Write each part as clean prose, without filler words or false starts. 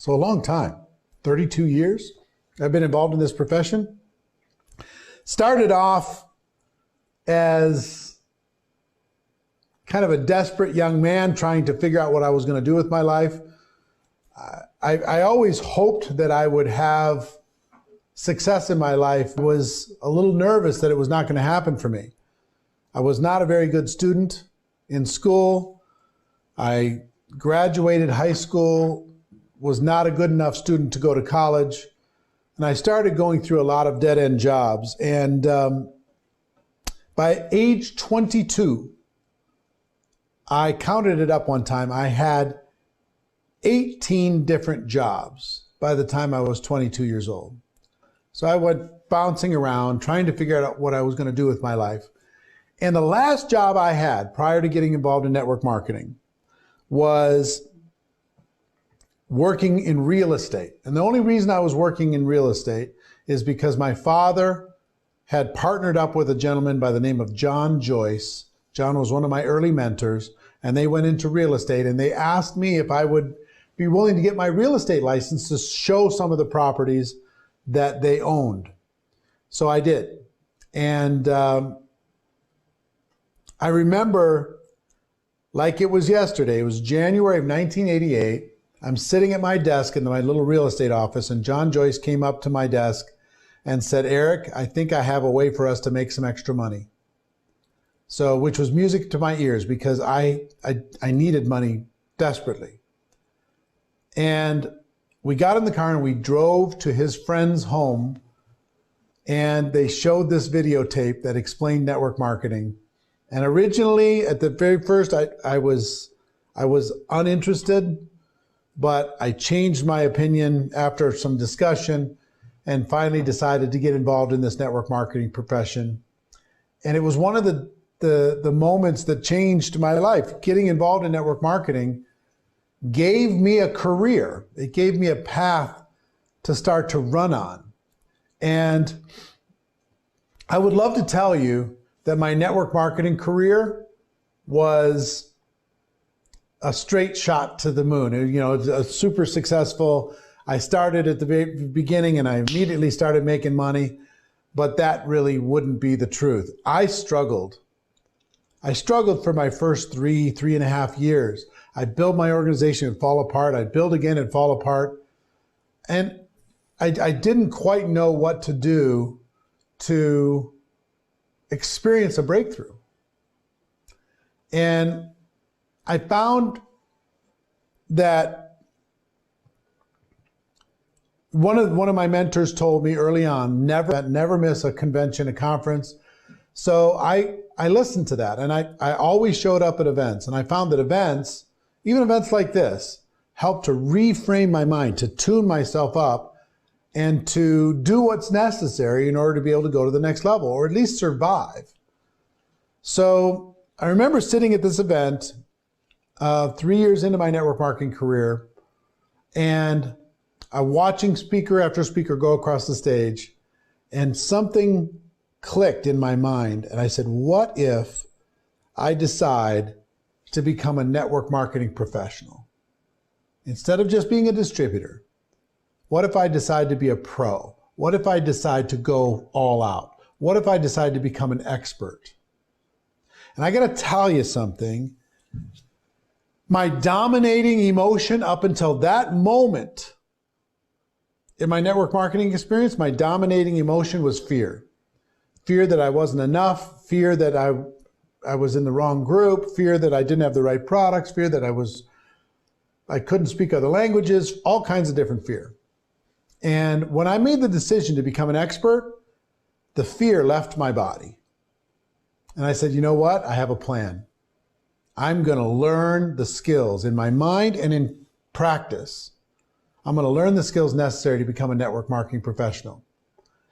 So a long time, 32 years I've been involved in this profession. Started off as kind of a desperate young man trying to figure out what I was going to do with my life. I always hoped that I would have success in my life. I was a little nervous that it was not going to happen for me. I was not a very good student in school. I graduated high school, was not a good enough student to go to college, and I started going through a lot of dead-end jobs. And by age 22, I counted it up one time, I had 18 different jobs by the time I was 22 years old. So I went bouncing around, trying to figure out what I was going to do with my life. And the last job I had prior to getting involved in network marketing was working in real estate. And the only reason I was working in real estate is because my father had partnered up with a gentleman by the name of John Joyce. John was one of my early mentors, and they went into real estate, and they asked me if I would be willing to get my real estate license to show some of the properties that they owned. So I did. And I remember like it was yesterday. It was January of 1988. I'm sitting at my desk in my little real estate office, and John Joyce came up to my desk and said, "Eric, I think I have a way for us to make some extra money." So, which was music to my ears because I needed money desperately. And we got in the car and we drove to his friend's home, and they showed this videotape that explained network marketing. And originally, at the very first, I was uninterested, but I changed my opinion after some discussion and finally decided to get involved in this network marketing profession. And it was one of the moments that changed my life. Getting involved in network marketing gave me a career. It gave me a path to start to run on. And I would love to tell you that my network marketing career was a straight shot to the moon. You know, it's a super successful. I started at the very beginning and I immediately started making money, but that really wouldn't be the truth. I struggled for my first three and a half years. I'd build my organization and fall apart. I'd build again and fall apart. And I didn't quite know what to do to experience a breakthrough. And I found that one of my mentors told me early on, never miss a convention, a conference. So I listened to that, and I always showed up at events, and I found that events, even events like this, helped to reframe my mind, to tune myself up, and to do what's necessary in order to be able to go to the next level, or at least survive. So I remember sitting at this event 3 years into my network marketing career, and I'm watching speaker after speaker go across the stage, and something clicked in my mind. And I said, what if I decide to become a network marketing professional? Instead of just being a distributor, what if I decide to be a pro? What if I decide to go all out? What if I decide to become an expert? And I got to tell you something. My dominating emotion up until that moment in my network marketing experience, my dominating emotion was fear. Fear that I wasn't enough, fear that I was in the wrong group, fear that I didn't have the right products, fear that I couldn't speak other languages, all kinds of different fear. And when I made the decision to become an expert, the fear left my body. And I said, you know what? I have a plan. I'm going to learn the skills in my mind and in practice. I'm going to learn the skills necessary to become a network marketing professional.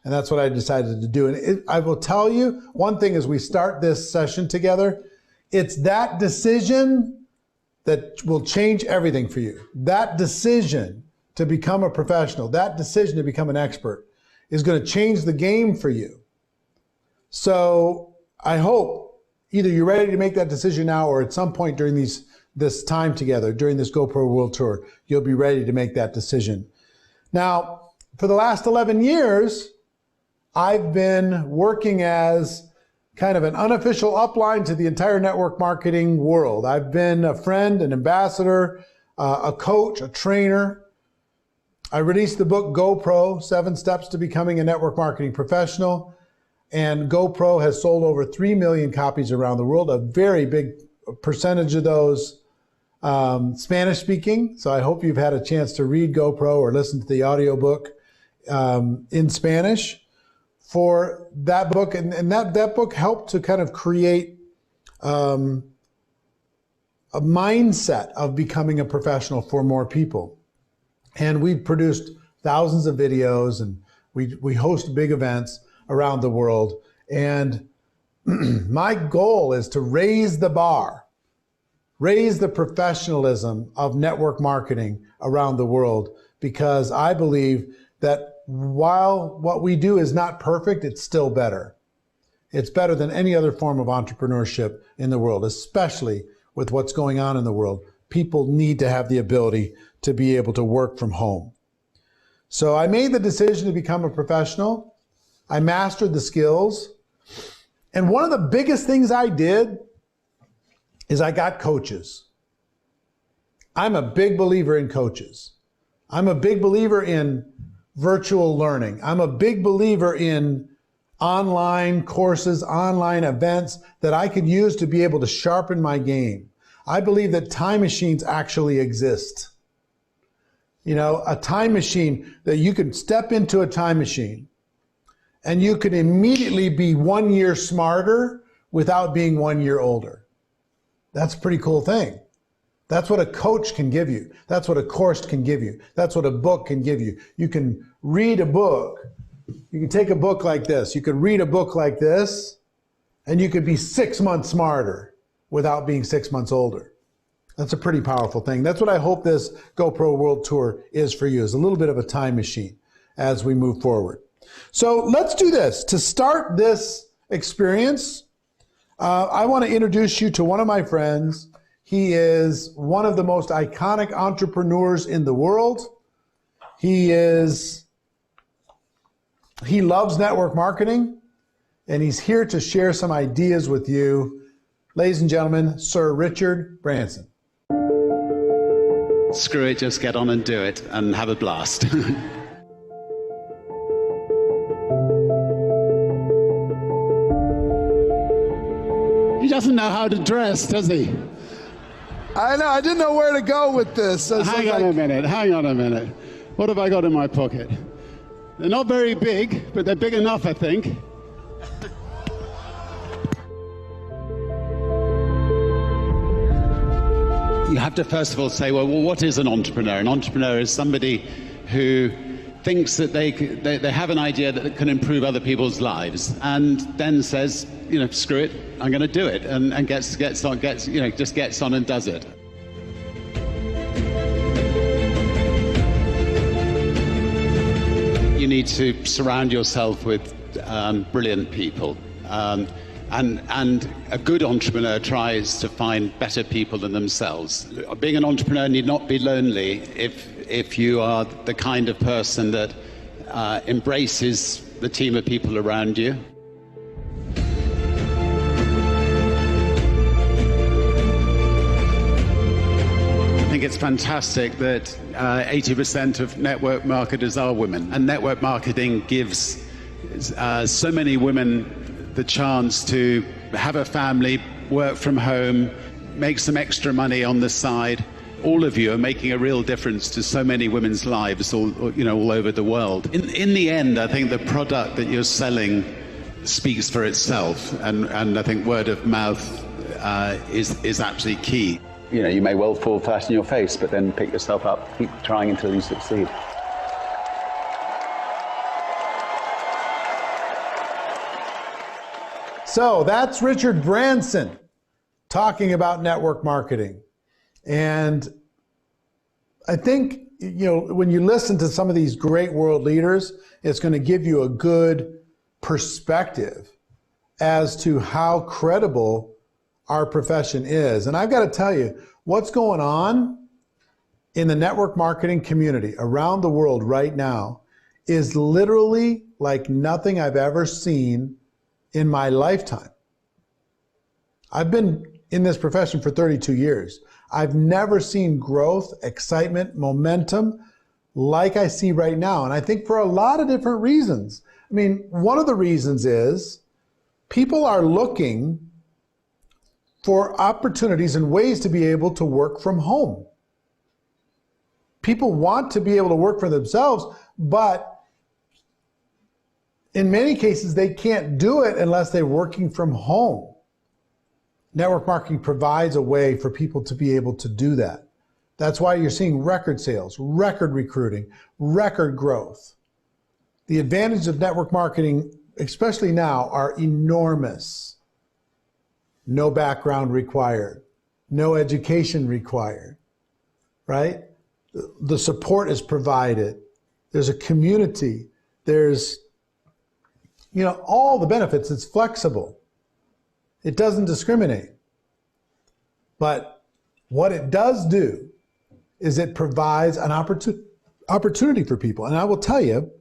And that's what I decided to do. And I will tell you, one thing as we start this session together, it's that decision that will change everything for you. That decision to become a professional, that decision to become an expert is going to change the game for you. So I hope either you're ready to make that decision now or at some point during these this time together during this GoPro World Tour, you'll be ready to make that decision. Now, for the last 11 years, I've been working as kind of an unofficial upline to the entire network marketing world. I've been a friend, an ambassador, a coach, a trainer. I released the book GoPro, 7 Steps to Becoming a Network Marketing Professional. And GoPro has sold over 3 million copies around the world, a very big percentage of those Spanish speaking. So I hope you've had a chance to read GoPro or listen to the audiobook in Spanish for that book. And that book helped to kind of create a mindset of becoming a professional for more people. And we've produced thousands of videos, and we host big events around the world. And my goal is to raise the bar, raise the professionalism of network marketing around the world, because I believe that while what we do is not perfect, it's still better. It's better than any other form of entrepreneurship in the world, especially with what's going on in the world. People need to have the ability to be able to work from home. So I made the decision to become a professional. I mastered the skills. And one of the biggest things I did is I got coaches. I'm a big believer in coaches. I'm a big believer in virtual learning. I'm a big believer in online courses, online events that I could use to be able to sharpen my game. I believe that time machines actually exist. You know, a time machine that you could step into a time machine and you could immediately be 1 year smarter without being 1 year older. That's a pretty cool thing. That's what a coach can give you. That's what a course can give you. That's what a book can give you. You can read a book. You can take a book like this. You could read a book like this, and you could be 6 months smarter without being 6 months older. That's a pretty powerful thing. That's what I hope this GoPro World Tour is for you, is a little bit of a time machine as we move forward. So let's do this. To start this experience, I want to introduce you to one of my friends. He is one of the most iconic entrepreneurs in the world. He loves network marketing, and he's here to share some ideas with you. Ladies and gentlemen, Sir Richard Branson. Screw it, just get on and do it and have a blast. He doesn't know how to dress, does he? I know, I didn't know where to go with this. Hang on a minute. What have I got in my pocket? They're not very big, but they're big enough, I think. You have to first of all say, well, what is an entrepreneur? An entrepreneur is somebody who thinks that they have an idea that can improve other people's lives, and then says, you know, screw it, I'm going to do it, and gets on and does it. You need to surround yourself with brilliant people. And a good entrepreneur tries to find better people than themselves. Being an entrepreneur need not be lonely if you are the kind of person that embraces the team of people around you. I think it's fantastic that 80% of network marketers are women, and network marketing gives so many women the chance to have a family, work from home, make some extra money on the side. All of you are making a real difference to so many women's lives all over the world. In the end, I think the product that you're selling speaks for itself, and I think word of mouth is absolutely key. You know, you may well fall flat on your face, but then pick yourself up, keep trying until you succeed. So that's Richard Branson talking about network marketing. And I think, you know, when you listen to some of these great world leaders, it's going to give you a good perspective as to how credible our profession is. And I've got to tell you, what's going on in the network marketing community around the world right now is literally like nothing I've ever seen in my lifetime. I've been in this profession for 32 years. I've never seen growth, excitement, momentum like I see right now. And I think for a lot of different reasons. I mean, one of the reasons is people are looking for opportunities and ways to be able to work from home. People want to be able to work for themselves, but in many cases, they can't do it unless they're working from home. Network marketing provides a way for people to be able to do that. That's why you're seeing record sales, record recruiting, record growth. The advantages of network marketing, especially now, are enormous. No background required, no education required, right? The support is provided. There's a community. There's, all the benefits. It's flexible. It doesn't discriminate. But what it does do is it provides an opportunity for people. And I will tell you,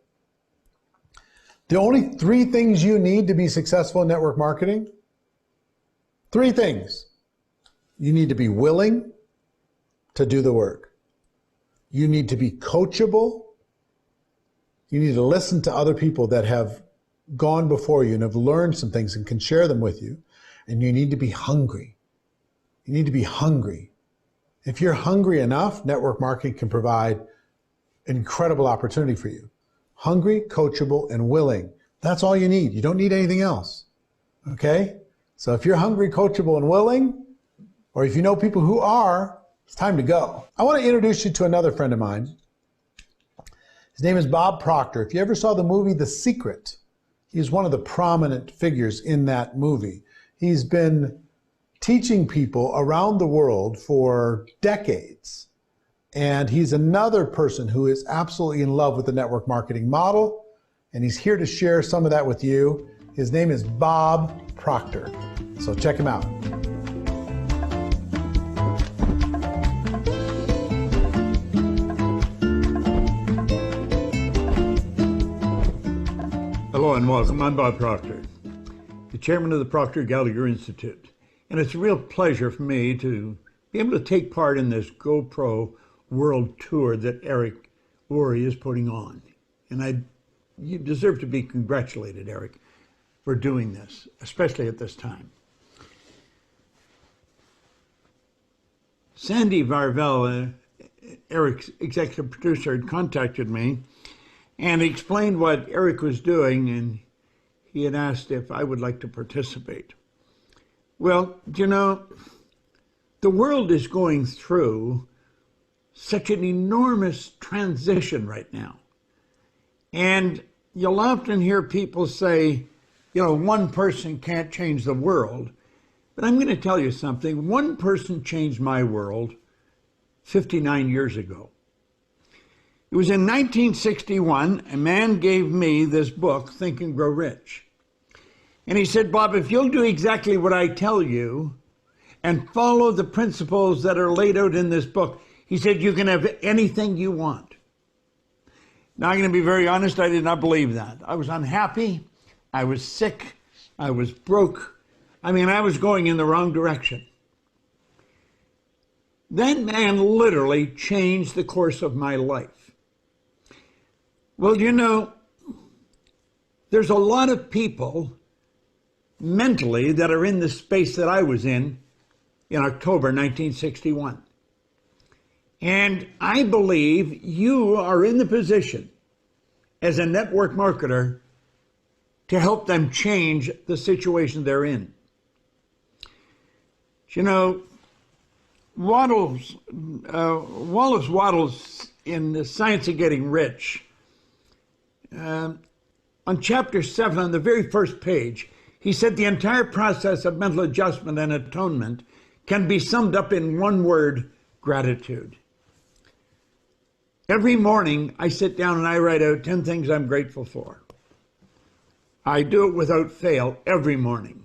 the only 3 things you need to be successful in network marketing, 3 things. You need to be willing to do the work. You need to be coachable. You need to listen to other people that have gone before you and have learned some things and can share them with you. And you need to be hungry. You need to be hungry. If you're hungry enough, network marketing can provide incredible opportunity for you. Hungry, coachable, and willing. That's all you need. You don't need anything else. Okay? So if you're hungry, coachable, and willing, or if you know people who are, it's time to go. I want to introduce you to another friend of mine. His name is Bob Proctor. If you ever saw the movie The Secret, he's one of the prominent figures in that movie. He's been teaching people around the world for decades. And he's another person who is absolutely in love with the network marketing model. And he's here to share some of that with you. His name is Bob Proctor. So check him out. Hello and welcome. I'm Bob Proctor, the chairman of the Proctor Gallagher Institute. And it's a real pleasure for me to be able to take part in this GoPro world tour that Eric Worre is putting on. And you deserve to be congratulated, Eric, for doing this, especially at this time. Sandy Varvel, Eric's executive producer, had contacted me and explained what Eric was doing, and he had asked if I would like to participate. Well, the world is going through such an enormous transition right now. And you'll often hear people say, one person can't change the world. But I'm going to tell you something. One person changed my world 59 years ago. It was in 1961, a man gave me this book, Think and Grow Rich. And he said, Bob, if you'll do exactly what I tell you and follow the principles that are laid out in this book, he said, you can have anything you want. Now, I'm going to be very honest, I did not believe that. I was unhappy, I was sick, I was broke. I was going in the wrong direction. That man literally changed the course of my life. Well, there's a lot of people mentally that are in the space that I was in October 1961. And I believe you are in the position as a network marketer to help them change the situation they're in. Wallace Wattles in The Science of Getting Rich, on chapter 7, on the very first page, he said the entire process of mental adjustment and atonement can be summed up in one word: gratitude. Every morning I sit down and I write out 10 things I'm grateful for. I do it without fail every morning.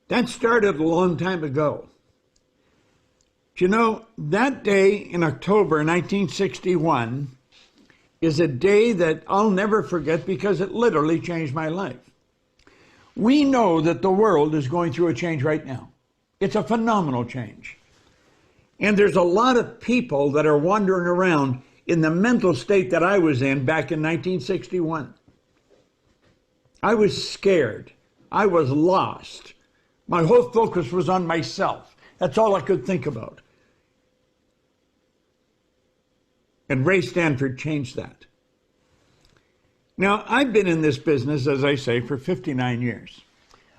That started a long time ago. Do you know, that day in October 1961 is a day that I'll never forget because it literally changed my life. We know that the world is going through a change right now. It's a phenomenal change. And there's a lot of people that are wandering around in the mental state that I was in back in 1961. I was scared. I was lost. My whole focus was on myself. That's all I could think about. And Ray Stanford changed that. Now, I've been in this business, as I say, for 59 years.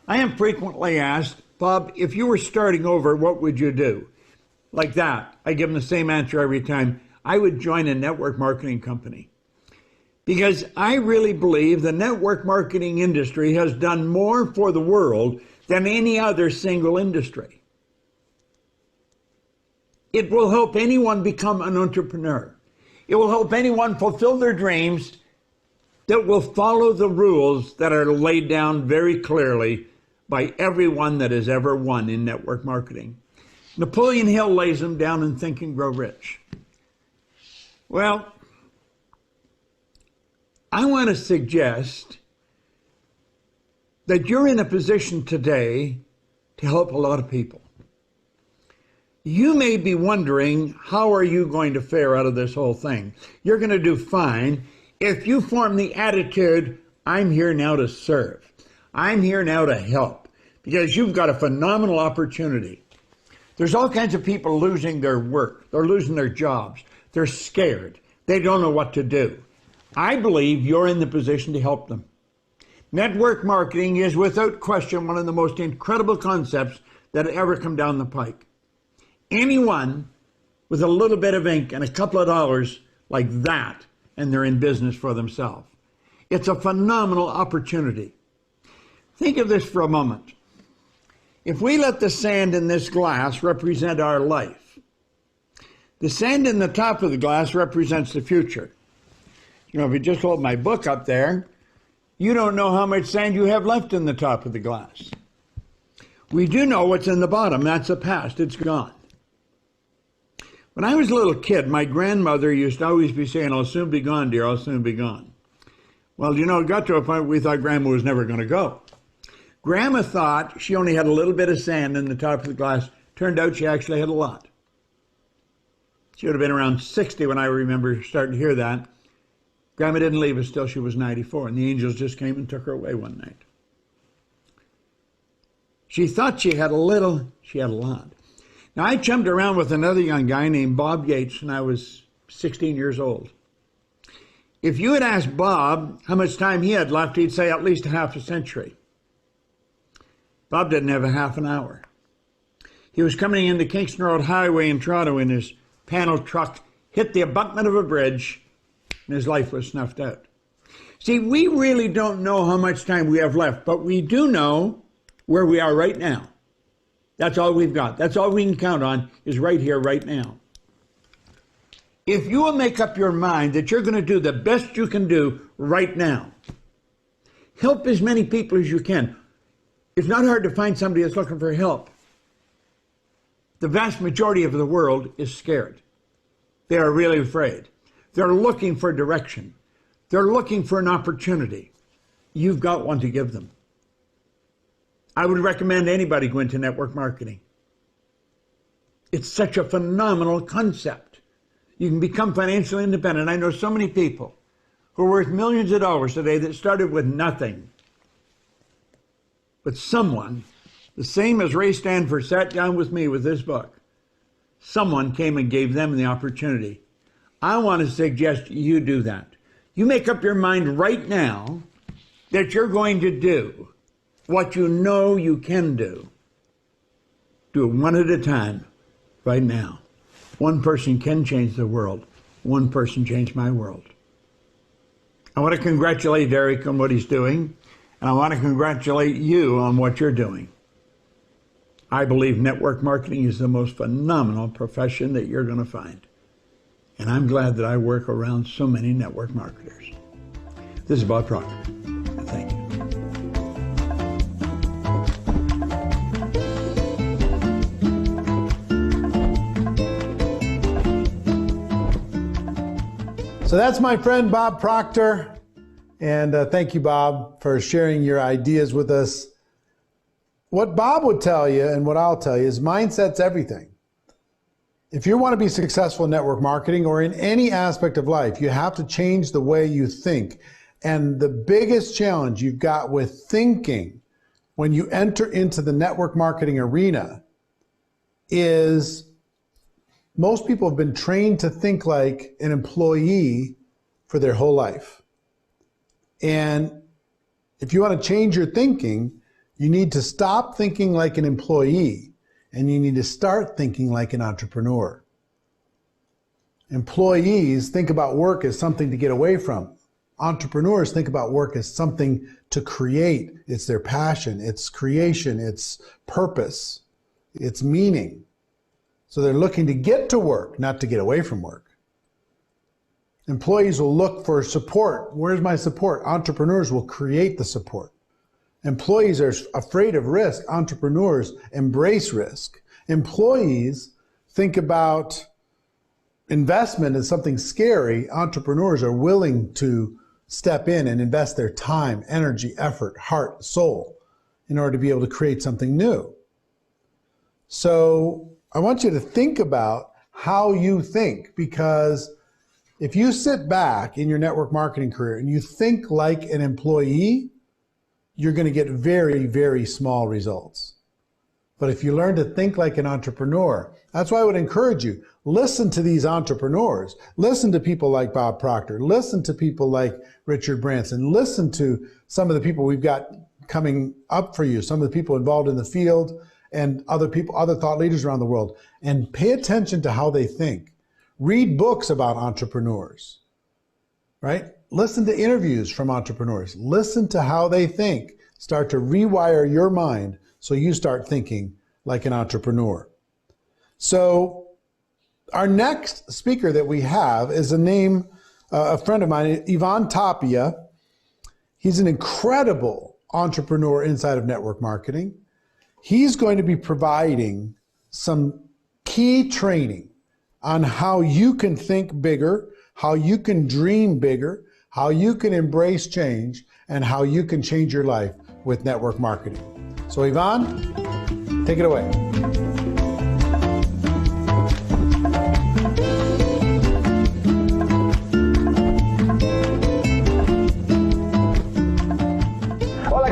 I am frequently asked, Bob, if you were starting over, what would you do? Like that. I give them the same answer every time. I would join a network marketing company. Because I really believe the network marketing industry has done more for the world than any other single industry. It will help anyone become an entrepreneur. It will help anyone fulfill their dreams that will follow the rules that are laid down very clearly by everyone that has ever won in network marketing. Napoleon Hill lays them down in Think and Grow Rich. Well, I want to suggest that you're in a position today to help a lot of people. You may be wondering, how are you going to fare out of this whole thing? You're going to do fine if you form the attitude, I'm here now to serve. I'm here now to help, because you've got a phenomenal opportunity. There's all kinds of people losing their work. They're losing their jobs. They're scared. They don't know what to do. I believe you're in the position to help them. Network marketing is without question one of the most incredible concepts that ever come down the pike. Anyone with a little bit of ink and a couple of dollars like that, and they're in business for themselves. It's a phenomenal opportunity. Think of this for a moment. If we let the sand in this glass represent our life, the sand in the top of the glass represents the future. You know, if you just hold my book up there, you don't know how much sand you have left in the top of the glass. We do know what's in the bottom. That's the past. It's gone. When I was a little kid, my grandmother used to always be saying, I'll soon be gone, dear, I'll soon be gone. Well, you know, it got to a point where we thought Grandma was never going to go. Grandma thought she only had a little bit of sand in the top of the glass. Turned out she actually had a lot. She would have been around 60 when I remember starting to hear that. Grandma didn't leave us till she was 94, and the angels just came and took her away one night. She thought she had a little, she had a lot. Now, I chummed around with another young guy named Bob Yates when I was 16 years old. If you had asked Bob how much time he had left, he'd say at least half a century. Bob didn't have a half an hour. He was coming into Kingston Road Highway in Toronto in his panel truck, hit the abutment of a bridge, and his life was snuffed out. See, we really don't know how much time we have left, but we do know where we are right now. That's all we've got. That's all we can count on is right here, right now. If you will make up your mind that you're going to do the best you can do right now, help as many people as you can. It's not hard to find somebody that's looking for help. The vast majority of the world is scared. They are really afraid. They're looking for direction. They're looking for an opportunity. You've got one to give them. I would recommend anybody go into network marketing. It's such a phenomenal concept. You can become financially independent. I know so many people who are worth millions of dollars today that started with nothing. But someone, the same as Ray Stanford sat down with me with this book, someone came and gave them the opportunity. I want to suggest you do that. You make up your mind right now that you're going to do what you know you can do. Do it one at a time, right now. One person can change the world. One person changed my world. I want to congratulate Eric on what he's doing, and I want to congratulate you on what you're doing. I believe network marketing is the most phenomenal profession that you're going to find. And I'm glad that I work around so many network marketers. This is Bob Proctor. Thank you. So that's my friend Bob Proctor. And thank you, Bob, for sharing your ideas with us. What Bob would tell you and what I'll tell you is mindset's everything. If you want to be successful in network marketing or in any aspect of life, you have to change the way you think. And the biggest challenge you've got with thinking when you enter into the network marketing arena is most people have been trained to think like an employee for their whole life. And if you want to change your thinking, you need to stop thinking like an employee and you need to start thinking like an entrepreneur. Employees think about work as something to get away from. Entrepreneurs think about work as something to create. It's their passion, it's creation, it's purpose, it's meaning. So they're looking to get to work, not to get away from work. Employees will look for support. Where's my support? Entrepreneurs will create the support. Employees are afraid of risk. Entrepreneurs embrace risk. Employees think about investment as something scary. Entrepreneurs are willing to step in and invest their time, energy, effort, heart, soul in order to be able to create something new. So I want you to think about how you think, because if you sit back in your network marketing career and you think like an employee, you're going to get very, very small results. But if you learn to think like an entrepreneur, that's why I would encourage you, listen to these entrepreneurs, listen to people like Bob Proctor, listen to people like Richard Branson, listen to some of the people we've got coming up for you, some of the people involved in the field and other people, other thought leaders around the world, and pay attention to how they think. Read books about entrepreneurs, right? Listen to interviews from entrepreneurs. Listen to how they think. Start to rewire your mind so you start thinking like an entrepreneur. So our next speaker that we have is a friend of mine, Ivan Tapia. He's an incredible entrepreneur inside of network marketing. He's going to be providing some key training on how you can think bigger, how you can dream bigger, how you can embrace change, and how you can change your life with network marketing. So Ivan, take it away.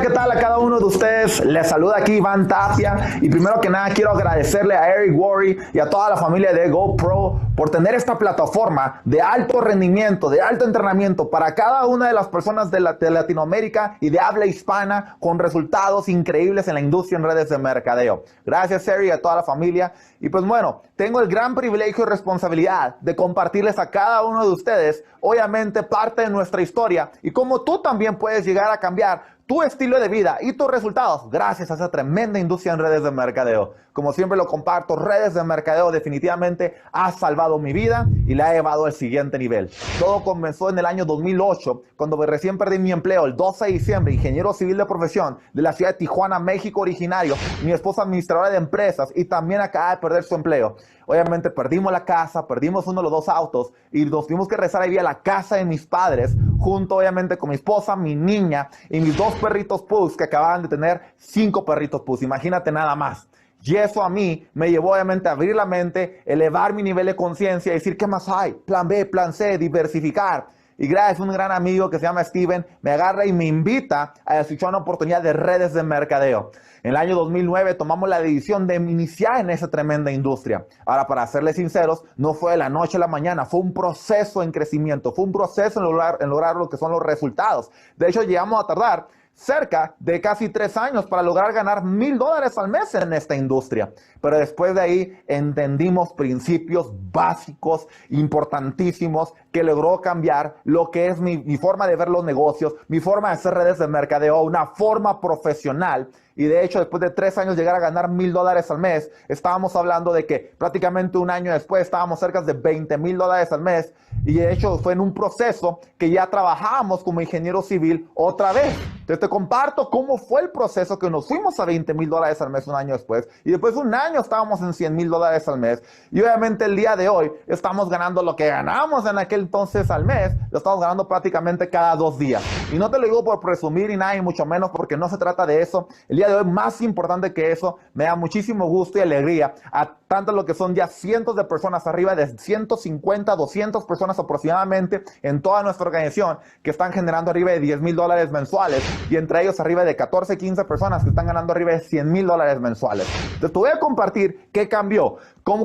¿Qué tal a cada uno de ustedes? Les saluda aquí Iván Tapia y primero que nada quiero agradecerle a Eric Worre y a toda la familia de GoPro por tener esta plataforma de alto rendimiento, de alto entrenamiento para cada una de las personas de Latinoamérica y de habla hispana con resultados increíbles en la industria en redes de mercadeo. Gracias Eric y a toda la familia. Y pues bueno, tengo el gran privilegio y responsabilidad de compartirles a cada uno de ustedes, obviamente, parte de nuestra historia y cómo tú también puedes llegar a cambiar tu estilo de vida y tus resultados gracias a esa tremenda industria en redes de mercadeo. Como siempre lo comparto, redes de mercadeo definitivamente ha salvado mi vida y la ha llevado al siguiente nivel. Todo comenzó en el año 2008, cuando recién perdí mi empleo el 12 de diciembre, ingeniero civil de profesión de la ciudad de Tijuana, México originario. Mi esposa administradora de empresas y también acaba de perder su empleo. Obviamente perdimos la casa, perdimos uno de los dos autos y nos tuvimos que regresar a vivir a la casa de mis padres, junto obviamente con mi esposa, mi niña y mis dos perritos pus que acababan de tener 5 perritos pus. Imagínate nada más. Y eso a mí me llevó obviamente a abrir la mente, elevar mi nivel de conciencia y decir, ¿qué más hay? Plan B, plan C, diversificar. Y gracias a un gran amigo que se llama Steven, me agarra y me invita a escuchar una oportunidad de redes de mercadeo. En el año 2009 tomamos la decisión de iniciar en esa tremenda industria. Ahora, para serles sinceros, no fue de la noche a la mañana, fue un proceso en crecimiento, fue un proceso en lograr lo que son los resultados. De hecho, llegamos a tardar cerca de casi 3 años para lograr ganar $1,000 al mes en esta industria. Pero después de ahí entendimos principios básicos, importantísimos, que logró cambiar lo que es mi forma de ver los negocios, mi forma de hacer redes de mercadeo, una forma profesional. Y de hecho, después de 3 años llegar a ganar $1,000 al mes, estábamos hablando de que prácticamente un año después estábamos cerca de $20,000 al mes. Y de hecho fue en un proceso que ya trabajábamos como ingeniero civil otra vez. Entonces te comparto cómo fue el proceso que nos fuimos a $20,000 al mes un año después. Y después de un año estábamos en $100,000 al mes. Y obviamente el día de hoy estamos ganando lo que ganamos en aquel entonces al mes. Lo estamos ganando prácticamente cada 2 días. Y no te lo digo por presumir y nada, y mucho menos porque no se trata de eso. El día de hoy, más importante que eso, me da muchísimo gusto y alegría a tanto lo que son ya cientos de personas, arriba de 150, 200 personas aproximadamente en toda nuestra organización que están generando arriba de $10,000 mensuales, y entre ellos arriba de 14, 15 personas que están ganando arriba de $100,000 mensuales. Entonces te voy a compartir qué cambió.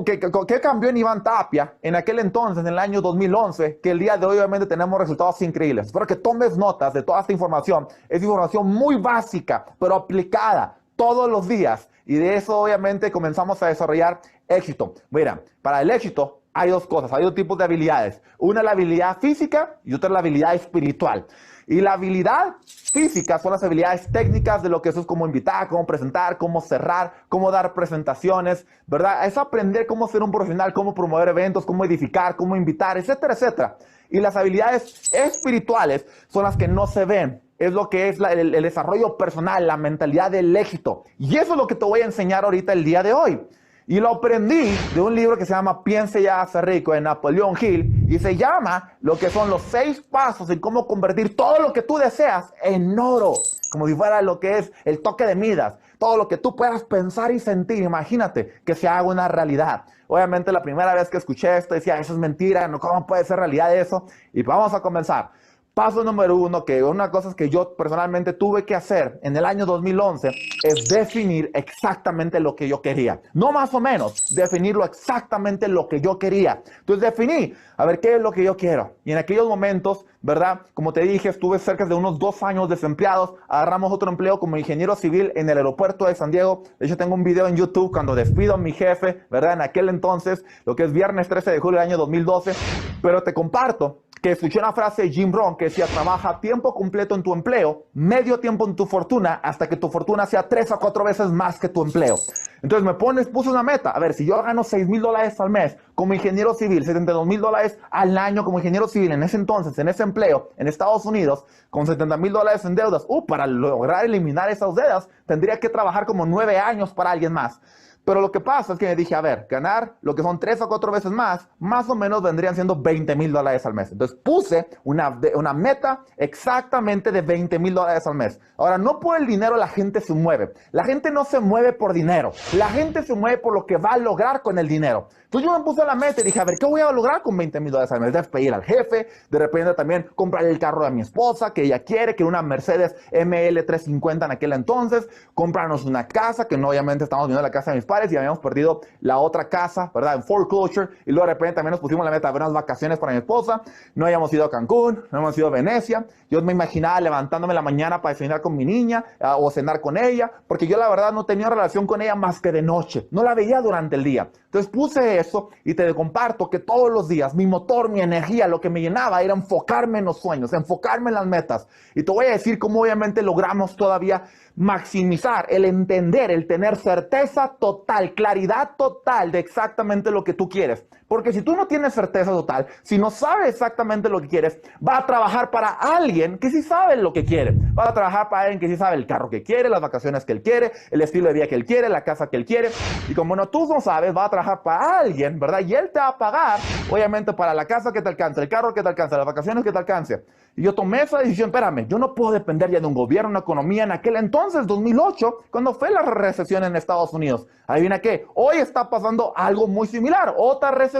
¿Qué cambió en Iván Tapia en aquel entonces, en el año 2011, que el día de hoy obviamente tenemos resultados increíbles? Espero que tomes notas de toda esta información. Es información muy básica, pero aplicada todos los días. Y de eso obviamente comenzamos a desarrollar éxito. Mira, para el éxito hay 2 cosas, hay 2 tipos de habilidades. Una es la habilidad física y otra es la habilidad espiritual. Y la habilidad física son las habilidades técnicas de lo que eso es cómo invitar, cómo presentar, cómo cerrar, cómo dar presentaciones, ¿verdad? Es aprender cómo ser un profesional, cómo promover eventos, cómo edificar, cómo invitar, etcétera, etcétera. Y las habilidades espirituales son las que no se ven. Es lo que es el desarrollo personal, la mentalidad del éxito. Y eso es lo que te voy a enseñar ahorita el día de hoy. Y lo aprendí de un libro que se llama Piense y hágase rico, de Napoleón Hill, y se llama lo que son los 6 pasos en cómo convertir todo lo que tú deseas en oro, como si fuera lo que es el toque de Midas. Todo lo que tú puedas pensar y sentir, imagínate que se haga una realidad. Obviamente la primera vez que escuché esto decía, eso es mentira, no, ¿cómo puede ser realidad eso? Y vamos a comenzar. Paso número 1, que una cosa que yo personalmente tuve que hacer en el año 2011 es definir exactamente lo que yo quería. No más o menos, definirlo exactamente lo que yo quería. Entonces definí, a ver, ¿qué es lo que yo quiero? Y en aquellos momentos, ¿verdad? Como te dije, estuve cerca de unos 2 años desempleados. Agarramos otro empleo como ingeniero civil en el aeropuerto de San Diego. De hecho, tengo un video en YouTube cuando despido a mi jefe, ¿verdad? En aquel entonces, lo que es viernes 13 de julio del año 2012. Pero te comparto que escuché una frase de Jim Rohn que decía, trabaja tiempo completo en tu empleo, medio tiempo en tu fortuna, hasta que tu fortuna sea 3 a 4 veces más que tu empleo. Entonces puse una meta. A ver, si yo gano $6,000 al mes como ingeniero civil, $72,000 al año como ingeniero civil en ese entonces, en ese empleo, en Estados Unidos, con $70,000 en deudas, para lograr eliminar esas deudas, tendría que trabajar como 9 años para alguien más. Pero lo que pasa es que me dije, a ver, ganar lo que son 3 o 4 veces más o menos vendrían siendo $20,000 al mes. Entonces puse una meta exactamente de $20,000 al mes. Ahora, no por el dinero la gente se mueve. La gente no se mueve por dinero. La gente se mueve por lo que va a lograr con el dinero. Entonces yo me puse la meta y dije, a ver, ¿qué voy a lograr con $20,000 al mes? Despedir al jefe, de repente también comprar el carro de mi esposa, que ella quiere, que una Mercedes ML350 en aquel entonces, comprarnos una casa, que no, obviamente estamos viendo la casa de mis padres y habíamos perdido la otra casa, ¿verdad? En foreclosure, y luego de repente también nos pusimos la meta de ver unas vacaciones para mi esposa. No habíamos ido a Cancún, no hemos ido a Venecia. Yo me imaginaba levantándome en la mañana para desayunar con mi niña o cenar con ella, porque yo la verdad no tenía relación con ella más que de noche, no la veía durante el día. Entonces puse eso y te comparto que todos los días mi motor, mi energía, lo que me llenaba era enfocarme en los sueños, enfocarme en las metas. Y te voy a decir cómo obviamente logramos todavía maximizar el entender, el tener certeza total, claridad total de exactamente lo que tú quieres. Porque si tú no tienes certeza total, si no sabes exactamente lo que quieres, vas a trabajar para alguien que sí sabe lo que quiere. Vas a trabajar para alguien que sí sabe el carro que quiere, las vacaciones que él quiere, el estilo de vida que él quiere, la casa que él quiere. Y como no, tú no sabes, vas a trabajar para alguien, ¿verdad? Y él te va a pagar, obviamente, para la casa que te alcance, el carro que te alcance, las vacaciones que te alcance. Y yo tomé esa decisión, espérame, yo no puedo depender ya de un gobierno, una economía en aquel entonces, 2008, cuando fue la recesión en Estados Unidos. Adivina qué, hoy está pasando algo muy similar, otra recesión.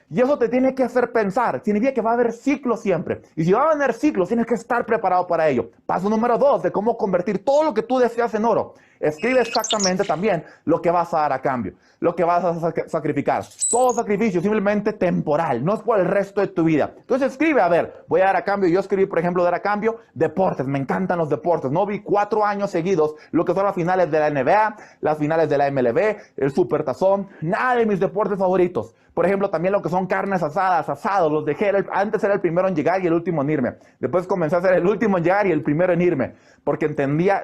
Y eso te tiene que hacer pensar. Significa que va a haber ciclos siempre. Y si va a haber ciclos, tienes que estar preparado para ello. Paso número 2 de cómo convertir todo lo que tú deseas en oro. Escribe exactamente también lo que vas a dar a cambio, lo que vas a sacrificar. Todo sacrificio es simplemente temporal, no es por el resto de tu vida. Entonces escribe, a ver, voy a dar a cambio. Yo escribí, por ejemplo, dar a cambio deportes. Me encantan los deportes. No vi 4 años seguidos lo que son las finales de la NBA, las finales de la MLB, el Supertazón. Nada de mis deportes favoritos. Por ejemplo, también lo que son carnes asadas, asados, los dejé. Antes era el primero en llegar y el último en irme. Después comencé a ser el último en llegar y el primero en irme. Porque entendía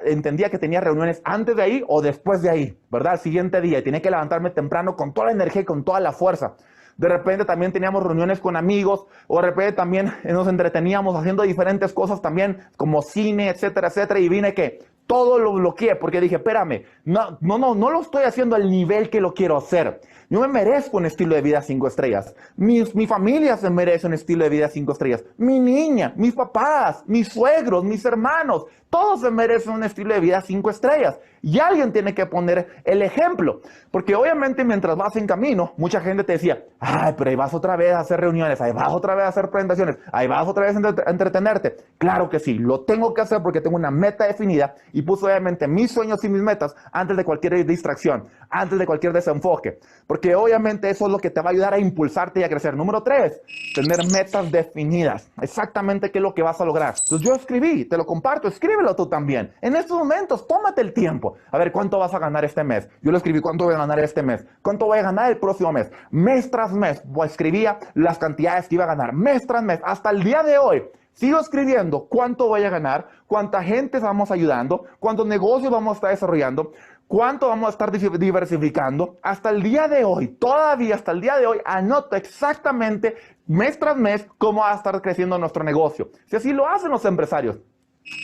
que tenía reuniones antes de ahí o después de ahí, ¿verdad? El siguiente día. Y tenía que levantarme temprano con toda la energía y con toda la fuerza. de repente también teníamos reuniones con amigos, o de repente también nos entreteníamos haciendo diferentes cosas también, como cine, etcétera, etcétera, y vine que todo lo bloqueé, porque dije, espérame, no lo estoy haciendo al nivel que lo quiero hacer. Yo me merezco un estilo de vida 5 estrellas. Mi familia se merece un estilo de vida 5 estrellas. Mi niña, mis papás, mis suegros, mis hermanos, todos se merecen un estilo de vida 5 estrellas. Y alguien tiene que poner el ejemplo. Porque obviamente mientras vas en camino, mucha gente te decía, ay, pero ahí vas otra vez a hacer reuniones, ahí vas otra vez a hacer presentaciones, ahí vas otra vez a entretenerte. Claro que sí, lo tengo que hacer porque tengo una meta definida y puse obviamente mis sueños y mis metas antes de cualquier distracción, antes de cualquier desenfoque. Porque obviamente eso es lo que te va a ayudar a impulsarte y a crecer. Número 3, tener metas definidas. Exactamente qué es lo que vas a lograr. Entonces yo escribí, te lo comparto, escríbelo tú también. En estos momentos, tómate el tiempo. A ver, ¿cuánto vas a ganar este mes? Yo lo escribí, ¿cuánto voy a ganar este mes? ¿Cuánto voy a ganar el próximo mes? Mes tras mes, escribía las cantidades que iba a ganar. Mes tras mes, hasta el día de hoy. Sigo escribiendo cuánto voy a ganar, cuánta gente estamos ayudando, cuántos negocios vamos a estar desarrollando, cuánto vamos a estar diversificando. Hasta el día de hoy, todavía hasta el día de hoy, anoto exactamente mes tras mes cómo va a estar creciendo nuestro negocio. Si así lo hacen los empresarios.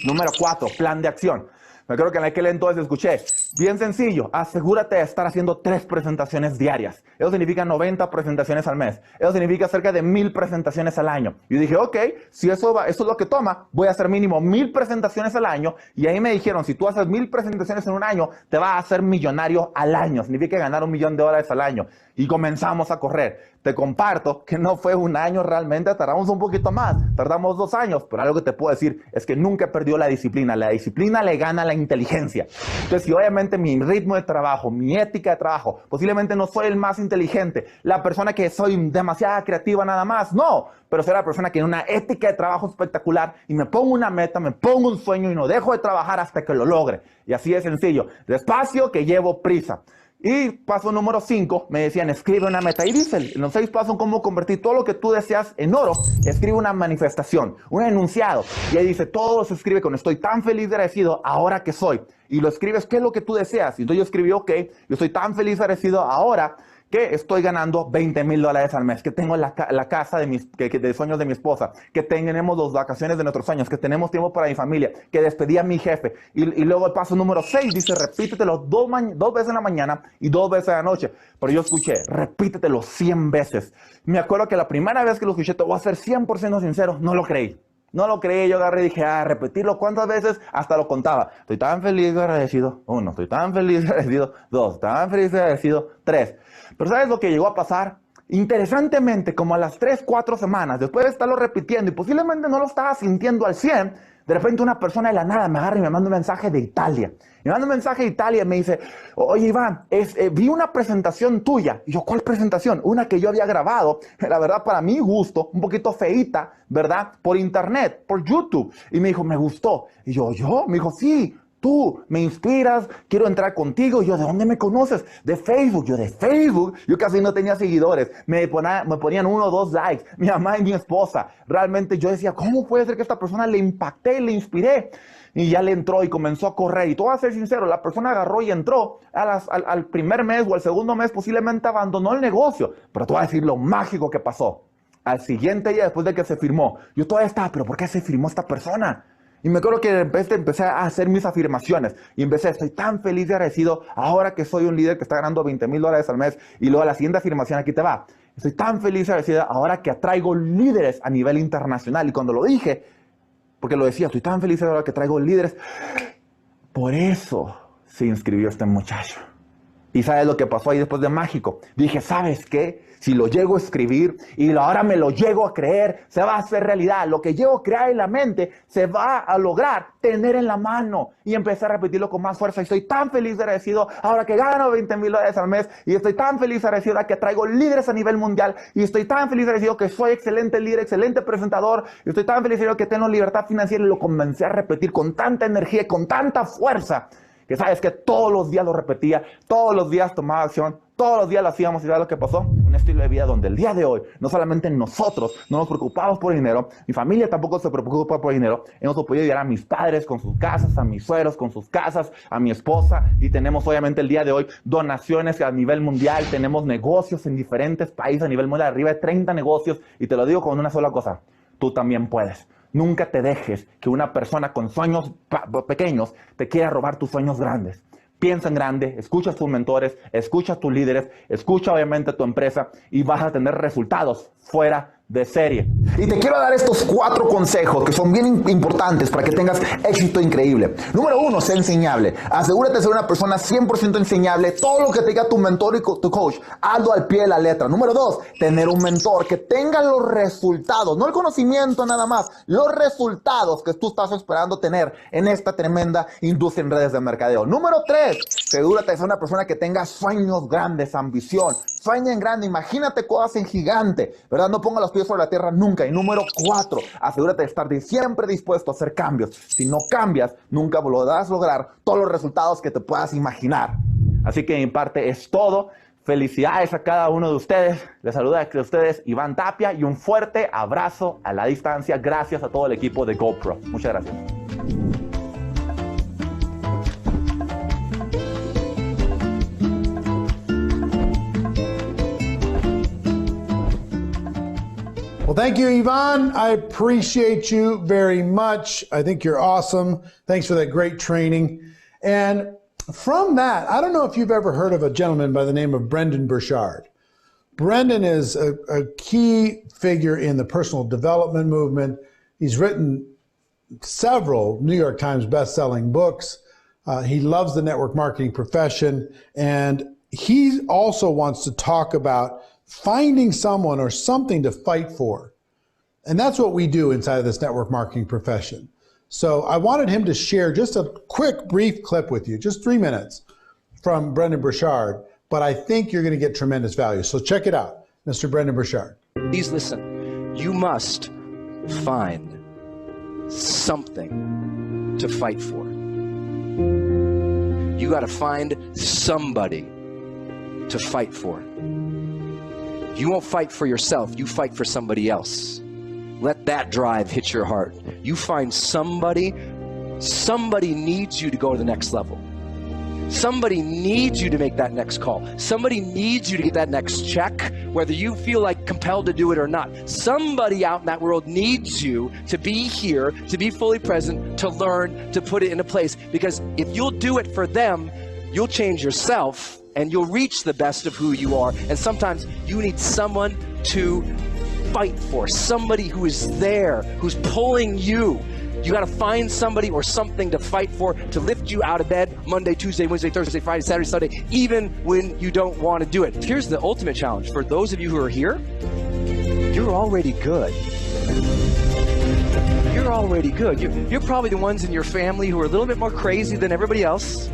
Número 4, plan de acción. Me acuerdo que en aquel entonces escuché, bien sencillo, asegúrate de estar haciendo 3 presentaciones diarias. Eso significa 90 presentaciones al mes. Eso significa cerca de 1000 presentaciones al año. Y dije, ok, si eso es lo que toma, voy a hacer mínimo 1000 presentaciones al año. Y ahí me dijeron, si tú haces 1000 presentaciones en un año, te vas a hacer millonario al año. Significa ganar $1.000.000 al año. Y comenzamos a correr. Te comparto que no fue un año realmente, tardamos un poquito más, tardamos 2 años, pero algo que te puedo decir es que nunca he perdido la disciplina le gana la inteligencia. Entonces, si obviamente mi ritmo de trabajo, mi ética de trabajo, posiblemente no soy el más inteligente, la persona que soy demasiado creativa nada más, no, pero soy la persona que tiene una ética de trabajo espectacular y me pongo una meta, me pongo un sueño y no dejo de trabajar hasta que lo logre. Y así es sencillo, despacio que llevo prisa. Y paso número 5, me decían, escribe una meta. Y dice, en los 6 pasos, cómo convertir todo lo que tú deseas en oro, escribe una manifestación, un enunciado. Y ahí dice, todo se escribe con estoy tan feliz y agradecido ahora que soy. Y lo escribes, ¿qué es lo que tú deseas? Y entonces yo escribí, ok, yo estoy tan feliz y agradecido ahora que estoy ganando $20,000 al mes, que tengo la casa de sueños de mi esposa, que tenemos 2 vacaciones de nuestros sueños, que tenemos tiempo para mi familia, que despedí a mi jefe. Y luego el paso número 6 dice, repítetelo 2 veces en la mañana y 2 veces en la noche. Pero yo escuché, repítetelo 100 veces. Me acuerdo que la primera vez que lo escuché, te voy a ser 100% sincero, no lo creí. No lo creí, yo agarré y dije, repetirlo ¿cuántas veces? Hasta lo contaba. Estoy tan feliz y agradecido. 1, estoy tan feliz y agradecido. 2, tan feliz y agradecido. 3. Pero ¿sabes lo que llegó a pasar? Interesantemente, como a las 3, 4 semanas, después de estarlo repitiendo y posiblemente no lo estaba sintiendo al 100, de repente una persona de la nada me agarra y me manda un mensaje de Italia. Me manda un mensaje de Italia y me dice, oye Iván, vi una presentación tuya. Y yo, ¿cuál presentación? Una que yo había grabado, la verdad para mi gusto, un poquito feíta, ¿verdad? Por internet, por YouTube. Y me dijo, me gustó. Y yo, me dijo, sí. Tú me inspiras, quiero entrar contigo. Yo, ¿de dónde me conoces? De Facebook. Yo, de Facebook. Yo casi no tenía seguidores. Me ponían 1 o 2 likes. Mi mamá y mi esposa. Realmente yo decía, ¿cómo puede ser que esta persona le impacté, le inspiré? Y ya le entró y comenzó a correr. Y te voy a ser sincero, la persona agarró y entró al primer mes o al segundo mes, posiblemente abandonó el negocio. Pero te voy a decir lo mágico que pasó. Al siguiente día, después de que se firmó, yo todavía estaba, ¿pero por qué se firmó esta persona? Y me acuerdo que empecé a hacer mis afirmaciones y estoy tan feliz y agradecido ahora que soy un líder que está ganando $20,000 al mes. Y luego la siguiente afirmación, aquí te va. Estoy tan feliz y agradecido ahora que atraigo líderes a nivel internacional. Y cuando lo dije, porque lo decía, estoy tan feliz ahora que traigo líderes. Por eso se inscribió este muchacho. Y ¿sabes lo que pasó ahí después de mágico? Dije, ¿sabes qué? Si lo llego a escribir y ahora me lo llego a creer, se va a hacer realidad. Lo que llego a crear en la mente se va a lograr tener en la mano. Y empecé a repetirlo con más fuerza. Y estoy tan feliz y agradecido ahora que gano $20,000 al mes. Y estoy tan feliz y agradecido ahora que traigo líderes a nivel mundial. Y estoy tan feliz y agradecido que soy excelente líder, excelente presentador. Y estoy tan feliz y agradecido que tengo libertad financiera. Y lo comencé a repetir con tanta energía y con tanta fuerza. que sabes que todos los días lo repetía, todos los días tomaba acción, todos los días lo hacíamos y ¿sabes lo que pasó? Un estilo de vida donde el día de hoy, no solamente nosotros no nos preocupamos por dinero, mi familia tampoco se preocupa por dinero, hemos podido ayudar a mis padres con sus casas, a mis suegros con sus casas, a mi esposa, y tenemos obviamente el día de hoy donaciones a nivel mundial, tenemos negocios en diferentes países a nivel mundial, arriba de 30 negocios, y te lo digo con una sola cosa, tú también puedes. Nunca te dejes que una persona con sueños pequeños te quiera robar tus sueños grandes. Piensa en grande, escucha a tus mentores, escucha a tus líderes, escucha obviamente a tu empresa y vas a tener resultados fuera de serie. Y te quiero dar estos 4 consejos que son bien importantes para que tengas éxito increíble. Número 1, sé enseñable. Asegúrate de ser una persona 100% enseñable. Todo lo que te diga tu mentor y tu coach, hazlo al pie de la letra. Número 2, tener un mentor que tenga los resultados, no el conocimiento nada más, los resultados que tú estás esperando tener en esta tremenda industria en redes de mercadeo. Número 3, asegúrate de ser una persona que tenga sueños grandes, ambición. Sueña en grande, imagínate cosas en gigante, ¿verdad? No ponga los pies sobre la tierra nunca. Y número 4, asegúrate de estar siempre dispuesto a hacer cambios. Si no cambias, nunca podrás lograr todos los resultados que te puedas imaginar. Así que de mi parte es todo. Felicidades a cada uno de ustedes. Les saluda a ustedes Iván Tapia y un fuerte abrazo a la distancia. Gracias a todo el equipo de GoPro. Muchas gracias. Well, thank you, Ivan. I appreciate you very much. I think you're awesome. Thanks for that great training. And from that, I don't know if you've ever heard of a gentleman by the name of Brendon Burchard. Brendon is a key figure in the personal development movement. He's written several New York Times best-selling books. He loves the network marketing profession, and he also wants to talk about finding someone or something to fight for. And that's what we do inside of this network marketing profession. So I wanted him to share just a quick, brief clip with you, just 3 minutes from Brendon Burchard, but I think you're going to get tremendous value. So check it out, Mr. Brendon Burchard. Please listen. You must find something to fight for. You got to find somebody to fight for. You won't fight for yourself, you fight for somebody else. Let that drive hit your heart. You find somebody needs you to go to the next level. Somebody needs you to make that next call. Somebody needs you to get that next check, whether you feel like compelled to do it or not. Somebody out in that world needs you to be here, to be fully present, to learn, to put it into place. Because if you'll do it for them, you'll change yourself and you'll reach the best of who you are. And sometimes you need someone to fight for, somebody who is there, who's pulling you. You got to find somebody or something to fight for, to lift you out of bed Monday, Tuesday, Wednesday, Thursday, Friday, Saturday, Sunday, even when you don't want to do it. Here's the ultimate challenge. For those of you who are here, you're already good. You're already good. You're probably the ones in your family who are a little bit more crazy than everybody else,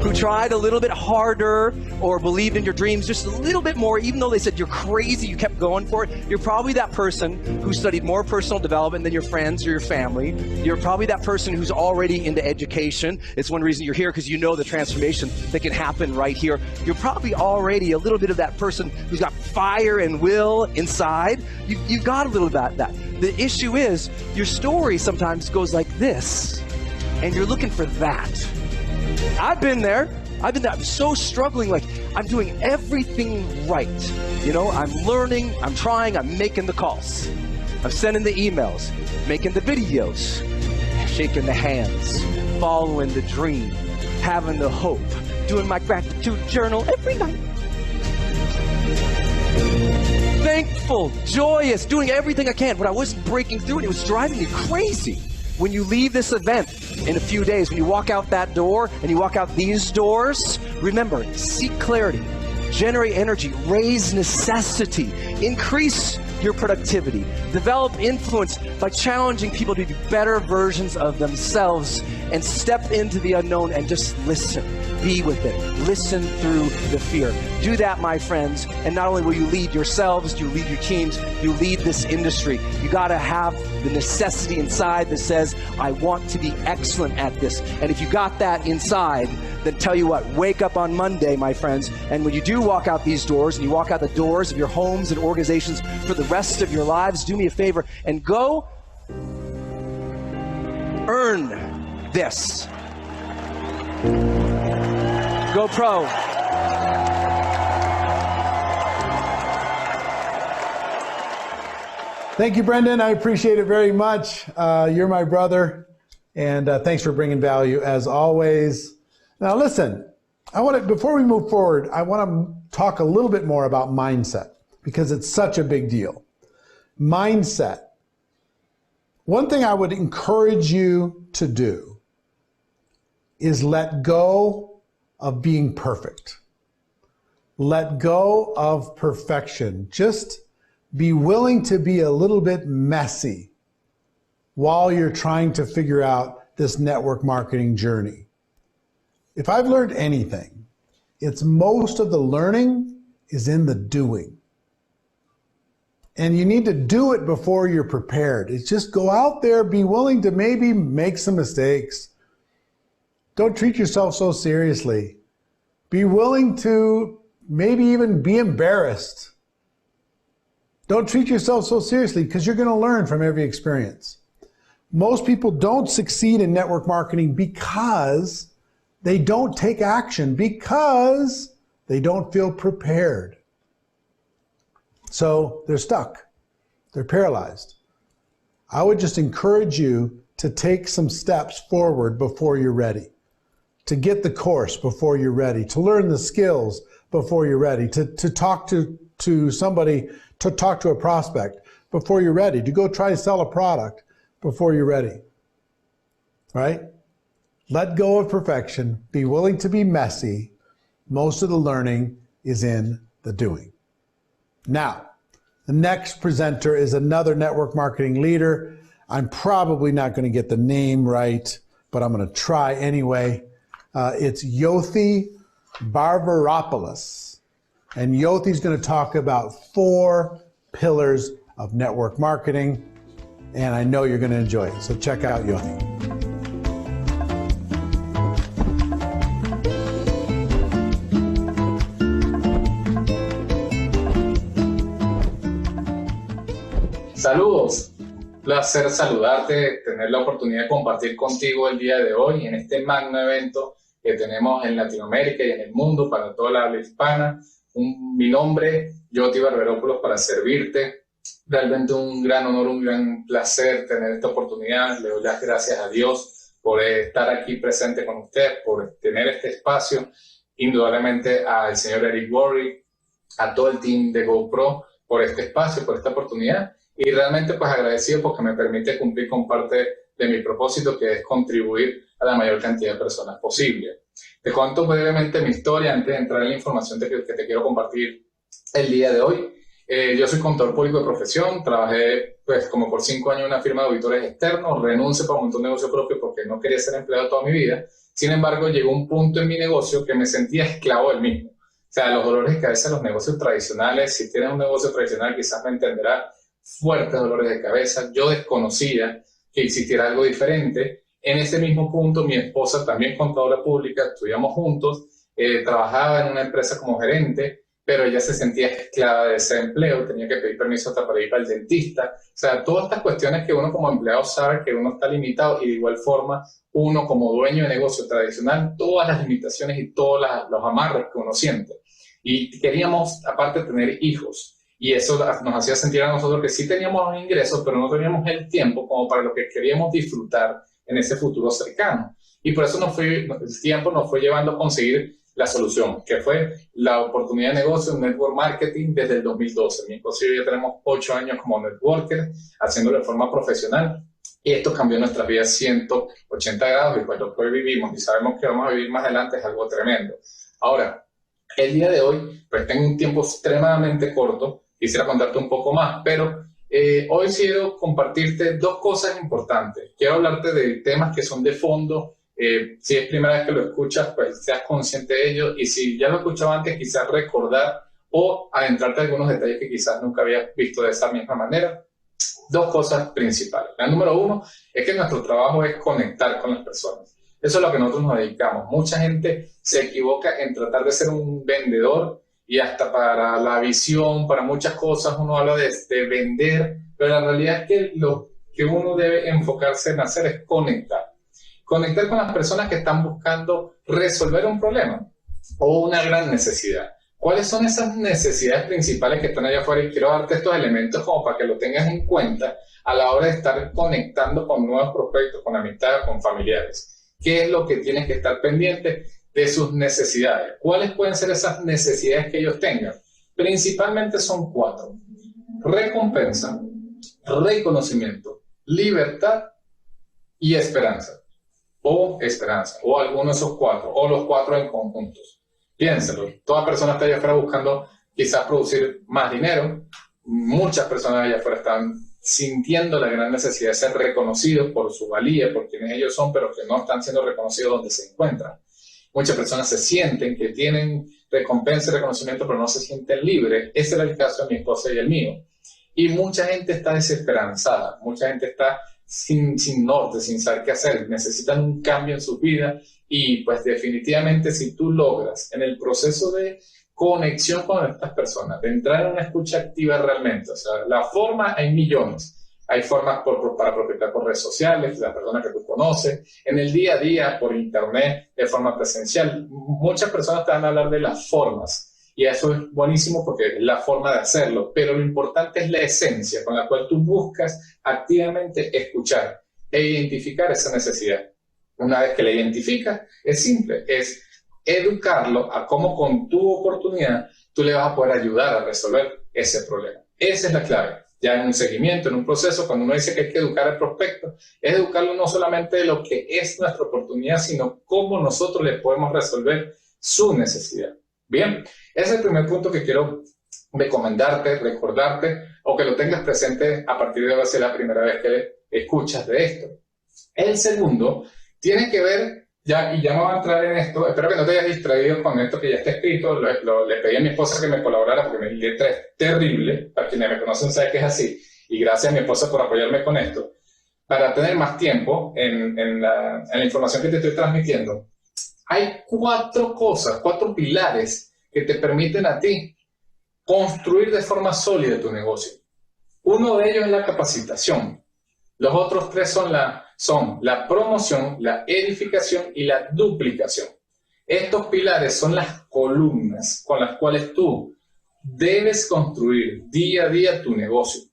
who tried a little bit harder or believed in your dreams just a little bit more, even though they said you're crazy, you kept going for it. You're probably that person who studied more personal development than your friends or your family. You're probably that person who's already into education. It's one reason you're here, because you know the transformation that can happen right here. You're probably already a little bit of that person who's got fire and will inside. You've got a little of that. The issue is your story sometimes goes like this, and you're looking for that. I've been there. I'm so struggling, like I'm doing everything right. You know, I'm learning, I'm trying, I'm making the calls. I'm sending the emails, making the videos, shaking the hands, following the dream, having the hope, doing my gratitude journal every night. Thankful, joyous, doing everything I can, but I wasn't breaking through and it was driving me crazy. When you leave this event in a few days, when you walk out that door and you walk out these doors, remember, seek clarity, generate energy, raise necessity, increase your productivity. Develop influence by challenging people to be better versions of themselves, and step into the unknown and just listen. Be with it. Listen through the fear. Do that, my friends, and not only will you lead yourselves, you lead your teams, you lead this industry. You got to have the necessity inside that says, I want to be excellent at this. And if you got that inside, then tell you what, wake up on Monday, my friends, and when you do walk out these doors, and you walk out the doors of your homes and organizations for the rest of your lives, do me a favor and go earn this. GoPro. Thank you, Brendan. I appreciate it very much. You're my brother, and thanks for bringing value as always. Now, listen, before we move forward, I want to talk a little bit more about mindset because it's such a big deal. Mindset. One thing I would encourage you to do is let go of being perfect. Let go of perfection. Just be willing to be a little bit messy while you're trying to figure out this network marketing journey. If I've learned anything, it's most of the learning is in the doing. And you need to do it before you're prepared. It's just go out there, be willing to maybe make some mistakes. Don't treat yourself so seriously. Be willing to maybe even be embarrassed. Don't treat yourself so seriously because you're going to learn from every experience. Most people don't succeed in network marketing because they don't take action, because they don't feel prepared. So they're stuck. They're paralyzed. I would just encourage you to take some steps forward before you're ready, to get the course before you're ready, to learn the skills before you're ready, to talk to somebody, to talk to a prospect before you're ready, to go try to sell a product before you're ready, right? Let go of perfection. Be willing to be messy. Most of the learning is in the doing. Now, the next presenter is another network marketing leader. I'm probably not going to get the name right, but I'm going to try anyway. It's Yothi Barbaropoulos. And Yothi's going to talk about 4 pillars of network marketing. And I know you're going to enjoy it. So check out Yothi. Saludos, placer saludarte, tener la oportunidad de compartir contigo el día de hoy en este magno evento que tenemos en Latinoamérica y en el mundo para toda la habla hispana. Mi nombre, Yothi Barbaropoulos, para servirte. Realmente un gran honor, un gran placer tener esta oportunidad. Le doy las gracias a Dios por estar aquí presente con usted, por tener este espacio. Indudablemente al señor Eric Worre, a todo el team de GoPro por este espacio, por esta oportunidad. Y realmente pues agradecido porque me permite cumplir con parte de mi propósito, que es contribuir a la mayor cantidad de personas posible. Te cuento brevemente mi historia antes de entrar en la información que te quiero compartir el día de hoy. Yo soy contador público de profesión, trabajé pues como por 5 años en una firma de auditores externos, renuncié para montar un negocio propio porque no quería ser empleado toda mi vida. Sin embargo, llegó un punto en mi negocio que me sentía esclavo del mismo. O sea, los dolores de cabeza de los negocios tradicionales, si tienes un negocio tradicional quizás me entenderás, fuertes dolores de cabeza. Yo desconocía que existiera algo diferente. En ese mismo punto, mi esposa, también contadora pública, estudiamos juntos, trabajaba en una empresa como gerente, pero ella se sentía esclava de ese empleo, tenía que pedir permiso hasta para ir para el dentista. O sea, todas estas cuestiones que uno como empleado sabe que uno está limitado, y de igual forma uno como dueño de negocio tradicional, todas las limitaciones y todos los amarres que uno siente. Y queríamos, aparte, tener hijos. Y eso nos hacía sentir a nosotros que sí teníamos ingresos, pero no teníamos el tiempo como para lo que queríamos disfrutar en ese futuro cercano. Y por eso el tiempo nos fue llevando a conseguir la solución, que fue la oportunidad de negocio en network marketing desde el 2012. Mi esposo y yo ya tenemos 8 años como networker, haciéndolo de forma profesional. Y esto cambió nuestras vidas 180 grados, y pues lo que hoy vivimos y sabemos que vamos a vivir más adelante es algo tremendo. Ahora, el día de hoy, pues tengo un tiempo extremadamente corto quisiera contarte un poco más, pero hoy quiero compartirte dos cosas importantes. Quiero hablarte de temas que son de fondo. Si es primera vez que lo escuchas, pues seas consciente de ello, y si ya lo escuchaba antes, quizás recordar o adentrarte en algunos detalles que quizás nunca habías visto de esa misma manera. Dos cosas principales. La número uno es que nuestro trabajo es conectar con las personas. Eso es lo que nosotros nos dedicamos. Mucha gente se equivoca en tratar de ser un vendedor, y hasta para la visión, para muchas cosas uno habla de vender, pero la realidad es que lo que uno debe enfocarse en hacer es conectar. Conectar con las personas que están buscando resolver un problema o una gran necesidad. ¿Cuáles son esas necesidades principales que están allá afuera? Y quiero darte estos elementos como para que lo tengas en cuenta a la hora de estar conectando con nuevos prospectos, con amistades, con familiares. ¿Qué es lo que tienes que estar pendiente de sus necesidades? ¿Cuáles pueden ser esas necesidades que ellos tengan? Principalmente son 4. Recompensa, reconocimiento, libertad y esperanza. O alguno de esos 4, o los 4 en conjuntos. Piénselo, toda persona está allá afuera buscando quizás producir más dinero. Muchas personas allá afuera están sintiendo la gran necesidad de ser reconocidos por su valía, por quienes ellos son, pero que no están siendo reconocidos donde se encuentran. Muchas personas se sienten que tienen recompensa y reconocimiento, pero no se sienten libres. Ese era el caso de mi esposa y el mío. Y mucha gente está desesperanzada, mucha gente está sin norte, sin saber qué hacer, necesitan un cambio en su vida. Y pues definitivamente, si tú logras en el proceso de conexión con estas personas, de entrar en una escucha activa realmente, o sea, la forma, hay millones. Hay formas para prospectar por redes sociales, las personas que tú conoces, en el día a día, por internet, de forma presencial. Muchas personas te van a hablar de las formas, y eso es buenísimo porque es la forma de hacerlo, pero lo importante es la esencia con la cual tú buscas activamente escuchar e identificar esa necesidad. Una vez que la identificas, es simple, es educarlo a cómo con tu oportunidad tú le vas a poder ayudar a resolver ese problema. Esa es la clave. Ya en un seguimiento, en un proceso, cuando uno dice que hay que educar al prospecto, es educarlo no solamente de lo que es nuestra oportunidad, sino cómo nosotros le podemos resolver su necesidad. Bien, ese es el primer punto que quiero recomendarte, recordarte, o que lo tengas presente a partir de ahora si es la primera vez que escuchas de esto. El segundo tiene que ver, ya me voy a entrar en esto, espero que no te hayas distraído con esto que ya está escrito. Le pedí a mi esposa que me colaborara porque mi letra es terrible, para quienes me conocen saben que es así, y gracias a mi esposa por apoyarme con esto, para tener más tiempo en la información que te estoy transmitiendo. Hay 4 cosas, 4 pilares que te permiten a ti construir de forma sólida tu negocio. Uno de ellos es la capacitación. Los otros 3 son la promoción, la edificación y la duplicación. Estos pilares son las columnas con las cuales tú debes construir día a día tu negocio.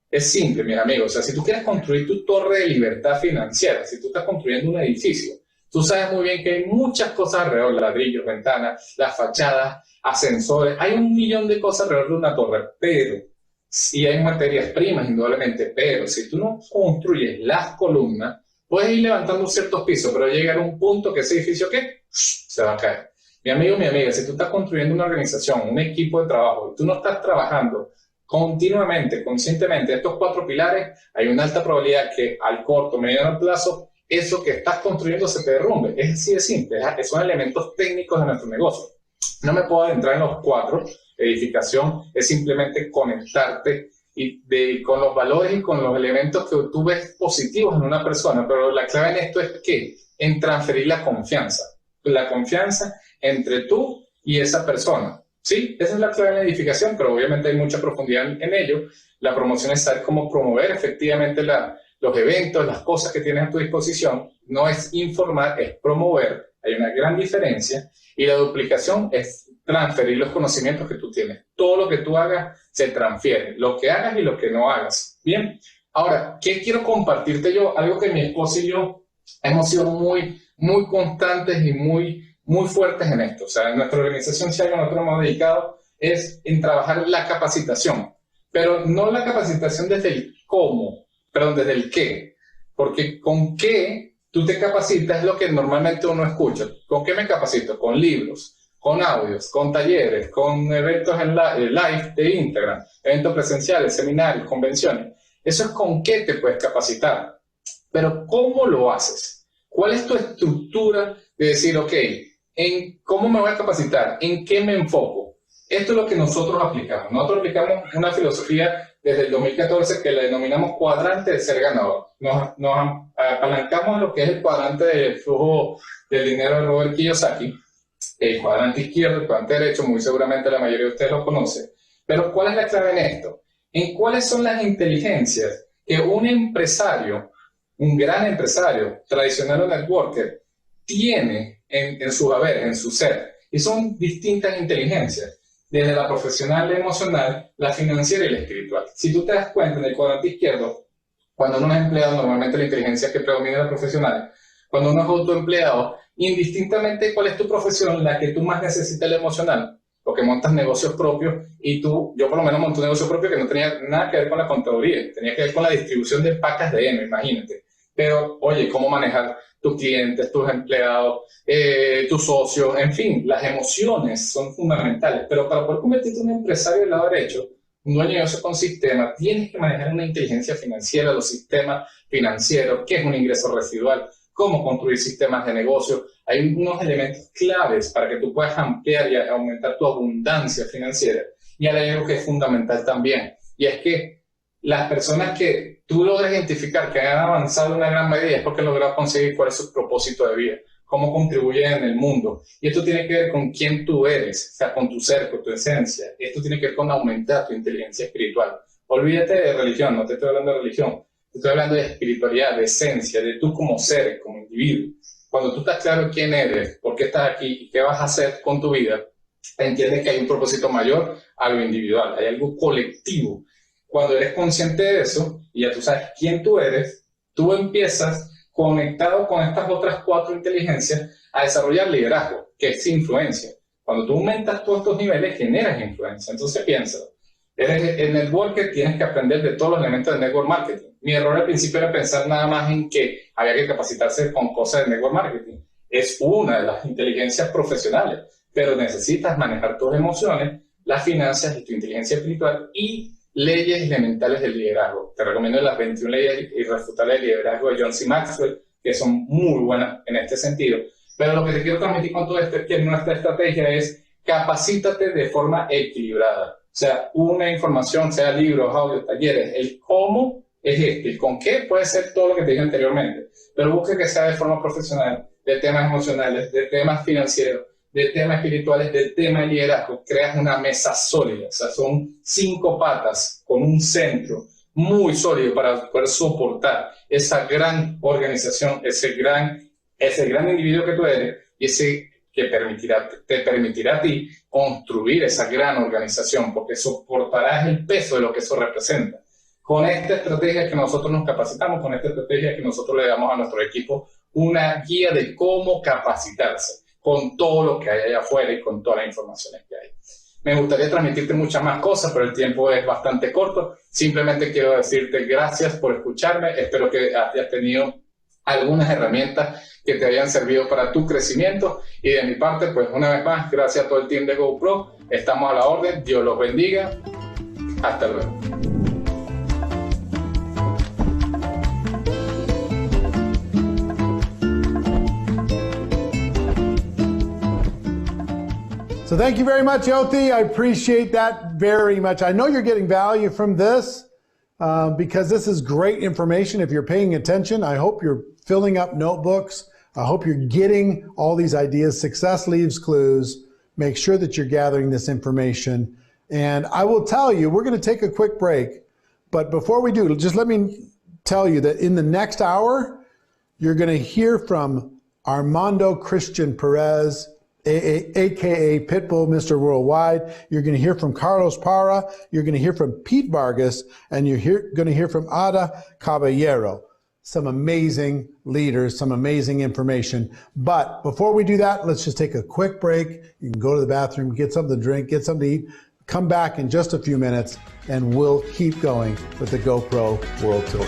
Es simple, mis amigos. O sea, si tú quieres construir tu torre de libertad financiera, si tú estás construyendo un edificio, tú sabes muy bien que hay muchas cosas alrededor, ladrillos, ventanas, las fachadas, ascensores. Hay un millón de cosas alrededor de una torre, pero y hay materias primas, indudablemente, pero si tú no construyes las columnas, puedes ir levantando ciertos pisos, pero llegar a un punto que ese edificio, ¿qué? Se va a caer. Mi amigo, mi amiga, si tú estás construyendo una organización, un equipo de trabajo, y tú no estás trabajando continuamente, conscientemente, estos 4 pilares, hay una alta probabilidad que al corto, mediano plazo, eso que estás construyendo se te derrumbe. Es así de simple, son elementos técnicos de nuestro negocio. No me puedo adentrar en los 4. Edificación es simplemente conectarte con los valores y con los elementos que tú ves positivos en una persona, pero la clave en esto es que en transferir la confianza entre tú y esa persona. Sí, esa es la clave en la edificación, pero obviamente hay mucha profundidad en ello. La promoción es saber cómo promover efectivamente los eventos, las cosas que tienes a tu disposición. No es informar, es promover. Hay una gran diferencia. Y la duplicación es transferir los conocimientos que tú tienes. Todo lo que tú hagas se transfiere, lo que hagas y lo que no hagas. Bien, ahora, ¿qué quiero compartirte yo? Algo que mi esposa y yo hemos sido muy constantes y muy fuertes en esto. O sea, en nuestra organización, si algo nosotros hemos dedicado es en trabajar la capacitación, pero no la capacitación desde el cómo, perdón, desde el qué, porque con qué tú te capacitas es lo que normalmente uno escucha. ¿Con qué me capacito? Con libros. con audios, con talleres, con eventos en live de Instagram, eventos presenciales, seminarios, convenciones. Eso es con qué te puedes capacitar. Pero ¿cómo lo haces? ¿Cuál es tu estructura de decir, ok, ¿en cómo me voy a capacitar? ¿En qué me enfoco? Esto es lo que nosotros aplicamos. Nosotros aplicamos una filosofía desde el 2014 que la denominamos cuadrante de ser ganador. Nos apalancamos en lo que es el cuadrante del flujo del dinero de Robert Kiyosaki, el cuadrante izquierdo, el cuadrante derecho, muy seguramente la mayoría de ustedes lo conocen. Pero ¿cuál es la clave en esto? En cuáles son las inteligencias que un empresario, un gran empresario, tradicional o networker, tiene en su haber, en su ser. Y son distintas inteligencias, desde la profesional, la emocional, la financiera y la espiritual. Si tú te das cuenta en el cuadrante izquierdo, cuando uno es empleado, normalmente la inteligencia que predomina es la profesional. Cuando uno es autoempleado, indistintamente cuál es tu profesión, la que tú más necesitas la emocional, porque montas negocios propios y yo por lo menos monté un negocio propio que no tenía nada que ver con la contaduría, tenía que ver con la distribución de pacas de heno, imagínate. Pero, oye, cómo manejar tus clientes, tus empleados, tus socios, en fin, las emociones son fundamentales. Pero para poder convertirte en un empresario del lado derecho, un dueño de negocio con sistema, tienes que manejar una inteligencia financiera, los sistemas financieros, qué es un ingreso residual, cómo construir sistemas de negocio. Hay unos elementos claves para que tú puedas ampliar y aumentar tu abundancia financiera. Y hay algo que es fundamental también, y es que las personas que tú logras identificar que han avanzado en una gran medida es porque han logrado conseguir cuál es su propósito de vida, cómo contribuyen en el mundo. Y esto tiene que ver con quién tú eres, o sea, con tu ser, con tu esencia. Esto tiene que ver con aumentar tu inteligencia espiritual. Olvídate de religión, no te estoy hablando de religión. Te estoy hablando de espiritualidad, de esencia, de tú como ser, como individuo. Cuando tú estás claro quién eres, por qué estás aquí y qué vas a hacer con tu vida, entiendes que hay un propósito mayor a lo individual, hay algo colectivo. Cuando eres consciente de eso y ya tú sabes quién tú eres, tú empiezas, conectado con estas otras 4 inteligencias, a desarrollar liderazgo, que es influencia. Cuando tú aumentas todos estos niveles, generas influencia. Entonces piensa, eres el networker, tienes que aprender de todos los elementos del network marketing. Mi error al principio era pensar nada más en que había que capacitarse con cosas de network marketing. Es una de las inteligencias profesionales, pero necesitas manejar tus emociones, las finanzas y tu inteligencia espiritual y leyes elementales del liderazgo. Te recomiendo las 21 leyes irrefutables del liderazgo de John C. Maxwell, que son muy buenas en este sentido. Pero lo que te quiero transmitir con todo esto es que nuestra estrategia es capacítate de forma equilibrada. O sea, una información, sea libros, audios, talleres, el cómo es el con qué puede ser todo lo que te dije anteriormente, pero busca que sea de forma profesional, de temas emocionales, de temas financieros, de temas espirituales, de tema de liderazgo. Creas una mesa sólida, o sea, son 5 patas con un centro muy sólido para poder soportar esa gran organización, ese gran individuo que tú eres y ese que te permitirá a ti construir esa gran organización, porque soportarás el peso de lo que eso representa. Con esta estrategia que nosotros nos capacitamos, con esta estrategia que nosotros le damos a nuestro equipo una guía de cómo capacitarse, con todo lo que hay allá afuera y con todas las informaciones que hay. Me gustaría transmitirte muchas más cosas, pero el tiempo es bastante corto. Simplemente quiero decirte gracias por escucharme. Espero que hayas tenido algunas herramientas que te hayan servido para tu crecimiento. Y de mi parte, pues una vez más, gracias a todo el team de GoPro. Estamos a la orden. Dios los bendiga. Hasta luego. So thank you very much, Yothi. I appreciate that very much. I know you're getting value from this because this is great information. If you're paying attention, I hope you're filling up notebooks. I hope you're getting all these ideas. Success leaves clues. Make sure that you're gathering this information. And I will tell you, we're going to take a quick break. But before we do, just let me tell you that in the next hour, you're going to hear from Armando Christian Perez, AKA Pitbull, Mr. Worldwide. You're going to hear from Carlos Parra. You're going to hear from Pete Vargas, and you're going to hear from Ada Caballero. Some amazing leaders, some amazing information. But before we do that, let's just take a quick break. You can go to the bathroom, get something to drink, get something to eat. Come back in just a few minutes, and we'll keep going with the GoPro World Tour.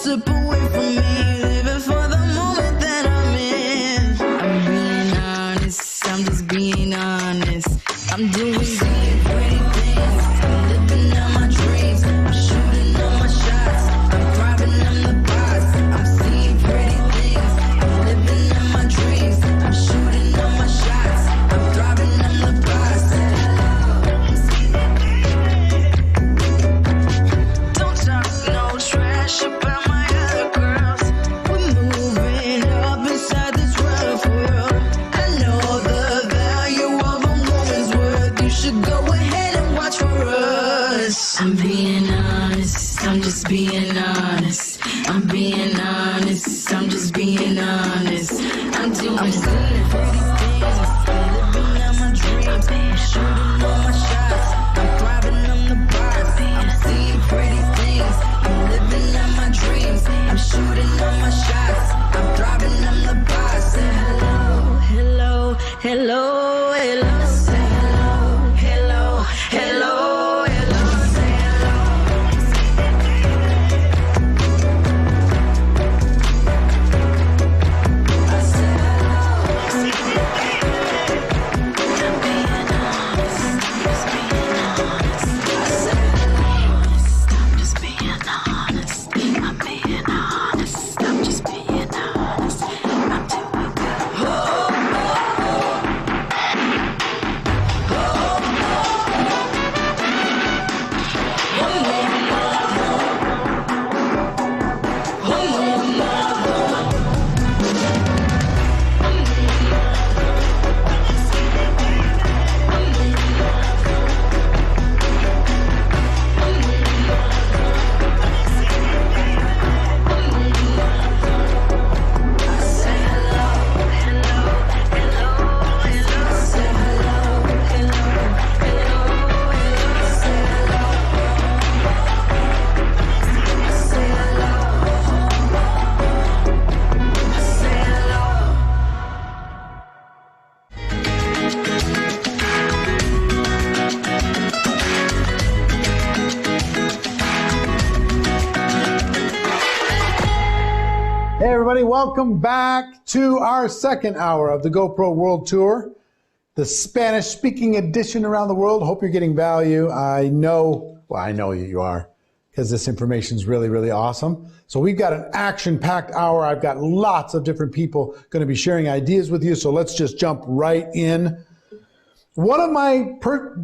slip away from me, living for the moment that I'm in. I'm being honest, I'm just being honest. I'm doing pretty things, I'm living out my dreams. I'm shooting all my shots, I'm driving on the bus. I'm seeing pretty things, I'm living out my dreams. I'm shooting all my shots, I'm driving on the bus. Don't talk no trash about my other girls. We're moving up inside this rough world. I know the value of a woman's worth. You should go ahead and watch for us. I'm being honest, I'm just being honest. I'm being honest, I'm just being honest. I'm seeing pretty things, I'm living out my dreams. I'm shooting all my shots, I'm driving on the bus. I'm seeing pretty things, I'm living out my dreams. I'm shooting all my shots, I'm driving on the bus. Say hello, hello, hello, hello. Say hello, hello, hello, hello. Say hello. I said hello. I'm being honest, I'm just being honest. I said hello. I'm just being honest. I'm being honest. I'm just being honest. I'm doing good. Hey everybody, welcome back to our second hour of the GoPro World Tour, the Spanish-speaking edition around the world. Hope you're getting value. I know you are, because this information is really, really awesome. So we've got an action-packed hour. I've got lots of different people going to be sharing ideas with you, so let's just jump right in. One of my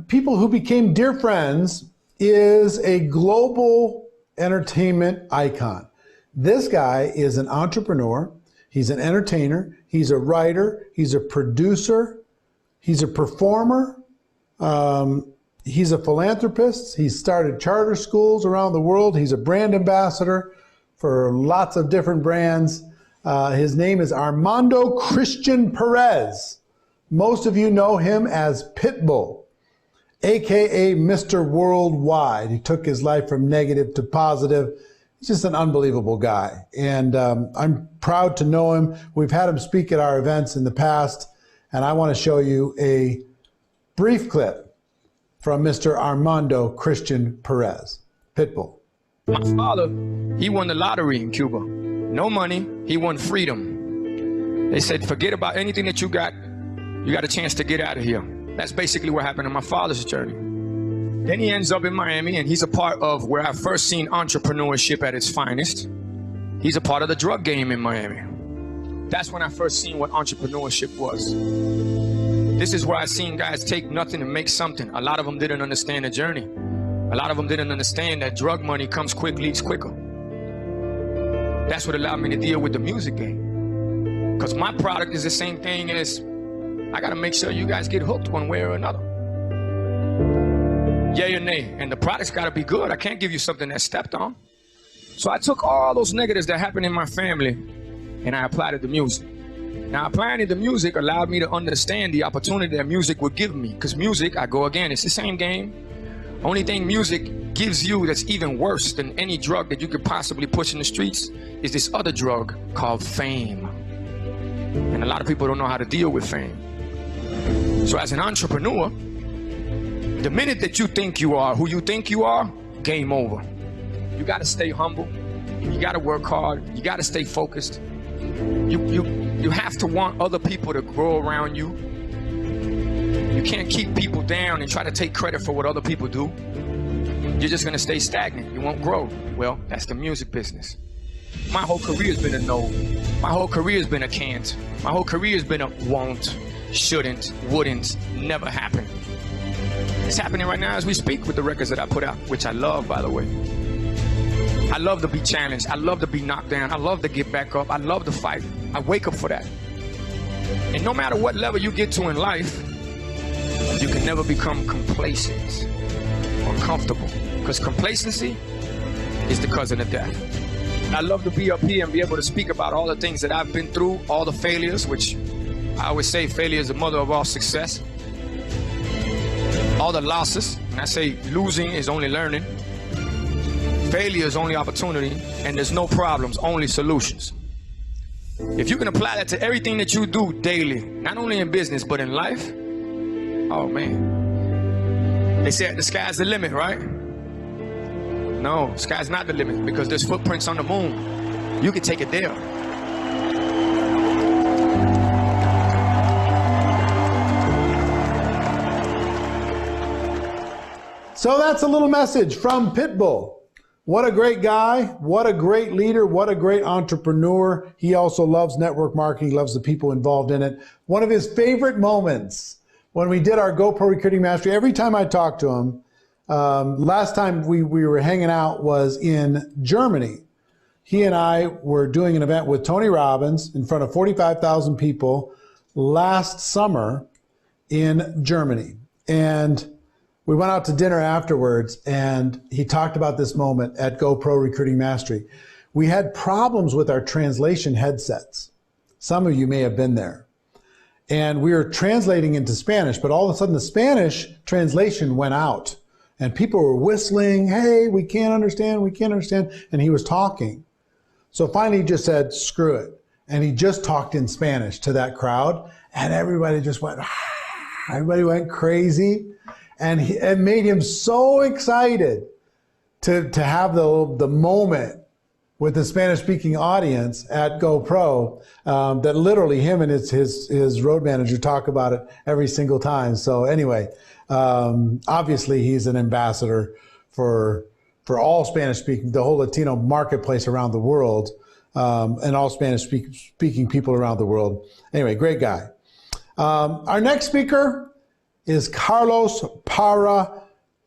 people who became dear friends is a global entertainment icon. This guy is an entrepreneur, he's an entertainer, he's a writer, he's a producer, he's a performer, he's a philanthropist, he's started charter schools around the world, he's a brand ambassador for lots of different brands. His name is Armando Christian Perez. Most of you know him as Pitbull, aka Mr. Worldwide. He took his life from negative to positive. He's just an unbelievable guy, and I'm proud to know him. We've had him speak at our events in the past, and I want to show you a brief clip from Mr. Armando Christian Perez. Pitbull. My father, he won the lottery in Cuba. No money, he won freedom. They said, forget about anything that you got a chance to get out of here. That's basically what happened in my father's journey. Then he ends up in Miami, and he's a part of where I first seen entrepreneurship at its finest. He's a part of the drug game in Miami. That's when I first seen what entrepreneurship was. This is where I seen guys take nothing and make something. A lot of them didn't understand the journey. A lot of them didn't understand that drug money comes quick, leaves quicker. That's what allowed me to deal with the music game. Because my product is the same thing as, I gotta make sure you guys get hooked one way or another. Yay or nay, and the product's gotta be good. I can't give you something that's stepped on. So I took all those negatives that happened in my family and I applied it to music. Now applying it to music allowed me to understand the opportunity that music would give me. Because music, I go again, it's the same game. Only thing music gives you that's even worse than any drug that you could possibly push in the streets is this other drug called fame. And a lot of people don't know how to deal with fame. So as an entrepreneur, the minute that you think you are who you think you are, game over. You got to stay humble. You got to work hard. You got to stay focused. You have to want other people to grow around you. You can't keep people down and try to take credit for what other people do. You're just going to stay stagnant. You won't grow. Well, that's the music business. My whole career has been a no. My whole career has been a can't. My whole career has been a won't, shouldn't, wouldn't, never happen. It's happening right now as we speak with the records that I put out, which I love, by the way. I love to be challenged. I love to be knocked down. I love to get back up. I love to fight. I wake up for that. And no matter what level you get to in life, you can never become complacent or comfortable, because complacency is the cousin of death. I love to be up here and be able to speak about all the things that I've been through, all the failures, which I always say failure is the mother of all success. All the losses, and I say losing is only learning. Failure is only opportunity, and there's no problems, only solutions. If you can apply that to everything that you do daily, not only in business, but in life, oh man. They say the sky's the limit, right? No, sky's not the limit, because there's footprints on the moon. You can take it there. So that's a little message from Pitbull. What a great guy. What a great leader. What a great entrepreneur. He also loves network marketing, loves the people involved in it. One of his favorite moments when we did our GoPro Recruiting Mastery, every time I talked to him, last time we were hanging out was in Germany. He and I were doing an event with Tony Robbins in front of 45,000 people last summer in Germany. And we went out to dinner afterwards, and he talked about this moment at GoPro Recruiting Mastery. We had problems with our translation headsets. Some of you may have been there. And we were translating into Spanish, but all of a sudden the Spanish translation went out. And people were whistling, hey, we can't understand, we can't understand. And he was talking. So finally he just said, screw it. And he just talked in Spanish to that crowd. And everybody just went, everybody went crazy. And it made him so excited to have the moment with the Spanish-speaking audience at GoPro that literally him and his road manager talk about it every single time. So anyway, obviously he's an ambassador for all Spanish-speaking, the whole Latino marketplace around the world, and all Spanish-speaking people around the world. Anyway, great guy. Our next speaker is Carlos Parra,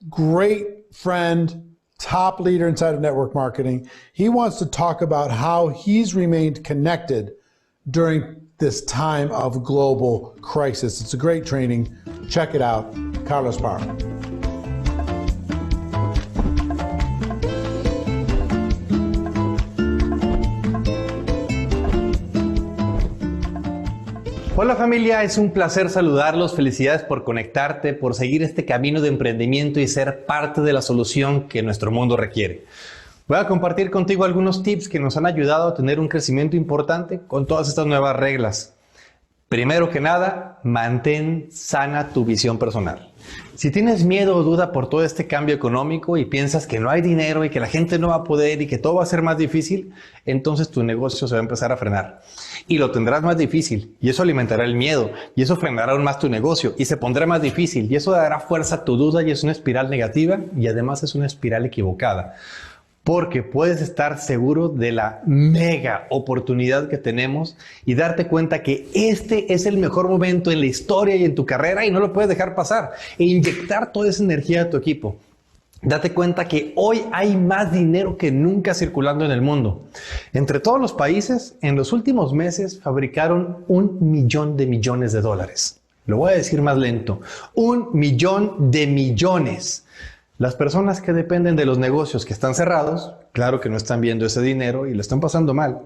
great friend, top leader inside of network marketing. He wants to talk about how he's remained connected during this time of global crisis. It's a great training. Check it out. Carlos Parra. Hola familia, es un placer saludarlos. Felicidades por conectarte, por seguir este camino de emprendimiento y ser parte de la solución que nuestro mundo requiere. Voy a compartir contigo algunos tips que nos han ayudado a tener un crecimiento importante con todas estas nuevas reglas. Primero que nada, mantén sana tu visión personal. Si tienes miedo o duda por todo este cambio económico y piensas que no hay dinero y que la gente no va a poder y que todo va a ser más difícil, entonces tu negocio se va a empezar a frenar. Y lo tendrás más difícil y eso alimentará el miedo y eso frenará aún más tu negocio y se pondrá más difícil y eso dará fuerza a tu duda y es una espiral negativa y además es una espiral equivocada. Porque puedes estar seguro de la mega oportunidad que tenemos y darte cuenta que este es el mejor momento en la historia y en tu carrera y no lo puedes dejar pasar e inyectar toda esa energía a tu equipo. Date cuenta que hoy hay más dinero que nunca circulando en el mundo. Entre todos los países, en los últimos meses fabricaron 1 millón de millones de dólares. Lo voy a decir más lento. 1 millón de millones. Las personas que dependen de los negocios que están cerrados, claro que no están viendo ese dinero y lo están pasando mal,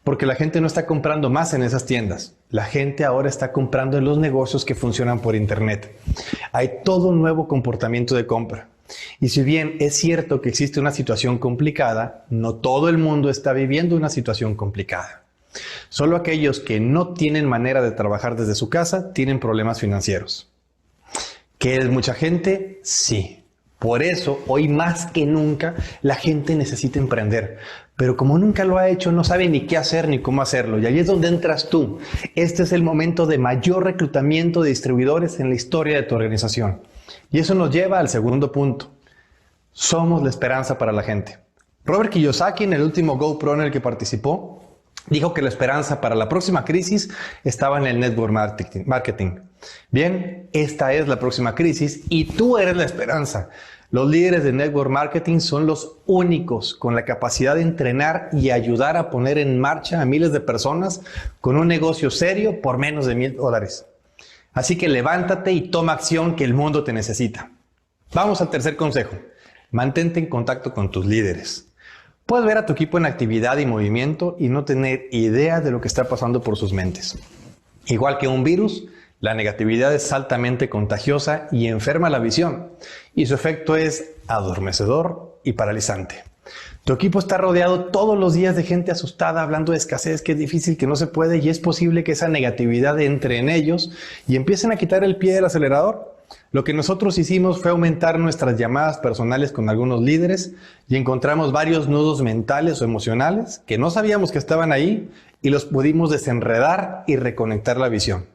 porque la gente no está comprando más en esas tiendas. La gente ahora está comprando en los negocios que funcionan por internet. Hay todo un nuevo comportamiento de compra. Y si bien es cierto que existe una situación complicada, no todo el mundo está viviendo una situación complicada. Solo aquellos que no tienen manera de trabajar desde su casa tienen problemas financieros. ¿Qué es mucha gente? Sí. Por eso, hoy más que nunca, la gente necesita emprender. Pero como nunca lo ha hecho, no sabe ni qué hacer ni cómo hacerlo. Y ahí es donde entras tú. Este es el momento de mayor reclutamiento de distribuidores en la historia de tu organización. Y eso nos lleva al segundo punto. Somos la esperanza para la gente. Robert Kiyosaki, en el último GoPro en el que participó, dijo que la esperanza para la próxima crisis estaba en el network marketing. Bien, esta es la próxima crisis y tú eres la esperanza. Los líderes de network marketing son los únicos con la capacidad de entrenar y ayudar a poner en marcha a miles de personas con un negocio serio por menos de $1,000. Así que levántate y toma acción, que el mundo te necesita. Vamos al tercer consejo. Mantente en contacto con tus líderes. Puedes ver a tu equipo en actividad y movimiento y no tener idea de lo que está pasando por sus mentes. Igual que un virus, la negatividad es altamente contagiosa y enferma la visión, y su efecto es adormecedor y paralizante. Tu equipo está rodeado todos los días de gente asustada hablando de escasez, que es difícil, que no se puede, y es posible que esa negatividad entre en ellos y empiecen a quitar el pie del acelerador. Lo que nosotros hicimos fue aumentar nuestras llamadas personales con algunos líderes y encontramos varios nudos mentales o emocionales que no sabíamos que estaban ahí y los pudimos desenredar y reconectar la visión.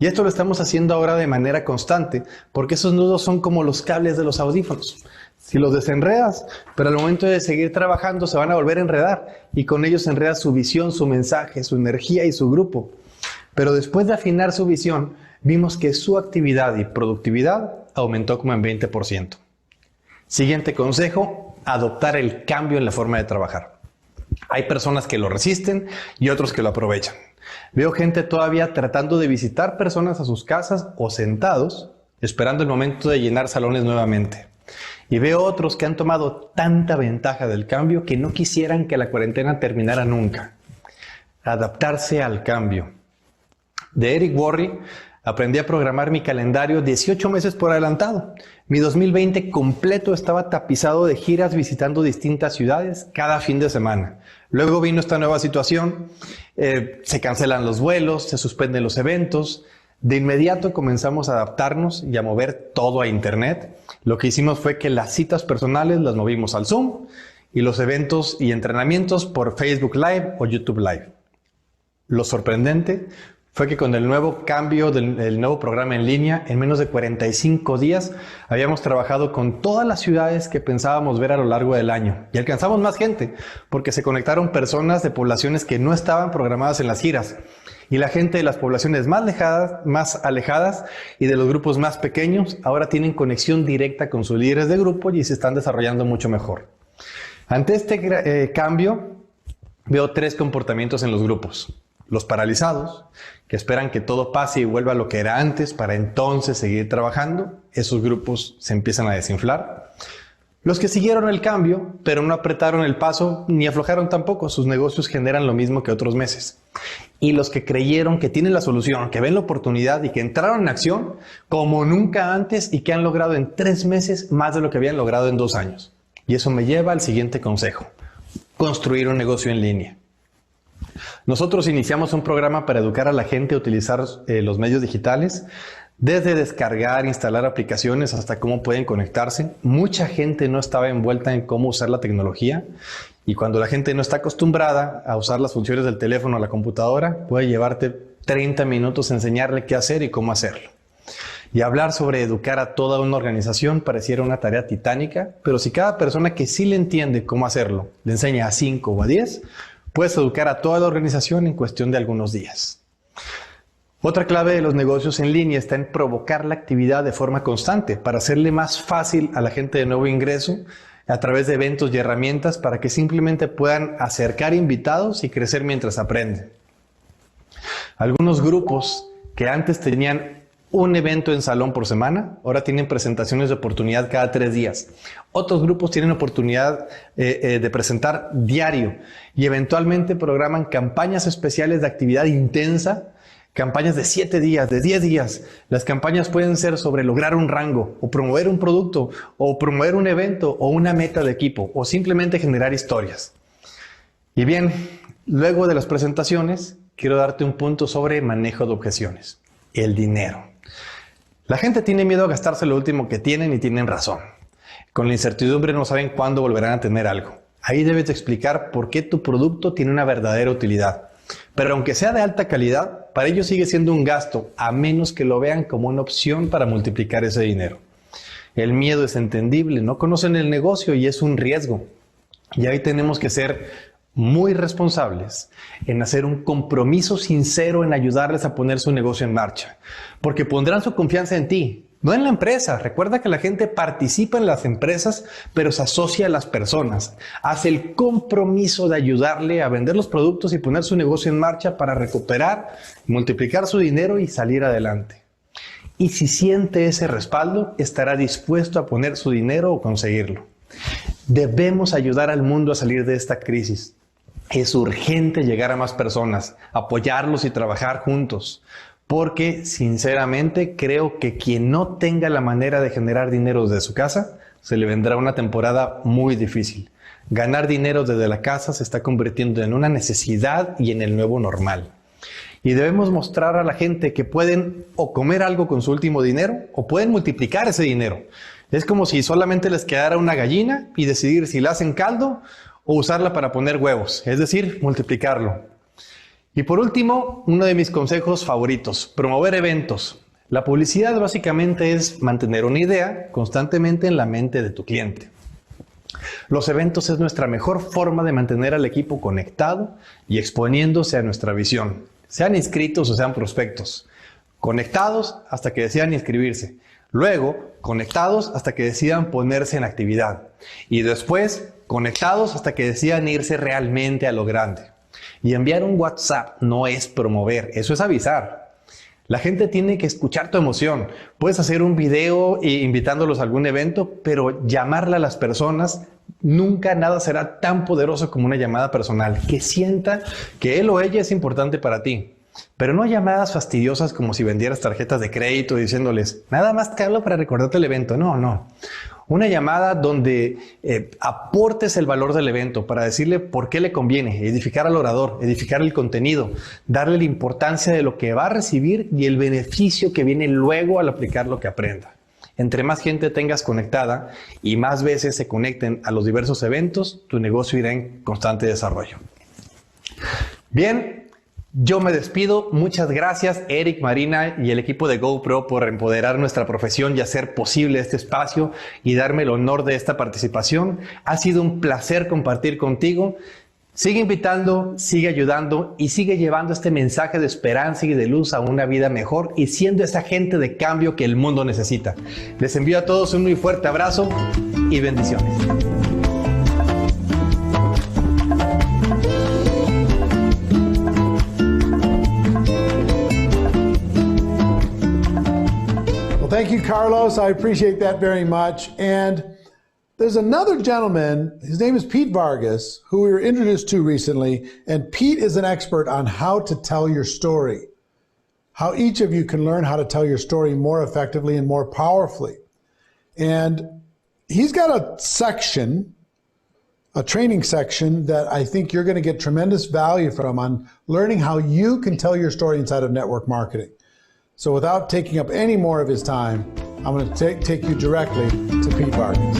Y esto lo estamos haciendo ahora de manera constante porque esos nudos son como los cables de los audífonos. Si los desenredas, pero al momento de seguir trabajando se van a volver a enredar y con ellos se enreda su visión, su mensaje, su energía y su grupo. Pero después de afinar su visión, vimos que su actividad y productividad aumentó como en 20%. Siguiente consejo, adoptar el cambio en la forma de trabajar. Hay personas que lo resisten y otros que lo aprovechan. Veo gente todavía tratando de visitar personas a sus casas o sentados, esperando el momento de llenar salones nuevamente. Y veo otros que han tomado tanta ventaja del cambio que no quisieran que la cuarentena terminara nunca. Adaptarse al cambio. De Eric Worre, aprendí a programar mi calendario 18 meses por adelantado. Mi 2020 completo estaba tapizado de giras visitando distintas ciudades cada fin de semana. Luego vino esta nueva situación, se cancelan los vuelos, se suspenden los eventos. De inmediato comenzamos a adaptarnos y a mover todo a internet. Lo que hicimos fue que las citas personales las movimos al Zoom y los eventos y entrenamientos por Facebook Live o YouTube Live. Lo sorprendente fue que con el nuevo cambio del nuevo programa en línea, en menos de 45 días, habíamos trabajado con todas las ciudades que pensábamos ver a lo largo del año. Y alcanzamos más gente, porque se conectaron personas de poblaciones que no estaban programadas en las giras. Y la gente de las poblaciones más alejadas y de los grupos más pequeños, ahora tienen conexión directa con sus líderes de grupo y se están desarrollando mucho mejor. Ante este cambio, veo 3 comportamientos en los grupos. Los paralizados, que esperan que todo pase y vuelva a lo que era antes para entonces seguir trabajando. Esos grupos se empiezan a desinflar. Los que siguieron el cambio, pero no apretaron el paso ni aflojaron tampoco. Sus negocios generan lo mismo que otros meses. Y los que creyeron que tienen la solución, que ven la oportunidad y que entraron en acción como nunca antes y que han logrado en 3 meses más de lo que habían logrado en 2 años. Y eso me lleva al siguiente consejo: construir un negocio en línea. Nosotros iniciamos un programa para educar a la gente a utilizar los medios digitales, desde descargar, instalar aplicaciones hasta cómo pueden conectarse. Mucha gente no estaba envuelta en cómo usar la tecnología y cuando la gente no está acostumbrada a usar las funciones del teléfono o la computadora, puede llevarte 30 minutos enseñarle qué hacer y cómo hacerlo. Y hablar sobre educar a toda una organización pareciera una tarea titánica, pero si cada persona que sí le entiende cómo hacerlo le enseña a 5 o a 10, puedes educar a toda la organización en cuestión de algunos días. Otra clave de los negocios en línea está en provocar la actividad de forma constante para hacerle más fácil a la gente de nuevo ingreso a través de eventos y herramientas para que simplemente puedan acercar invitados y crecer mientras aprenden. Algunos grupos que antes tenían un evento en salón por semana, ahora tienen presentaciones de oportunidad cada 3 días. Otros grupos tienen oportunidad de presentar diario y eventualmente programan campañas especiales de actividad intensa, campañas de 7 días, de 10 días. Las campañas pueden ser sobre lograr un rango, o promover un producto, o promover un evento, o una meta de equipo, o simplemente generar historias. Y bien, luego de las presentaciones, quiero darte un punto sobre manejo de objeciones: el dinero. La gente tiene miedo a gastarse lo último que tienen y tienen razón. Con la incertidumbre no saben cuándo volverán a tener algo. Ahí debes de explicar por qué tu producto tiene una verdadera utilidad. Pero aunque sea de alta calidad, para ellos sigue siendo un gasto, a menos que lo vean como una opción para multiplicar ese dinero. El miedo es entendible, no conocen el negocio y es un riesgo. Y ahí tenemos que ser muy responsables en hacer un compromiso sincero en ayudarles a poner su negocio en marcha. Porque pondrán su confianza en ti, no en la empresa. Recuerda que la gente participa en las empresas, pero se asocia a las personas. Hace el compromiso de ayudarle a vender los productos y poner su negocio en marcha para recuperar, multiplicar su dinero y salir adelante. Y si siente ese respaldo, estará dispuesto a poner su dinero o conseguirlo. Debemos ayudar al mundo a salir de esta crisis. Es urgente llegar a más personas, apoyarlos y trabajar juntos. Porque, sinceramente, creo que quien no tenga la manera de generar dinero desde su casa, se le vendrá una temporada muy difícil. Ganar dinero desde la casa se está convirtiendo en una necesidad y en el nuevo normal. Y debemos mostrar a la gente que pueden o comer algo con su último dinero o pueden multiplicar ese dinero. Es como si solamente les quedara una gallina y decidir si la hacen caldo o usarla para poner huevos, es decir, multiplicarlo. Y por último, uno de mis consejos favoritos, promover eventos. La publicidad básicamente es mantener una idea constantemente en la mente de tu cliente. Los eventos es nuestra mejor forma de mantener al equipo conectado y exponiéndose a nuestra visión, sean inscritos o sean prospectos. Conectados hasta que decidan inscribirse. Luego, conectados hasta que decidan ponerse en actividad. Y después, conectados hasta que decidan irse realmente a lo grande. Y enviar un WhatsApp no es promover, eso es avisar. La gente tiene que escuchar tu emoción. Puedes hacer un video invitándolos a algún evento, pero llamarle a las personas, nunca nada será tan poderoso como una llamada personal. Que sienta que él o ella es importante para ti. Pero no llamadas fastidiosas como si vendieras tarjetas de crédito diciéndoles, nada más te hablo para recordarte el evento. No. Una llamada donde aportes el valor del evento para decirle por qué le conviene, edificar al orador, edificar el contenido, darle la importancia de lo que va a recibir y el beneficio que viene luego al aplicar lo que aprenda. Entre más gente tengas conectada y más veces se conecten a los diversos eventos, tu negocio irá en constante desarrollo. Bien. Yo me despido. Muchas gracias, Eric, Marina y el equipo de GoPro por empoderar nuestra profesión y hacer posible este espacio y darme el honor de esta participación. Ha sido un placer compartir contigo. Sigue invitando, sigue ayudando y sigue llevando este mensaje de esperanza y de luz a una vida mejor y siendo esa agente de cambio que el mundo necesita. Les envío a todos un muy fuerte abrazo y bendiciones. Thank you, Carlos. I appreciate that very much. And there's another gentleman, his name is Pete Vargas, who we were introduced to recently. And Pete is an expert on how to tell your story, how each of you can learn how to tell your story more effectively and more powerfully. And he's got a section, a training section that I think you're going to get tremendous value from on learning how you can tell your story inside of network marketing. So without taking up any more of his time, I'm going to take you directly to Pete Vargas.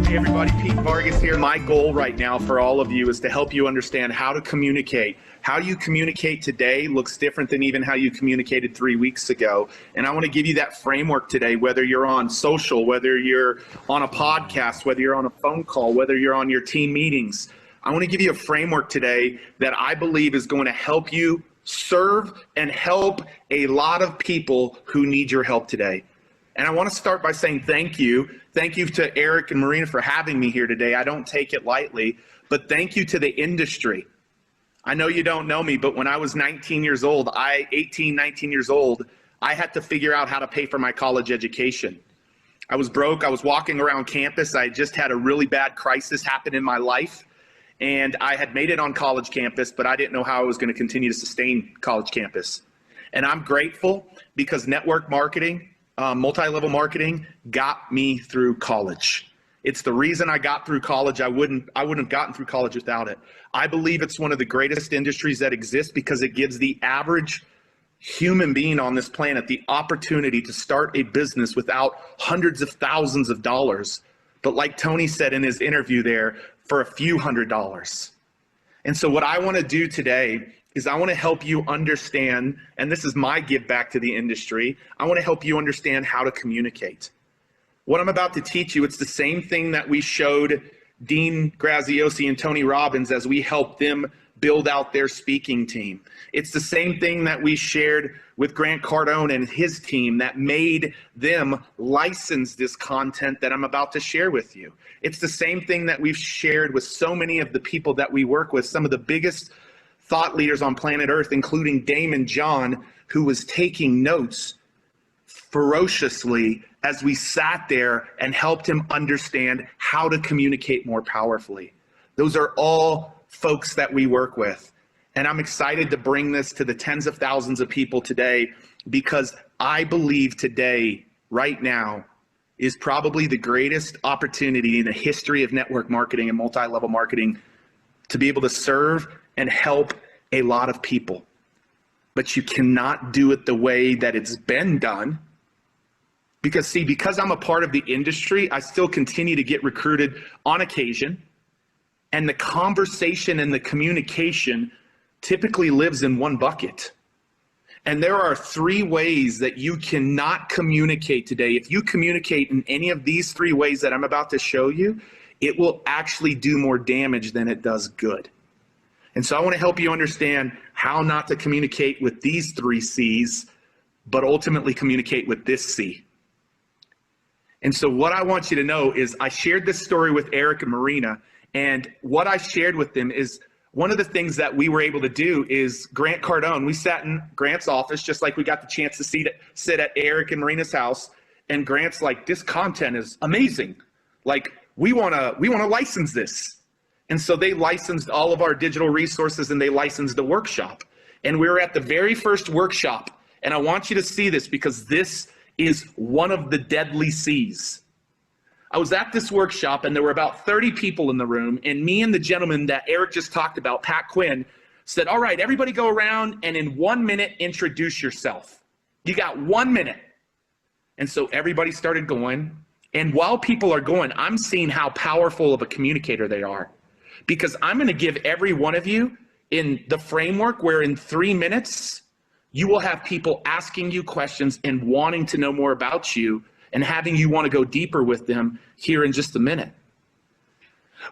Hey everybody, Pete Vargas here. My goal right now for all of you is to help you understand how to communicate. How you communicate today looks different than even how you communicated 3 weeks ago. And I want to give you that framework today, whether you're on social, whether you're on a podcast, whether you're on a phone call, whether you're on your team meetings. I want to give you a framework today that I believe is going to help you serve and help a lot of people who need your help today. And I want to start by saying thank you. Thank you to Eric and Marina for having me here today. I don't take it lightly, but thank you to the industry. I know you don't know me, but when I was 19 years old, 19 years old, I had to figure out how to pay for my college education. I was broke. I was walking around campus. I just had a really bad crisis happen in my life. And I had made it on college campus, but I didn't know how I was going to continue to sustain college campus. And I'm grateful because network marketing, multi-level marketing got me through college. It's the reason I got through college. I wouldn't have gotten through college without it. I believe it's one of the greatest industries that exists because it gives the average human being on this planet the opportunity to start a business without hundreds of thousands of dollars. But like Tony said in his interview there, for a few $100s. And so what I want to do today is I want to help you understand, and this is my give back to the industry, I want to help you understand how to communicate. What I'm about to teach you, it's the same thing that we showed Dean Graziosi and Tony Robbins as we helped them build out their speaking team. It's the same thing that we shared with Grant Cardone and his team that made them license this content that I'm about to share with you. It's the same thing that we've shared with so many of the people that we work with, some of the biggest thought leaders on planet Earth, including Damon John, who was taking notes ferociously as we sat there and helped him understand how to communicate more powerfully. Those are all folks that we work with. And I'm excited to bring this to the tens of thousands of people today because I believe today, right now, is probably the greatest opportunity in the history of network marketing and multi-level marketing to be able to serve and help a lot of people. But you cannot do it the way that it's been done. Because see, because I'm a part of the industry, I still continue to get recruited on occasion. And the conversation and the communication typically lives in one bucket. And there are 3 ways that you cannot communicate today. If you communicate in any of these 3 ways that I'm about to show you, it will actually do more damage than it does good. And so I want to help you understand how not to communicate with these 3 C's, but ultimately communicate with this C. And so what I want you to know is I shared this story with Eric and Marina, and what I shared with them is one of the things that we were able to do is Grant Cardone, we sat in Grant's office just like we got the chance to sit at Eric and Marina's house, and Grant's like, this content is amazing. Like, we wanna license this. And so they licensed all of our digital resources and they licensed the workshop. And we were at the very first workshop, and I want you to see this because this is one of the deadly C's. I was at this workshop and there were about 30 people in the room, and me and the gentleman that Eric just talked about, Pat Quinn, said, all right, everybody go around and in 1 minute introduce yourself. You got 1 minute. And so everybody started going. And while people are going, I'm seeing how powerful of a communicator they are. Because I'm going to give every one of you in the framework where in 3 minutes, you will have people asking you questions and wanting to know more about you and having you want to go deeper with them here in just a minute.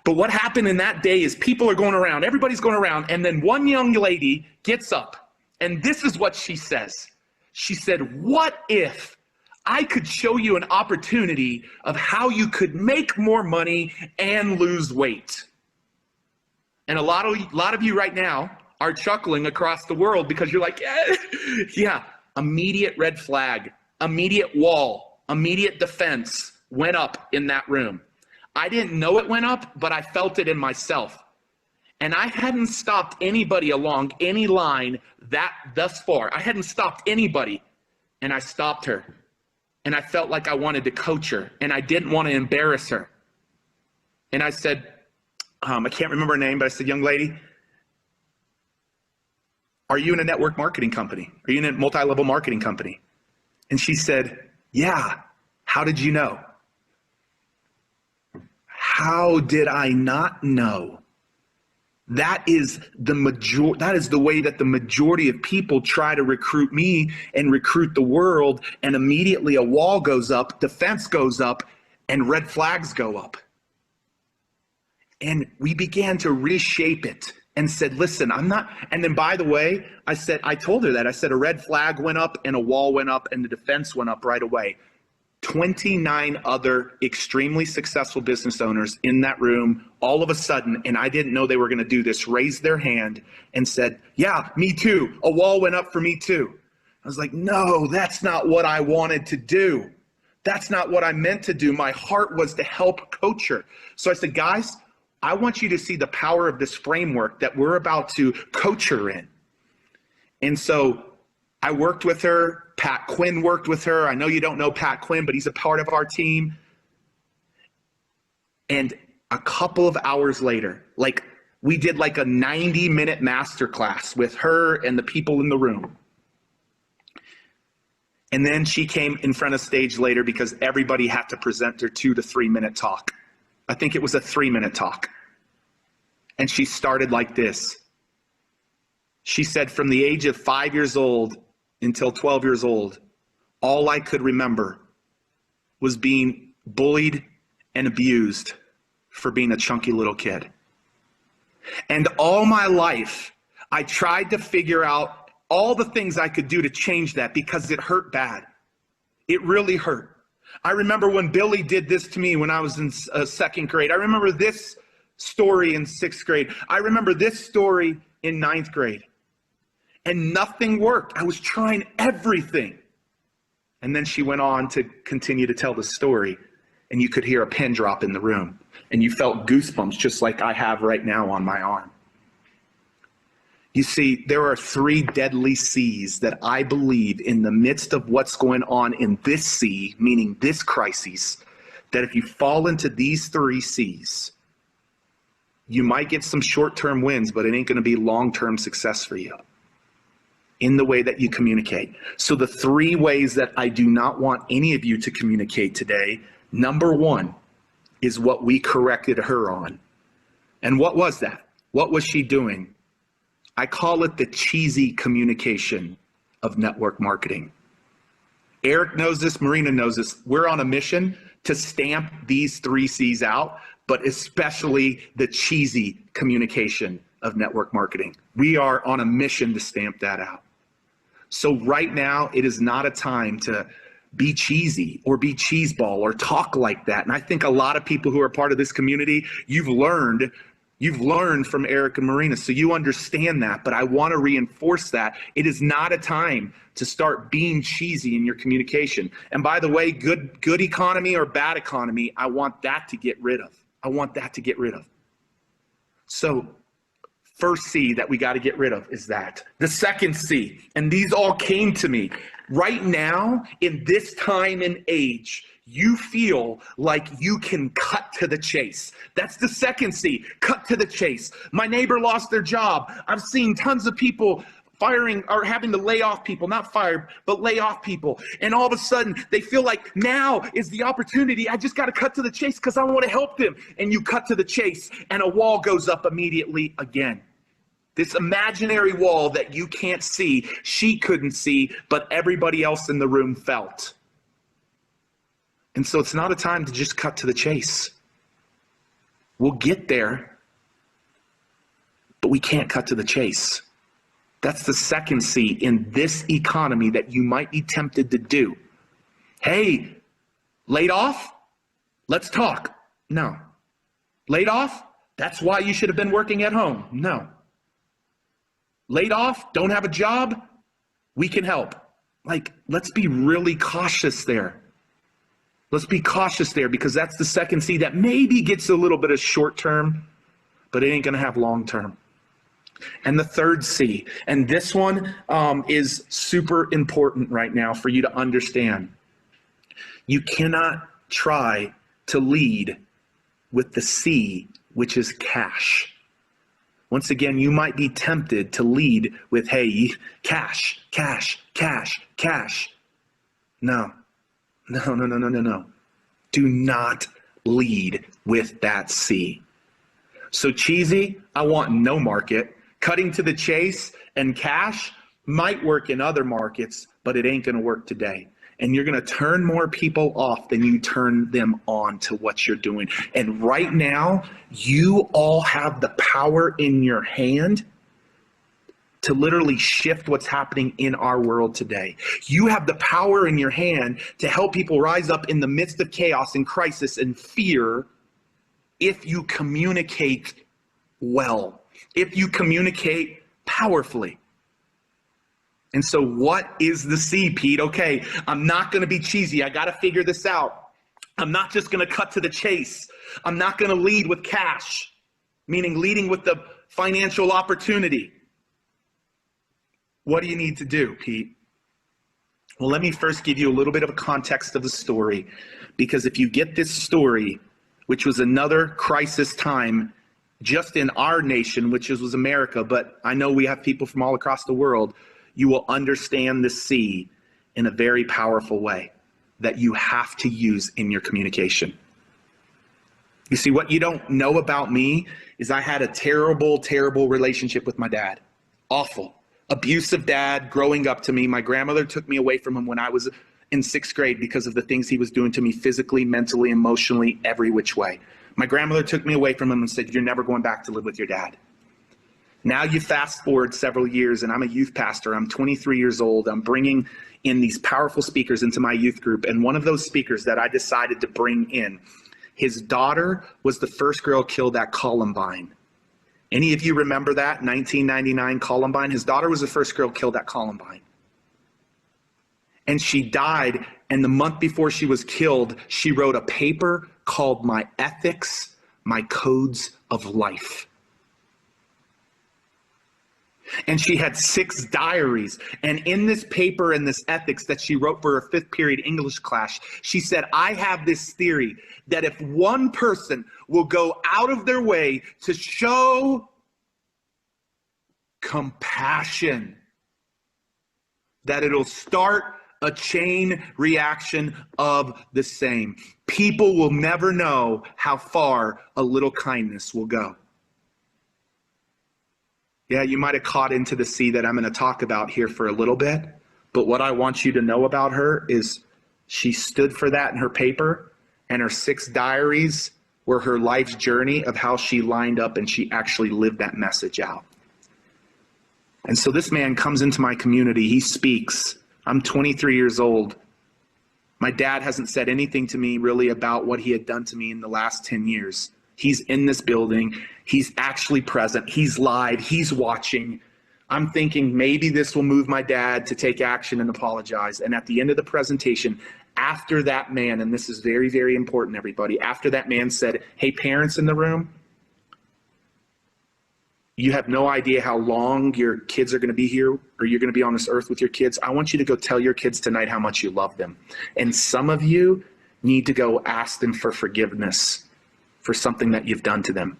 But what happened in that day is people are going around, everybody's going around, and then one young lady gets up, and this is what she says. She said, what if I could show you an opportunity of how you could make more money and lose weight? And a lot of you right now are chuckling across the world because you're like, yeah, immediate red flag, immediate wall, immediate defense went up in that room. I didn't know it went up, but I felt it in myself. And I hadn't stopped anybody along any line that thus far. I hadn't stopped anybody. And I stopped her. And I felt like I wanted to coach her. And I didn't want to embarrass her. And I said, I can't remember her name, but I said, young lady, are you in a network marketing company? Are you in a multi-level marketing company? And she said, yeah. How did you know? How did I not know? That is the way that the majority of people try to recruit me and recruit the world, and immediately a wall goes up, defense goes up, and red flags go up. And we began to reshape it and said, listen, I'm not, and then by the way, I told her that, I said a red flag went up and a wall went up and the defense went up right away. 29 other extremely successful business owners in that room, all of a sudden, and I didn't know they were gonna do this, raised their hand and said, yeah, me too, a wall went up for me too. I was like, no, that's not what I wanted to do. That's not what I meant to do. My heart was to help coach her. So I said, guys, I want you to see the power of this framework that we're about to coach her in. And so I worked with her. Pat Quinn worked with her. I know you don't know Pat Quinn, but he's a part of our team. And a couple of hours later, like we did like a 90-minute masterclass with her and the people in the room. And then she came in front of stage later because everybody had to present their 2 to 3 minute talk. I think it was a 3-minute talk. And she started like this. She said, from the age of 5 years old until 12 years old, all I could remember was being bullied and abused for being a chunky little kid. And all my life, I tried to figure out all the things I could do to change that because it hurt bad. It really hurt. I remember when Billy did this to me when I was in second grade. I remember this story in 6th grade. I remember this story in 9th grade. And nothing worked. I was trying everything. And then she went on to continue to tell the story. And you could hear a pin drop in the room. And you felt goosebumps just like I have right now on my arm. You see, there are 3 deadly C's that I believe in the midst of what's going on in this C, meaning this crisis, that if you fall into these 3 C's, you might get some short-term wins, but it ain't going to be long-term success for you in the way that you communicate. So the 3 ways that I do not want any of you to communicate today, number 1 is what we corrected her on. And what was that? What was she doing? I call it the cheesy communication of network marketing. Eric knows this, Marina knows this. We're on a mission to stamp these 3 C's out, but especially the cheesy communication of network marketing. We are on a mission to stamp that out. So right now, it is not a time to be cheesy or be cheeseball or talk like that. And I think a lot of people who are part of this community, you've learned from Eric and Marina, so you understand that, but I want to reinforce that. It is not a time to start being cheesy in your communication. And by the way, good economy or bad economy, I want that to get rid of. I want that to get rid of. So first C that we got to get rid of is that. The second C, and these all came to me. Right now, in this time and age, you feel like you can cut to the chase. That's the second C, cut to the chase. My neighbor lost their job. I've seen tons of people firing or having to lay off people, not fire, but lay off people. And all of a sudden they feel like now is the opportunity. I just got to cut to the chase because I want to help them. And you cut to the chase and a wall goes up immediately again. This imaginary wall that you can't see, she couldn't see, but everybody else in the room felt. And so it's not a time to just cut to the chase. We'll get there, but we can't cut to the chase. That's the second C in this economy that you might be tempted to do. Hey, laid off? Let's talk. No. Laid off? That's why you should have been working at home. No. Laid off? Don't have a job? We can help. Like, let's be really cautious there. Let's be cautious there because that's the second C that maybe gets a little bit of short term, but it ain't going to have long term. And the third C, and this one is super important right now for you to understand. You cannot try to lead with the C, which is cash. Once again, you might be tempted to lead with, hey, cash, cash, cash, cash. No. No. Do not lead with that C. So cheesy, I want no market. Cutting to the chase and cash might work in other markets, but it ain't going to work today. And you're going to turn more people off than you turn them on to what you're doing. And right now, you all have the power in your hand to literally shift what's happening in our world today. You have the power in your hand to help people rise up in the midst of chaos and crisis and fear if you communicate well, if you communicate powerfully. And so what is the C, Pete? Okay, I'm not going to be cheesy. I got to figure this out. I'm not just going to cut to the chase. I'm not going to lead with cash, meaning leading with the financial opportunity. What do you need to do, Pete? Well, let me first give you a little bit of a context of the story, because if you get this story, which was another crisis time just in our nation, which was America, but I know we have people from all across the world, you will understand the C in a very powerful way that you have to use in your communication. You see, what you don't know about me is I had a terrible, terrible relationship with my dad. Awful. Abusive dad growing up to me. My grandmother took me away from him when I was in 6th grade because of the things he was doing to me physically, mentally, emotionally, every which way. My grandmother took me away from him and said, you're never going back to live with your dad. Now you fast forward several years and I'm a youth pastor. I'm 23 years old. I'm bringing in these powerful speakers into my youth group. And one of those speakers that I decided to bring in, his daughter was the first girl killed at Columbine. Any of you remember that? 1999 Columbine? His daughter was the first girl killed at Columbine. And she died, and the month before she was killed, she wrote a paper called My Ethics, My Codes of Life. And she had 6 diaries. And in this paper and this ethics that she wrote for her 5th period English class, she said, I have this theory that if one person will go out of their way to show compassion, that it'll start a chain reaction of the same. People will never know how far a little kindness will go. Yeah, you might have caught into the C that I'm going to talk about here for a little bit, but what I want you to know about her is she stood for that in her paper, and her 6 diaries were her life's journey of how she lined up and she actually lived that message out. And so this man comes into my community, he speaks. I'm 23 years old. My dad hasn't said anything to me really about what he had done to me in the last 10 years. He's in this building. He's actually present. He's live. He's watching. I'm thinking maybe this will move my dad to take action and apologize. And at the end of the presentation, after that man, and this is very, very important, everybody, after that man said, hey, parents in the room, you have no idea how long your kids are going to be here or you're going to be on this earth with your kids. I want you to go tell your kids tonight how much you love them. And some of you need to go ask them for forgiveness for something that you've done to them.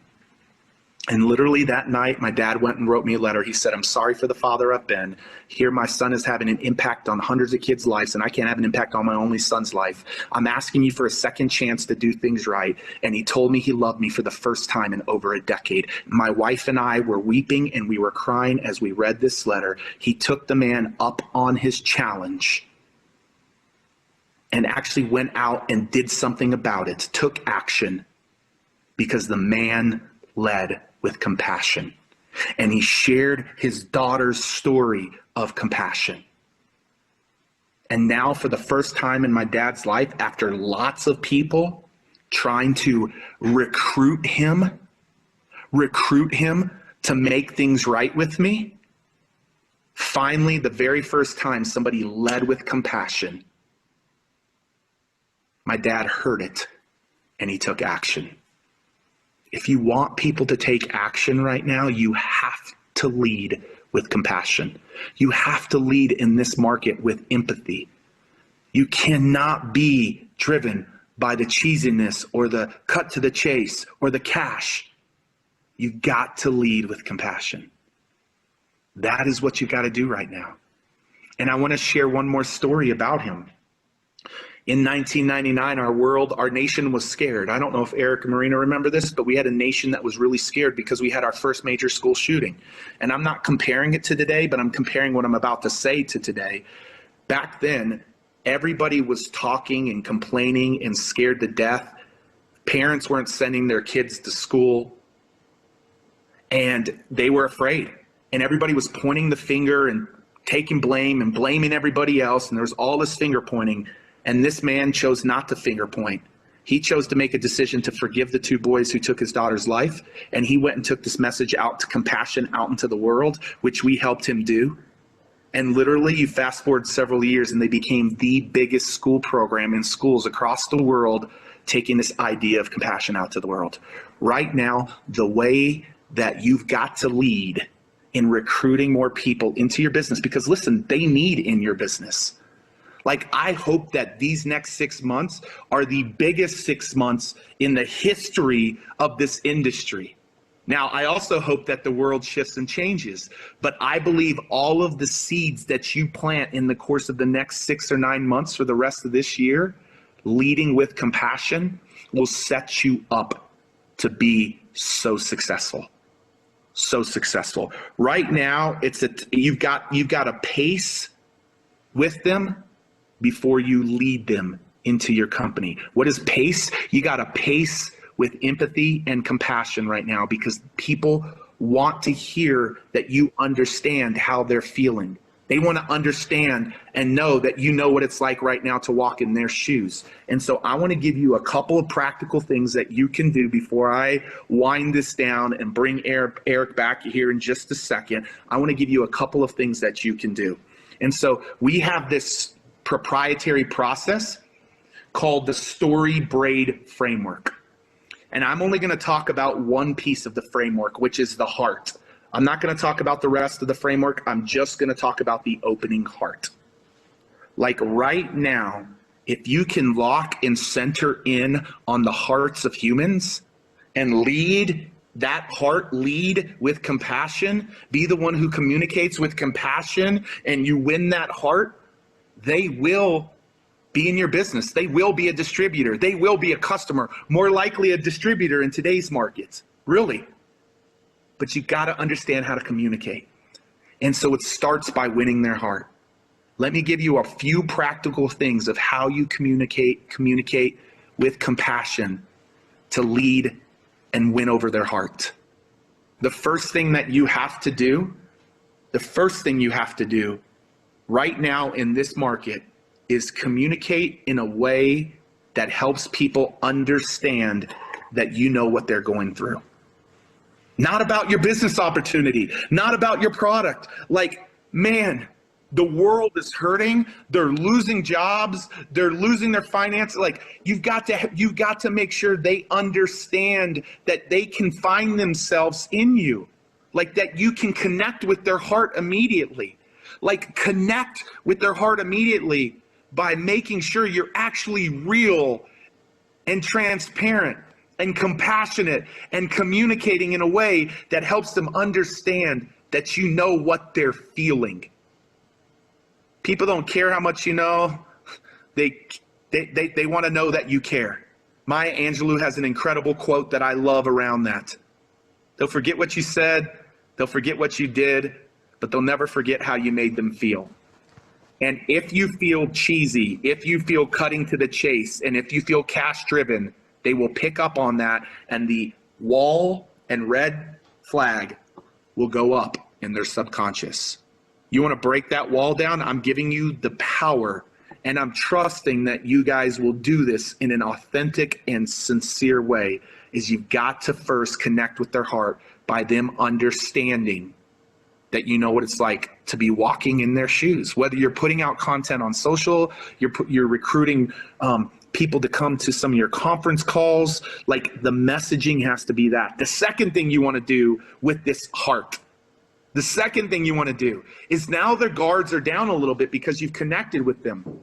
And literally that night, my dad went and wrote me a letter. He said, I'm sorry for the father I've been. Here my son is having an impact on hundreds of kids' lives, and I can't have an impact on my only son's life. I'm asking you for a second chance to do things right. And he told me he loved me for the first time in over a decade. My wife and I were weeping and we were crying as we read this letter. He took the man up on his challenge and actually went out and did something about it, took action, because the man led with compassion. And he shared his daughter's story of compassion. And now for the first time in my dad's life, after lots of people trying to recruit him to make things right with me, finally, the very first time somebody led with compassion, my dad heard it and he took action. If you want people to take action right now, you have to lead with compassion. You have to lead in this market with empathy. You cannot be driven by the cheesiness or the cut to the chase or the cash. You got to lead with compassion. That is what you got to do right now. And I want to share one more story about him. In 1999, our nation was scared. I don't know if Eric and Marina remember this, but we had a nation that was really scared because we had our first major school shooting. And I'm not comparing it to today, but I'm comparing what I'm about to say to today. Back then, everybody was talking and complaining and scared to death. Parents weren't sending their kids to school, and they were afraid. And everybody was pointing the finger and taking blame and blaming everybody else, and there was all this finger pointing. And this man chose not to finger point. He chose to make a decision to forgive the 2 boys who took his daughter's life. And he went and took this message out to compassion out into the world, which we helped him do. And literally, you fast forward several years and they became the biggest school program in schools across the world, taking this idea of compassion out to the world. Right now, the way that you've got to lead in recruiting more people into your business, because listen, they need in your business. Like, I hope that these next 6 months are the biggest 6 months in the history of this industry. Now, I also hope that the world shifts and changes, but I believe all of the seeds that you plant in the course of the next 6 or 9 months for the rest of this year, leading with compassion, will set you up to be so successful. So successful. Right now, you've got a pace with them before you lead them into your company. What is pace? You got a pace with empathy and compassion right now, because people want to hear that you understand how they're feeling. They want to understand and know that you know what it's like right now to walk in their shoes. And so I want to give you a couple of practical things that you can do before I wind this down and bring Eric back here in just a second. I want to give you a couple of things that you can do. And so we have this proprietary process called the Story Braid Framework. And I'm only going to talk about one piece of the framework, which is the heart. I'm not going to talk about the rest of the framework. I'm just going to talk about the opening heart. Like right now, if you can lock and center in on the hearts of humans and lead that heart, lead with compassion, be the one who communicates with compassion, and you win that heart, they will be in your business. They will be a distributor. They will be a customer, more likely a distributor in today's markets, really. But you've got to understand how to communicate. And so it starts by winning their heart. Let me give you a few practical things of how you communicate with compassion to lead and win over their heart. The first thing you have to do right now in this market is communicate in a way that helps people understand that you know what they're going through. Not about your business opportunity, not about your product. Like, man, the world is hurting. They're losing jobs. They're losing their finances. Like, you've got to make sure they understand that they can find themselves in you. Like, that you can connect with their heart immediately. Like, connect with their heart immediately by making sure you're actually real and transparent and compassionate and communicating in a way that helps them understand that you know what they're feeling. People don't care how much you know. They want to know that you care. Maya Angelou has an incredible quote that I love around that. They'll forget what you said, they'll forget what you did, but they'll never forget how you made them feel. And if you feel cheesy, if you feel cutting to the chase, and if you feel cash driven, they will pick up on that, and the wall and red flag will go up in their subconscious. You want to break that wall down? I'm giving you the power, and I'm trusting that you guys will do this in an authentic and sincere way. Is you've got to first connect with their heart by them understanding that you know what it's like to be walking in their shoes. Whether you're putting out content on social, you're recruiting people to come to some of your conference calls, like the messaging has to be that. The second thing you want to do with this heart, the second thing you want to do is now their guards are down a little bit because you've connected with them.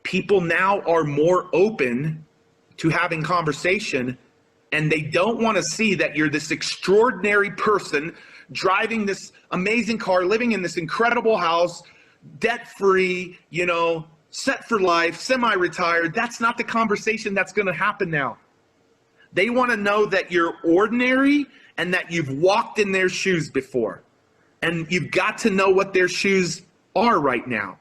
People now are more open to having conversation, and they don't want to see that you're this extraordinary person driving this amazing car, living in this incredible house, debt-free, set for life, semi-retired. That's not the conversation that's going to happen now. They want to know that you're ordinary and that you've walked in their shoes before. And you've got to know what their shoes are right now.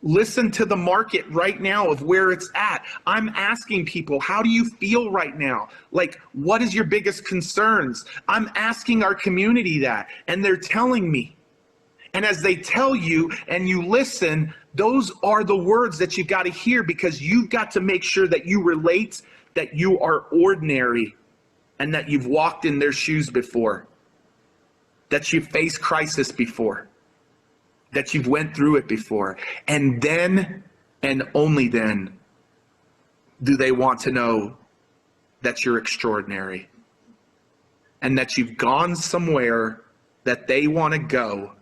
Listen to the market right now of where it's at. I'm asking people, how do you feel right now? Like, what is your biggest concerns? I'm asking our community that, and they're telling me. And as they tell you and you listen, those are the words that you've got to hear, because you've got to make sure that you relate that you are ordinary and that you've walked in their shoes before, that you've faced crisis before, that you've went through it before. And then, and only then, do they want to know that you're extraordinary and that you've gone somewhere that they want to go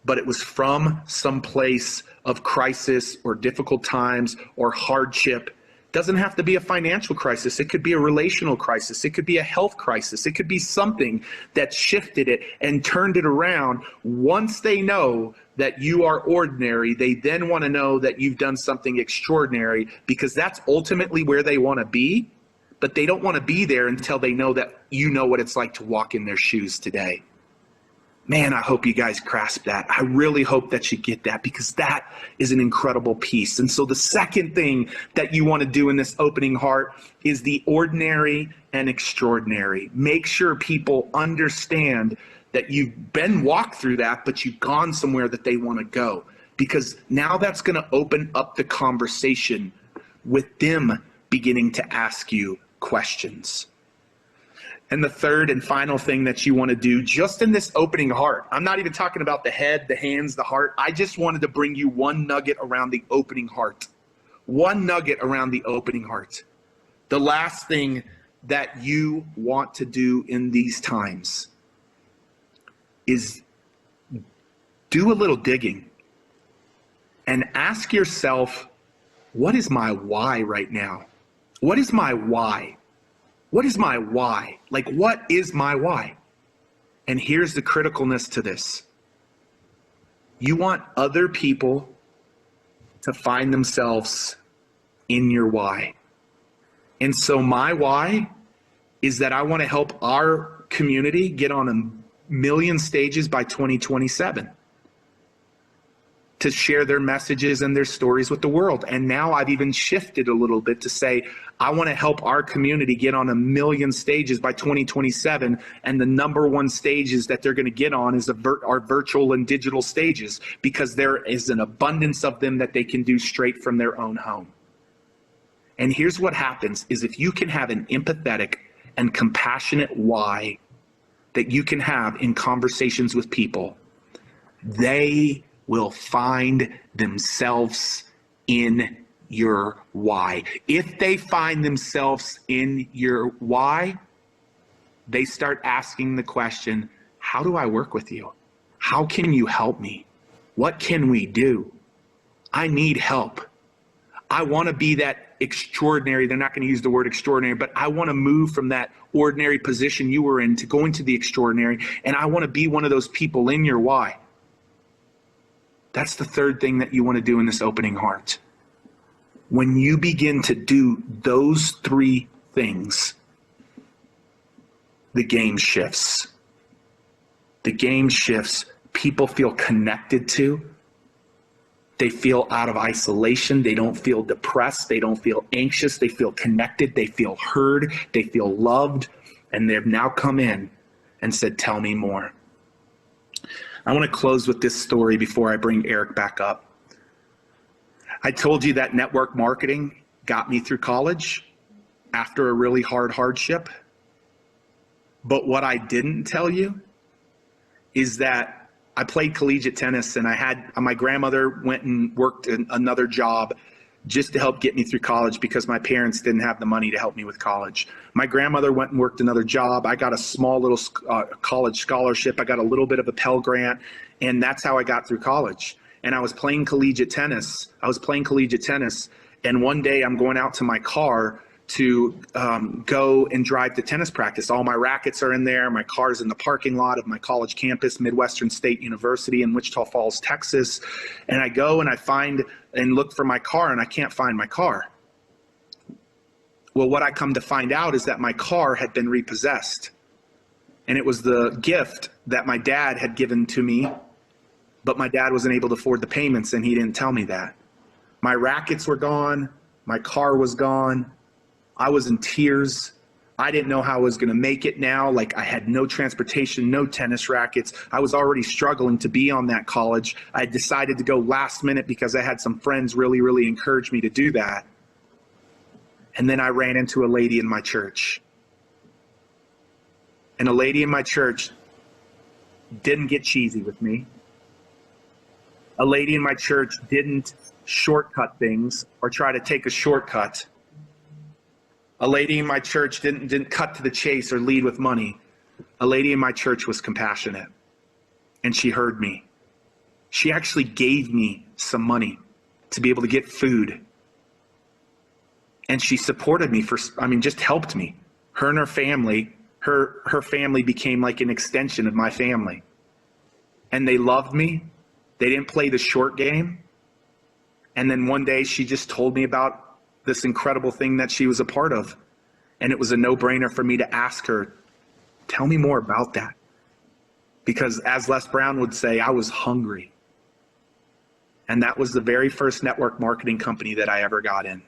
but it was from some place of crisis or difficult times or hardship. Doesn't have to be a financial crisis. It could be a relational crisis. It could be a health crisis. It could be something that shifted it and turned it around. Once they know that you are ordinary, they then want to know that you've done something extraordinary, because that's ultimately where they want to be. But they don't want to be there until they know that you know what it's like to walk in their shoes today. Man, I hope you guys grasp that. I really hope that you get that, because that is an incredible piece. And so the second thing that you want to do in this opening heart is the ordinary and extraordinary. Make sure people understand that you've walked through that, but you've gone somewhere that they want to go, because now that's going to open up the conversation with them beginning to ask you questions. And the third and final thing that you want to do just in this opening heart, I'm not even talking about the head, the hands, the heart. I just wanted to bring you one nugget around the opening heart. One nugget around the opening heart. The last thing that you want to do in these times is do a little digging and ask yourself, what is my why right now? What is my why? What is my why? Like, what is my why? And here's the criticalness to this. You want other people to find themselves in your why. And so my why is that I want to help our community get on 1 million stages by 2027. To share their messages and their stories with the world. And now I've even shifted a little bit to say, I want to help our community get on 1 million stages by 2027. And the number one stages that they're going to get on is our virtual and digital stages, because there is an abundance of them that they can do straight from their own home. And here's what happens is, if you can have an empathetic and compassionate why that you can have in conversations with people, they will find themselves in your why. If they find themselves in your why, they start asking the question, how do I work with you? How can you help me? What can we do? I need help. I want to be that extraordinary. They're not going to use the word extraordinary, but I want to move from that ordinary position you were in to go into the extraordinary. And I want to be one of those people in your why. That's the third thing that you want to do in this opening heart. When you begin to do those three things, the game shifts. The game shifts. People feel connected to. They feel out of isolation. They don't feel depressed. They don't feel anxious. They feel connected. They feel heard. They feel loved. And they've now come in and said, tell me more. I want to close with this story before I bring Eric back up. I told you that network marketing got me through college after a really hard hardship. But what I didn't tell you is that I played collegiate tennis, and my grandmother went and worked another job just to help get me through college, because my parents didn't have the money to help me with college. My grandmother went and worked another job. I got a small little college scholarship. I got a little bit of a Pell Grant, and that's how I got through college. And I was playing collegiate tennis. And one day I'm going out to my car to go and drive to tennis practice. All my rackets are in there. My car's in the parking lot of my college campus, Midwestern State University in Wichita Falls, Texas. And I go and I find and look for my car, and I can't find my car. Well, what I come to find out is that my car had been repossessed. And it was the gift that my dad had given to me, but my dad wasn't able to afford the payments, and he didn't tell me that. My rackets were gone. My car was gone. I was in tears. I didn't know how I was going to make it now. Like, I had no transportation, no tennis rackets. I was already struggling to be on that college. I decided to go last minute because I had some friends really encourage me to do that. And then I ran into a lady in my church. And a lady in my church didn't get cheesy with me. A lady in my church didn't shortcut things or try to take a shortcut. A lady in my church didn't cut to the chase or lead with money. A lady in my church was compassionate, and she heard me. She actually gave me some money to be able to get food. And she supported me just helped me. Her and her family, her family became like an extension of my family. And they loved me. They didn't play the short game. And then one day she just told me about this incredible thing that she was a part of. And it was a no-brainer for me to ask her, tell me more about that. Because as Les Brown would say, I was hungry. And that was the very first network marketing company that I ever got in.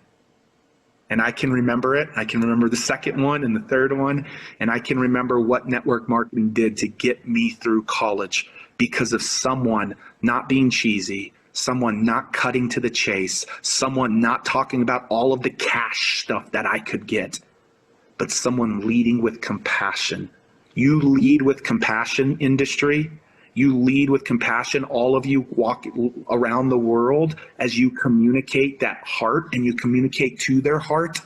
And I can remember it. I can remember the second one and the third one. And I can remember what network marketing did to get me through college because of someone not being cheesy, someone not cutting to the chase, someone not talking about all of the cash stuff that I could get, but someone leading with compassion. You lead with compassion, industry. You lead with compassion, all of you walk around the world as you communicate that heart and you communicate to their heart.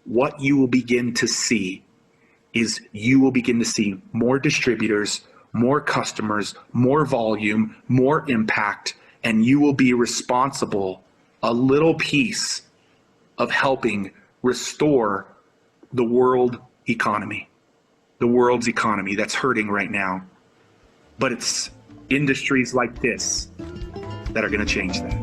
What you will begin to see is you will begin to see more distributors, more customers, more volume, more impact, and you will be responsible, a little piece of helping restore the world economy, the world's economy that's hurting right now. But it's industries like this that are going to change that.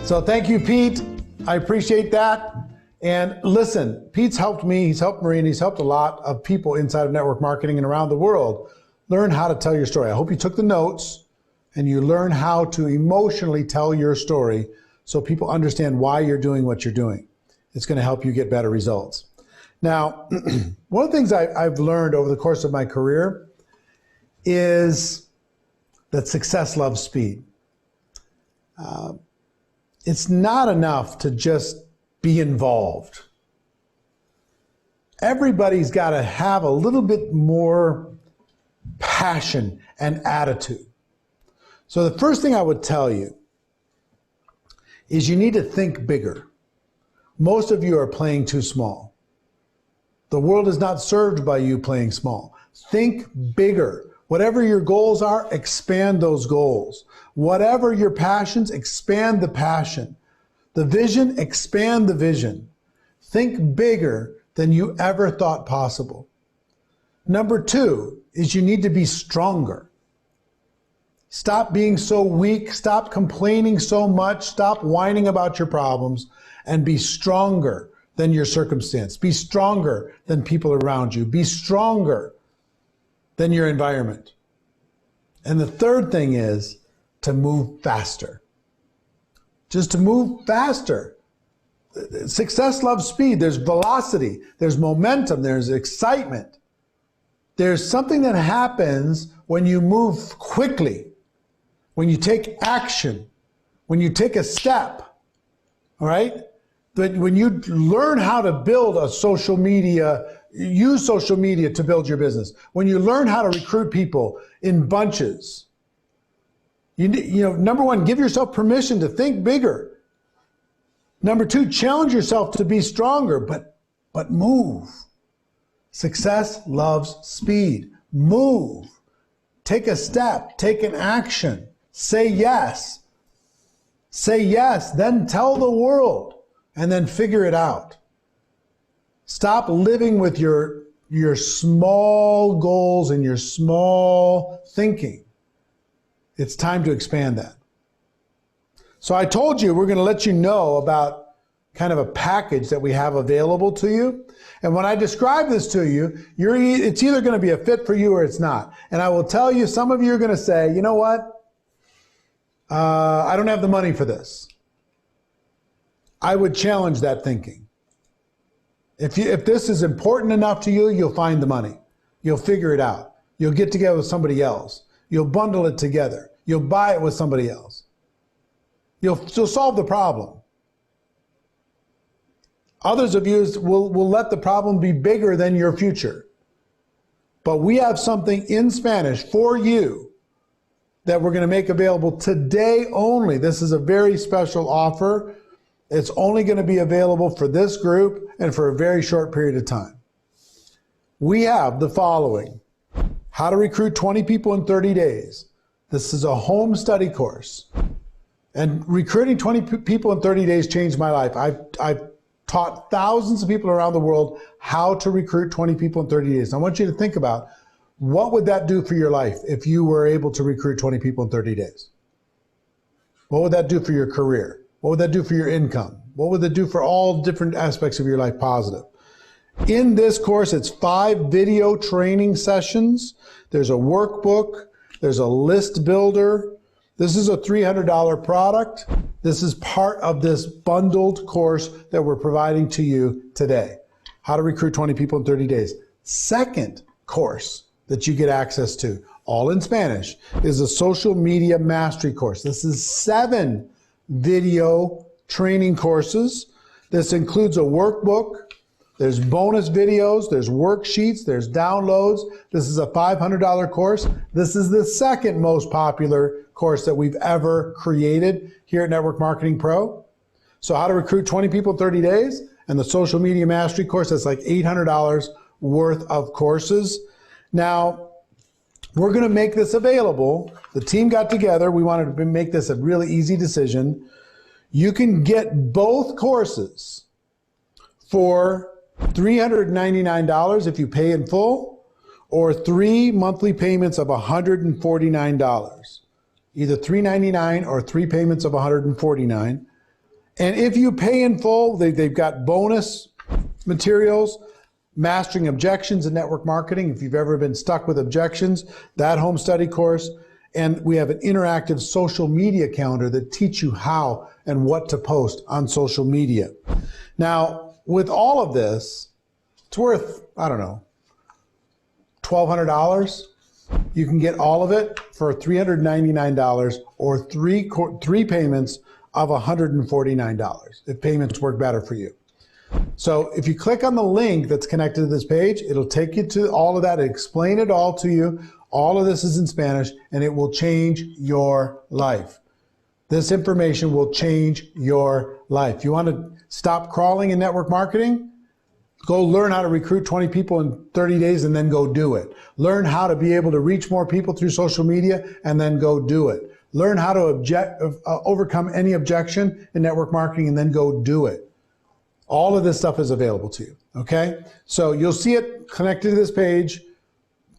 So thank you, Pete. I appreciate that. And listen, Pete's helped me, he's helped Marie, and he's helped a lot of people inside of network marketing and around the world learn how to tell your story. I hope you took the notes and you learn how to emotionally tell your story so people understand why you're doing what you're doing. It's going to help you get better results. Now, one of the things I've learned over the course of my career is that success loves speed. It's not enough to just be involved. Everybody's got to have a little bit more passion and attitude. So the first thing I would tell you is you need to think bigger. Most of you are playing too small. The world is not served by you playing small. Think bigger. Whatever your goals are, expand those goals. Whatever your passions, expand the passion. The vision, expand the vision. Think bigger than you ever thought possible. Number two is you need to be stronger. Stop being so weak. Stop complaining so much. Stop whining about your problems and be stronger than your circumstance. Be stronger than people around you. Be stronger than your environment. And the third thing is to move faster. Just to move faster. Success loves speed. There's velocity. There's momentum. There's excitement. There's something that happens when you move quickly, when you take action, when you take a step, all right? But when you learn how to build a social media, use social media to build your business, when you learn how to recruit people in bunches, you know, number one, give yourself permission to think bigger. Number two, challenge yourself to be stronger, but move. Success loves speed. Move. Take a step. Take an action. Say yes. Say yes, then tell the world, and then figure it out. Stop living with your small goals and your small thinking. It's time to expand that. So I told you we're going to let you know about kind of a package that we have available to you. And when I describe this to you, it's either going to be a fit for you or it's not. And I will tell you, some of you are going to say, you know what? I don't have the money for this. I would challenge that thinking. If this is important enough to you, you'll find the money. You'll figure it out. You'll get together with somebody else. You'll bundle it together. You'll buy it with somebody else. You'll solve the problem. Others of you will let the problem be bigger than your future. But we have something in Spanish for you that we're going to make available today only. This is a very special offer. It's only going to be available for this group and for a very short period of time. We have the following: how to recruit 20 people in 30 days. This is a home study course. And recruiting 20 people in 30 days changed my life. I've taught thousands of people around the world how to recruit 20 people in 30 days. I want you to think about, what would that do for your life if you were able to recruit 20 people in 30 days? What would that do for your career? What would that do for your income? What would that do for all different aspects of your life positive? In this course, it's 5 video training sessions. There's a workbook. There's a list builder. This is a $300 product. This is part of this bundled course that we're providing to you today. How to recruit 20 people in 30 days. Second course that you get access to, all in Spanish, is a social media mastery course. This is 7 video training courses. This includes a workbook. There's bonus videos, there's worksheets, there's downloads. This is a $500 course. This is the second most popular course that we've ever created here at Network Marketing Pro. So how to recruit 20 people in 30 days, and the social media mastery course, that's like $800 worth of courses. Now, we're gonna make this available. The team got together, we wanted to make this a really easy decision. You can get both courses for $399 if you pay in full, or 3 monthly payments of $149. Either $399 or 3 payments of $149. And if you pay in full, they've got bonus materials, mastering objections in network marketing. If you've ever been stuck with objections, that home study course. And we have an interactive social media calendar that teach you how and what to post on social media. Now, with all of this, it's worth, I don't know, $1,200. You can get all of it for $399 or three payments of $149 if payments work better for you. So if you click on the link that's connected to this page, it'll take you to all of that, explain it all to you. All of this is in Spanish, and it will change your life. This information will change your life. You want to stop crawling in network marketing? Go learn how to recruit 20 people in 30 days and then go do it. Learn how to be able to reach more people through social media and then go do it. Learn how to overcome any objection in network marketing and then go do it. All of this stuff is available to you, okay? So you'll see it connected to this page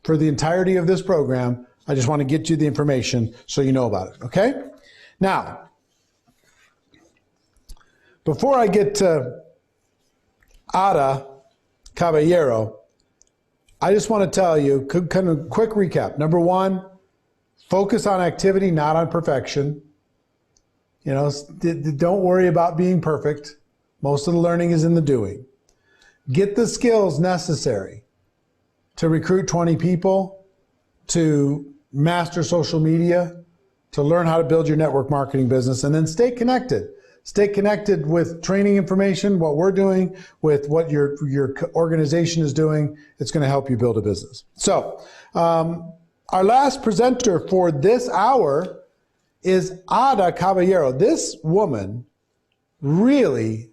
for the entirety of this program. I just want to get you the information so you know about it, okay? Now, before I get to Ada Caballero, I just want to tell you, kind of quick recap. Number 1, focus on activity, not on perfection. You know, don't worry about being perfect. Most of the learning is in the doing. Get the skills necessary to recruit 20 people, to master social media, to learn how to build your network marketing business, and then stay connected. Stay connected with training information, what we're doing, with what your organization is doing. It's going to help you build a business. So our last presenter for this hour is Ada Caballero. This woman really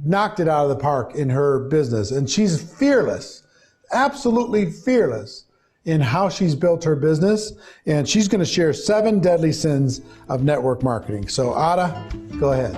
knocked it out of the park in her business, and she's fearless, absolutely fearless in how she's built her business, and she's going to share 7 deadly sins of network marketing. So Ada, go ahead.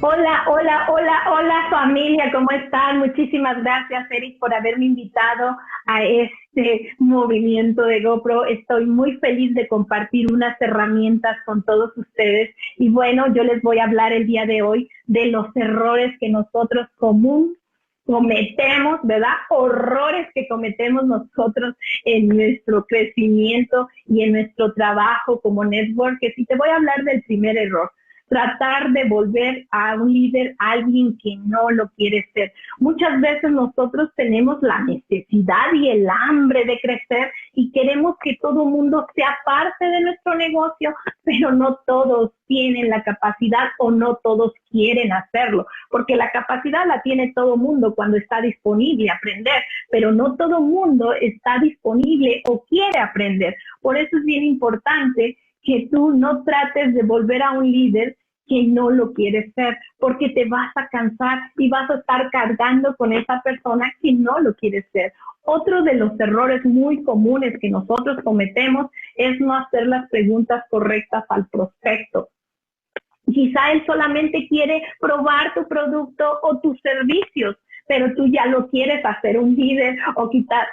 Hola, hola, hola, hola familia, ¿cómo están? Muchísimas gracias, Eric, por haberme invitado a este movimiento de GoPro. Estoy muy feliz de compartir unas herramientas con todos ustedes. Y bueno, yo les voy a hablar el día de hoy de los errores que nosotros cometemos, ¿verdad? Horrores que cometemos nosotros en nuestro crecimiento y en nuestro trabajo como networkers. Y te voy a hablar del primer error. tratar de volver a un líder a alguien que no lo quiere ser. Muchas veces nosotros tenemos la necesidad y el hambre de crecer y queremos que todo el mundo sea parte de nuestro negocio, pero no todos tienen la capacidad o no todos quieren hacerlo, porque la capacidad la tiene todo el mundo cuando está disponible a aprender, pero no todo el mundo está disponible o quiere aprender. Por eso es bien importante que tú no trates de volver a un líder que no lo quieres ser, porque te vas a cansar y vas a estar cargando con esa persona que no lo quiere ser. Otro de los errores muy comunes que nosotros cometemos es no hacer las preguntas correctas al prospecto. Quizá él solamente quiere probar tu producto o tus servicios, pero tú ya lo quieres hacer un líder o quizá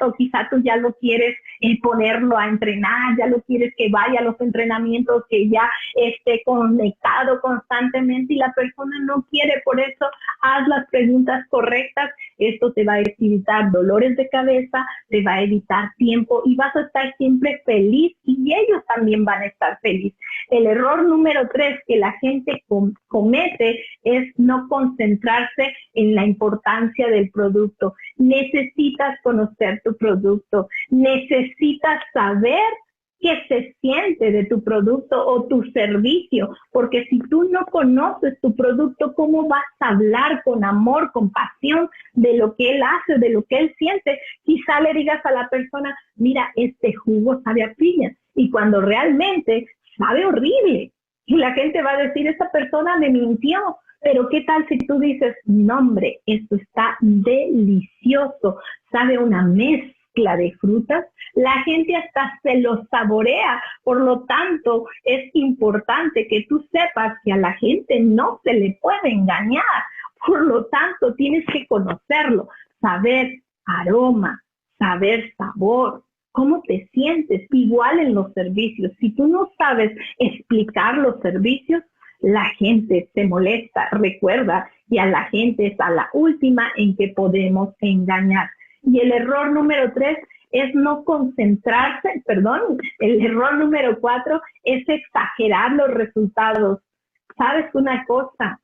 tú ya lo quieres ponerlo a entrenar, ya lo quieres que vaya a los entrenamientos, que ya esté conectado constantemente y la persona no quiere. Por eso haz las preguntas correctas. Esto te va a evitar dolores de cabeza, te va a evitar tiempo y vas a estar siempre feliz y ellos también van a estar felices. El error número 3 que la gente comete es no concentrarse en la importancia del producto. Necesitas conocer tu producto, necesitas saber qué se siente de tu producto o tu servicio, porque si tú no conoces tu producto, ¿cómo vas a hablar con amor, con pasión de lo que él hace, de lo que él siente? Quizá le digas a la persona, mira, este jugo sabe a piña, y cuando realmente sabe horrible, y la gente va a decir, esta persona me mintió. Pero ¿qué tal si tú dices, no hombre, esto está delicioso, sabe una mezcla de frutas? La gente hasta se lo saborea. Por lo tanto, es importante que tú sepas que a la gente no se le puede engañar. Por lo tanto, tienes que conocerlo, saber aroma, saber sabor, cómo te sientes. Igual en los servicios. Si tú no sabes explicar los servicios, la gente se molesta. Recuerda, y a la gente es a la última en que podemos engañar. Y el error número 3 es no concentrarse, el error número 4 es exagerar los resultados. ¿Sabes una cosa?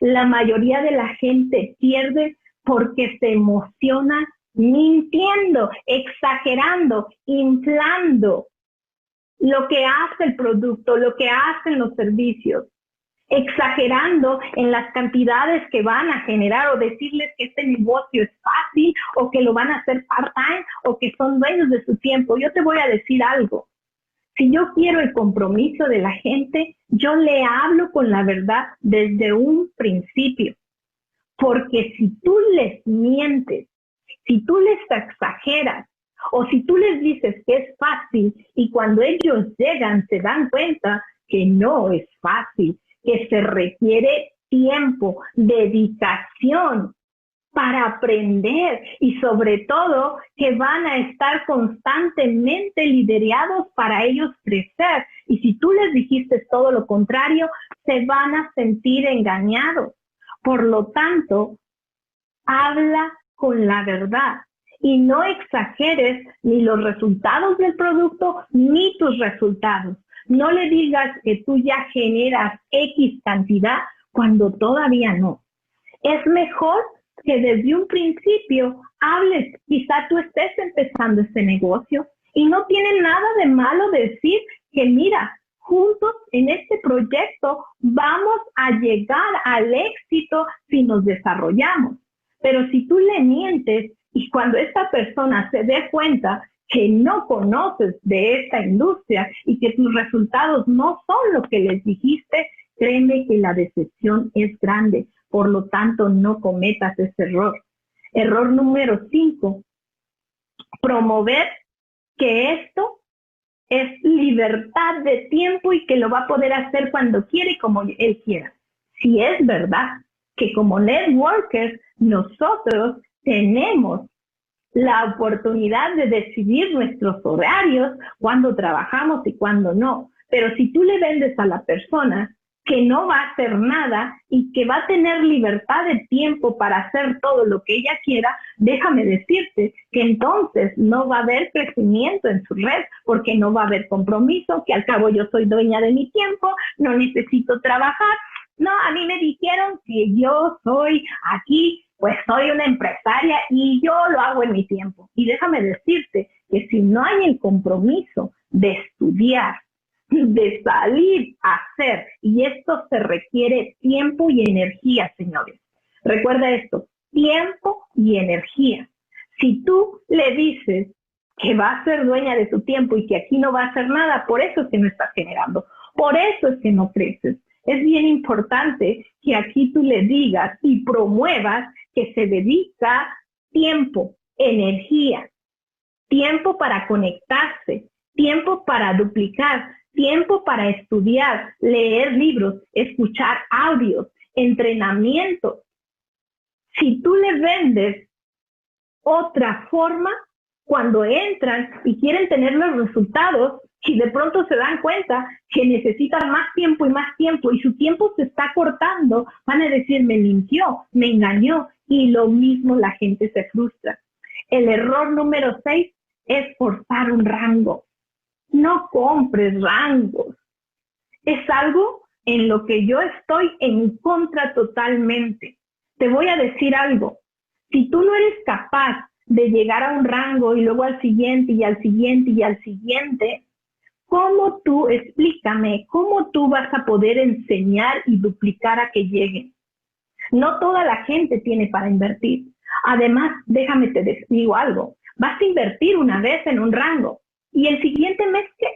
La mayoría de la gente pierde porque se emociona mintiendo, exagerando, inflando lo que hace el producto, lo que hacen los servicios, exagerando en las cantidades que van a generar o decirles que este negocio es fácil o que lo van a hacer part-time o que son dueños de su tiempo. Yo te voy a decir algo. Si yo quiero el compromiso de la gente, yo le hablo con la verdad desde un principio. Porque si tú les mientes, si tú les exageras o si tú les dices que es fácil y cuando ellos llegan se dan cuenta que no es fácil, que se requiere tiempo, dedicación para aprender y sobre todo que van a estar constantemente liderados para ellos crecer. Y si tú les dijiste todo lo contrario, se van a sentir engañados. Por lo tanto, habla con la verdad y no exageres ni los resultados del producto ni tus resultados. No le digas que tú ya generas X cantidad cuando todavía no. Es mejor que desde un principio hables. Quizá tú estés empezando este negocio y no tiene nada de malo decir que mira, juntos en este proyecto vamos a llegar al éxito si nos desarrollamos. Pero si tú le mientes y cuando esta persona se dé cuenta que no conoces de esta industria y que tus resultados no son lo que les dijiste, créeme que la decepción es grande. Por lo tanto, no cometas ese error. Error número 5, promover que esto es libertad de tiempo y que lo va a poder hacer cuando quiere y como él quiera. Si es verdad que como networkers nosotros tenemos la oportunidad de decidir nuestros horarios, cuándo trabajamos y cuándo no. Pero si tú le vendes a la persona que no va a hacer nada y que va a tener libertad de tiempo para hacer todo lo que ella quiera, déjame decirte que entonces no va a haber crecimiento en su red porque no va a haber compromiso, que al cabo yo soy dueña de mi tiempo, no necesito trabajar No, a mí me dijeron que yo soy aquí, pues soy una empresaria y yo lo hago en mi tiempo. Y déjame decirte que si no hay el compromiso de estudiar, de salir a hacer, y esto se requiere tiempo y energía, señores. Recuerda esto, tiempo y energía. Si tú le dices que va a ser dueña de su tiempo y que aquí no va a hacer nada, por eso es que no estás generando, por eso es que no creces. Es bien importante que aquí tú le digas y promuevas que se dedica tiempo, energía, tiempo para conectarse, tiempo para duplicar, tiempo para estudiar, leer libros, escuchar audios, entrenamiento. Si tú le vendes otra forma, cuando entran y quieren tener los resultados y de pronto se dan cuenta que necesitan más tiempo y su tiempo se está cortando, van a decir, me mintió, me engañó, y lo mismo la gente se frustra. El error número 6 es forzar un rango. No compres rangos. Es algo en lo que yo estoy en contra totalmente. Te voy a decir algo. Si tú no eres capaz de llegar a un rango y luego al siguiente y al siguiente y al siguiente, ¿cómo tú, explícame, cómo tú vas a poder enseñar y duplicar a que lleguen? No toda la gente tiene para invertir. Además, déjame te digo algo. Vas a invertir una vez en un rango y el siguiente mes, ¿qué?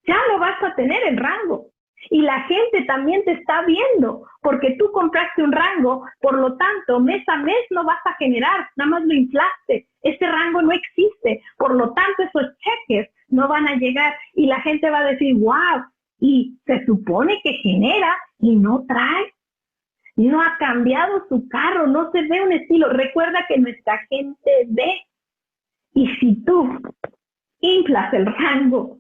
Ya no vas a tener el rango. Y la gente también te está viendo porque tú compraste un rango, por lo tanto, mes a mes no vas a generar, nada más lo inflaste. Ese rango no existe, por lo tanto, esos cheques no van a llegar y la gente va a decir, wow, y se supone que genera y no trae. No ha cambiado su carro, no se ve un estilo. Recuerda que nuestra gente ve. Y si tú inflas el rango,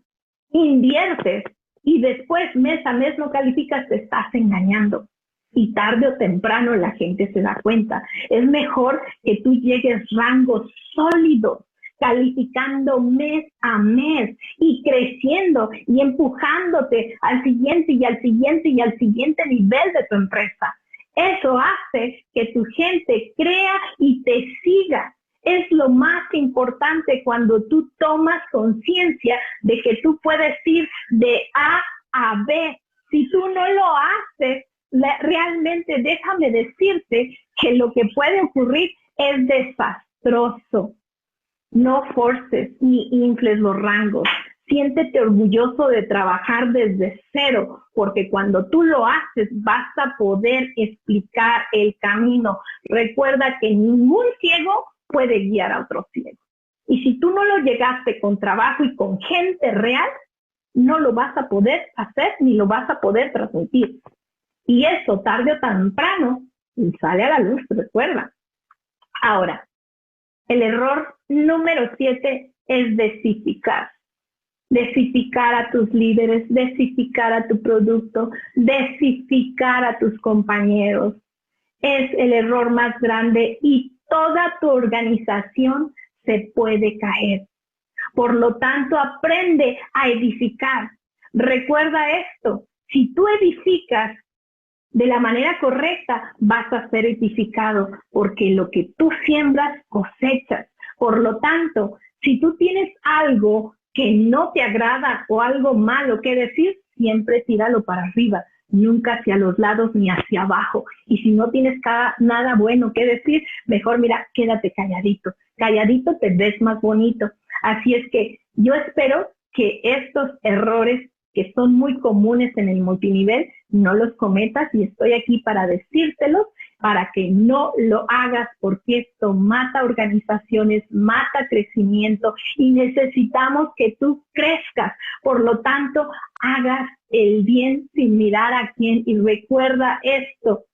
inviertes y después mes a mes no calificas, te estás engañando. Y tarde o temprano la gente se da cuenta. Es mejor que tú llegues rangos sólidos, calificando mes a mes y creciendo y empujándote al siguiente y al siguiente y al siguiente nivel de tu empresa. Eso hace que tu gente crea y te siga. Es lo más importante cuando tú tomas conciencia de que tú puedes ir de A a B. Si tú no lo haces, realmente déjame decirte que lo que puede ocurrir es desastroso. No forces ni infles los rangos. Siéntete orgulloso de trabajar desde cero, porque cuando tú lo haces vas a poder explicar el camino. Recuerda que ningún ciego puede guiar a otro ciego. Y si tú no lo llegaste con trabajo y con gente real, no lo vas a poder hacer ni lo vas a poder transmitir. Y eso tarde o temprano sale a la luz, recuerda. Ahora, el error número 7 es desificar. Desificar a tus líderes, desificar a tu producto, desificar a tus compañeros. Es el error más grande y toda tu organización se puede caer. Por lo tanto, aprende a edificar. Recuerda esto, si tú edificas de la manera correcta, vas a ser edificado, porque lo que tú siembras, cosechas. Por lo tanto, si tú tienes algo que no te agrada o algo malo que decir, siempre tíralo para arriba, nunca hacia los lados ni hacia abajo. Y si no tienes nada bueno que decir, mejor mira, quédate calladito. Calladito te ves más bonito. Así es que yo espero que estos errores que son muy comunes en el multinivel, no los cometas, y estoy aquí para decírtelos, para que no lo hagas, porque esto mata organizaciones, mata crecimiento, y necesitamos que tú crezcas. Por lo tanto, hagas el bien sin mirar a quién, y recuerda esto: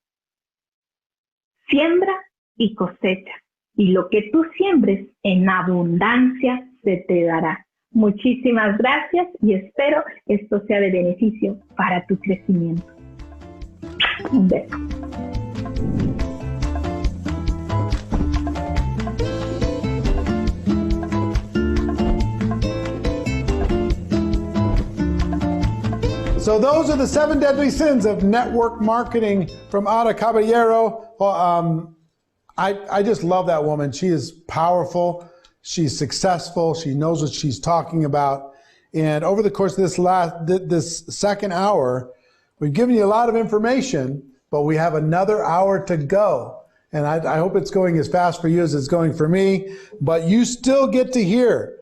siembra y cosecha, y lo que tú siembres en abundancia se te dará. Muchísimas gracias y espero esto sea de beneficio para tu crecimiento. Un beso. So those are the 7 deadly sins of network marketing from Ada Caballero. I just love that woman. She is powerful. She's successful. She knows what she's talking about. And over the course of this second hour, we've given you a lot of information, but we have another hour to go. And I hope it's going as fast for you as it's going for me. But you still get to hear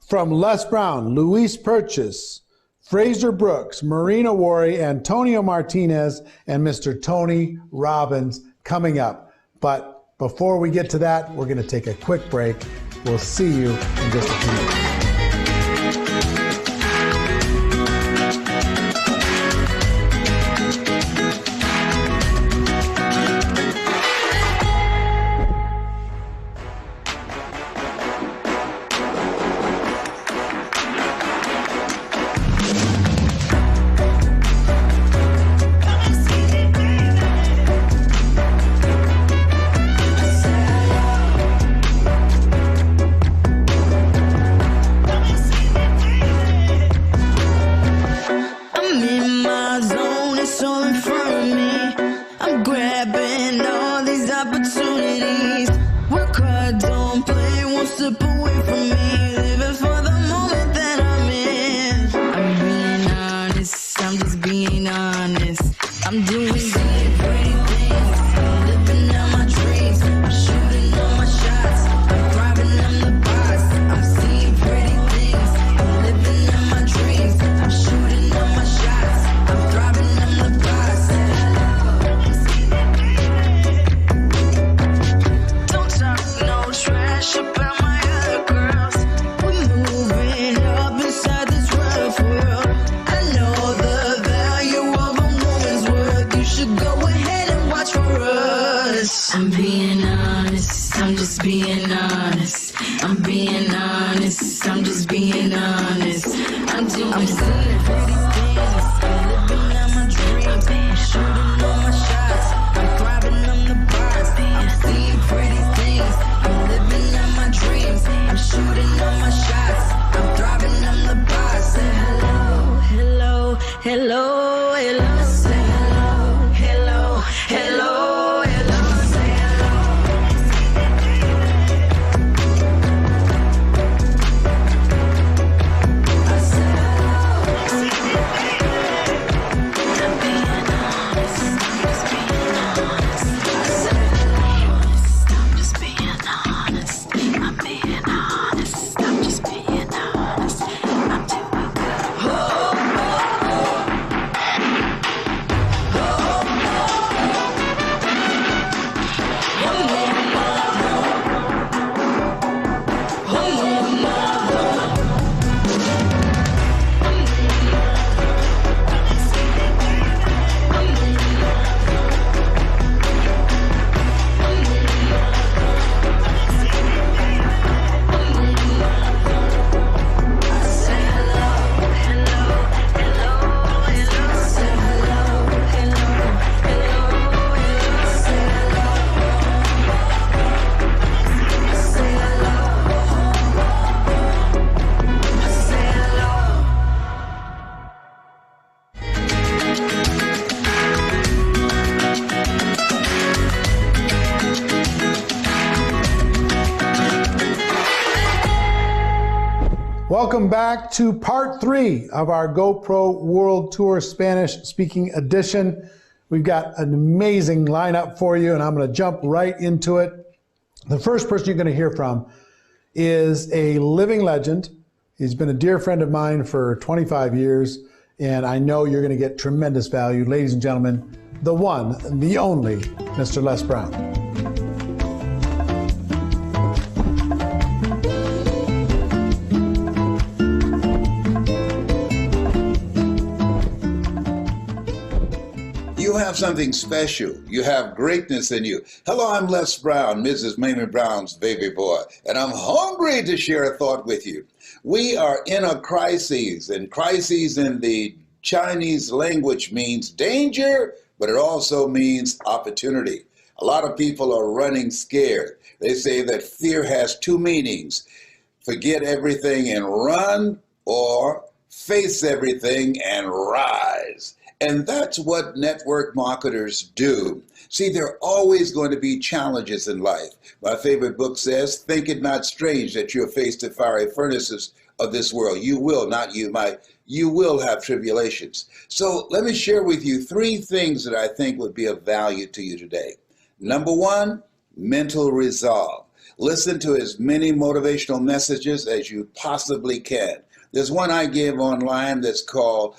from Les Brown, Luis Purchase, Fraser Brooks, Marina Worre, Antonio Martinez, and Mr. Tony Robbins coming up. But before we get to that, we're going to take a quick break. We'll see you in just a few minutes. Welcome back to part 3 of our GoPro World Tour Spanish Speaking Edition. We've got an amazing lineup for you, and I'm going to jump right into it. The first person you're going to hear from is a living legend. He's been a dear friend of mine for 25 years, and I know you're going to get tremendous value. Ladies and gentlemen, the one, the only, Mr. Les Brown. You have something special. You have greatness in you. Hello, I'm Les Brown, Mrs. Mamie Brown's baby boy, and I'm hungry to share a thought with you. We are in a crisis, and crisis in the Chinese language means danger, but it also means opportunity. A lot of people are running scared. They say that fear has 2 meanings: forget everything and run, or face everything, and rise. And that's what network marketers do. See, there are always going to be challenges in life. My favorite book says, think it not strange that you're faced the fiery furnaces of this world. You will, not you might. You will have tribulations. So let me share with you 3 things that I think would be of value to you today. Number 1, mental resolve. Listen to as many motivational messages as you possibly can. There's one I give online that's called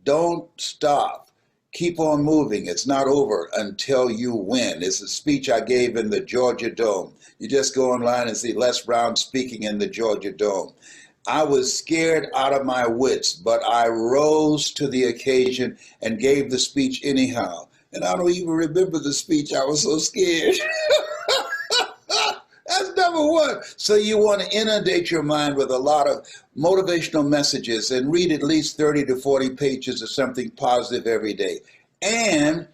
Don't Stop. Keep on moving. It's not over until you win. It's a speech I gave in the Georgia Dome. You just go online and see Les Brown speaking in the Georgia Dome. I was scared out of my wits, but I rose to the occasion and gave the speech anyhow. And I don't even remember the speech. I was so scared. That's number 1. So you want to inundate your mind with a lot of motivational messages and read at least 30 to 40 pages of something positive every day. And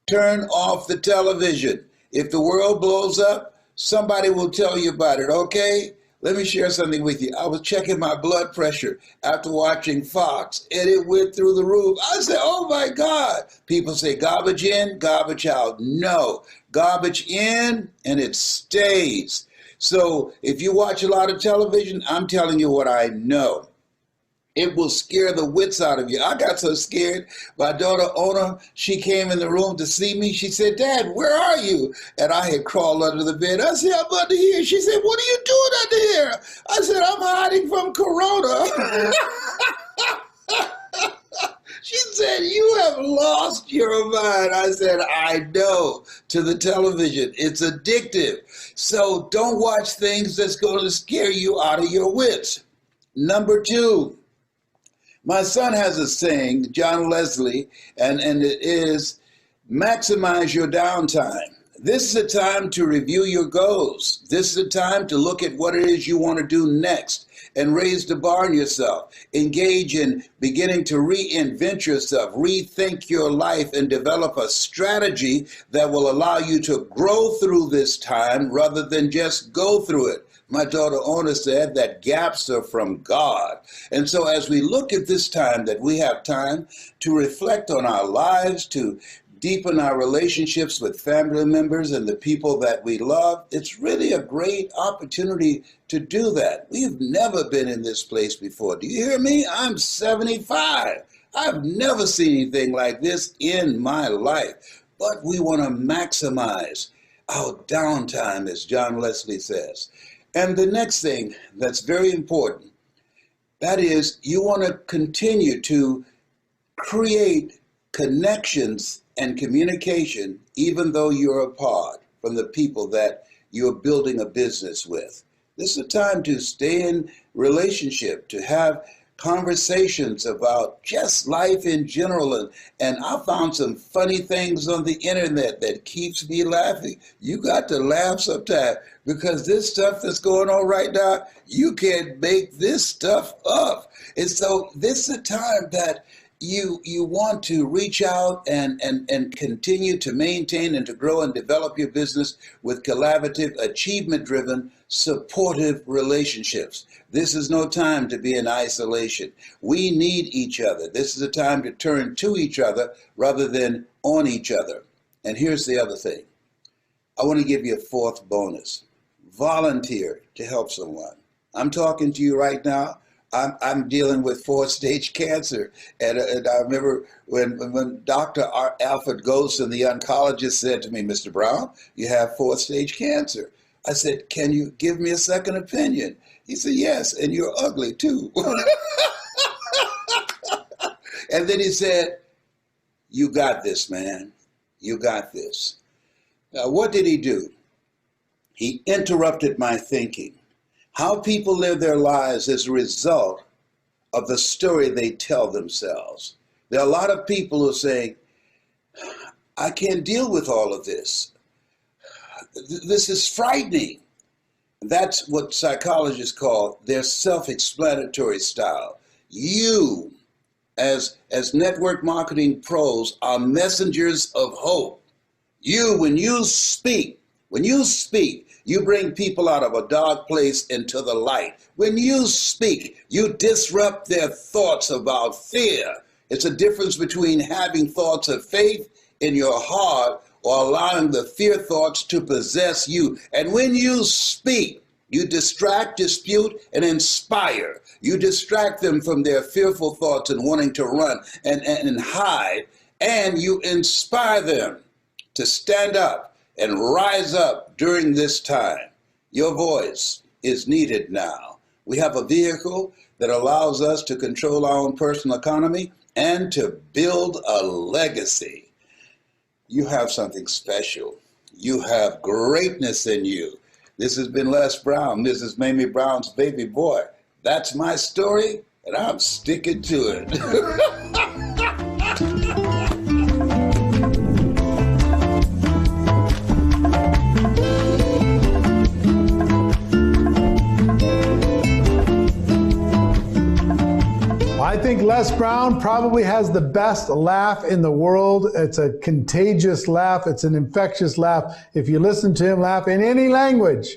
turn off the television. If the world blows up, somebody will tell you about it, okay? Let me share something with you. I was checking my blood pressure after watching Fox, and it went through the roof. I said, oh my God. People say garbage in, garbage out. No, garbage in, and it stays. So if you watch a lot of television, I'm telling you what I know. It will scare the wits out of you. I got so scared. My daughter, Ona, she came in the room to see me. She said, Dad, where are you? And I had crawled under the bed. I said, I'm under here. She said, what are you doing under here? I said, I'm hiding from Corona. She said, you have lost your mind. I said, I know, to the television. It's addictive. So don't watch things that's going to scare you out of your wits. Number 2, my son has a saying, John Leslie, and it is, maximize your downtime. This is a time to review your goals. This is a time to look at what it is you want to do next and raise the bar on yourself. Engage in beginning to reinvent yourself, rethink your life, and develop a strategy that will allow you to grow through this time rather than just go through it. My daughter Ona said that gaps are from God. And so as we look at this time, that we have time to reflect on our lives, to deepen our relationships with family members and the people that we love, it's really a great opportunity to do that. We've never been in this place before. Do you hear me? I'm 75. I've never seen anything like this in my life. But we want to maximize our downtime, as John Leslie says. And the next thing that's very important, that is, you want to continue to create connections and communication, even though you're apart from the people that you're building a business with. This is a time to stay in relationship, to have conversations about just life in general. And I found some funny things on the internet that keeps me laughing. You got to laugh sometime, because this stuff that's going on right now, you can't make this stuff up. And so this is a time that you want to reach out and continue to maintain and to grow and develop your business with collaborative, achievement-driven, supportive relationships. This is no time to be in isolation. We need each other. This is a time to turn to each other rather than on each other. And here's the other thing. I want to give you a 4th bonus. Volunteer to help someone. I'm talking to you right now. I'm dealing with 4th-stage cancer. And I remember when Dr. Alfred Golson, the oncologist, said to me, Mr. Brown, you have 4th-stage cancer. I said, can you give me a second opinion? He said, yes, and you're ugly too. And then he said, you got this, man. You got this. Now, what did he do? He interrupted my thinking. How people live their lives is a result of the story they tell themselves. There are a lot of people who are saying, I can't deal with all of this. This is frightening. That's what psychologists call their self-explanatory style. You, as network marketing pros, are messengers of hope. You, when you speak, You bring people out of a dark place into the light. When you speak, you disrupt their thoughts about fear. It's a difference between having thoughts of faith in your heart or allowing the fear thoughts to possess you. And when you speak, you distract, dispute, and inspire. You distract them from their fearful thoughts and wanting to run and hide, and you inspire them to stand up and rise up during this time. Your voice is needed now. We have a vehicle that allows us to control our own personal economy and to build a legacy. You have something special. You have greatness in you. This has been Les Brown, Mrs. Mamie Brown's baby boy. That's my story, and I'm sticking to it. I think Les Brown probably has the best laugh in the world. It's a contagious laugh. It's an infectious laugh. If you listen to him laugh in any language,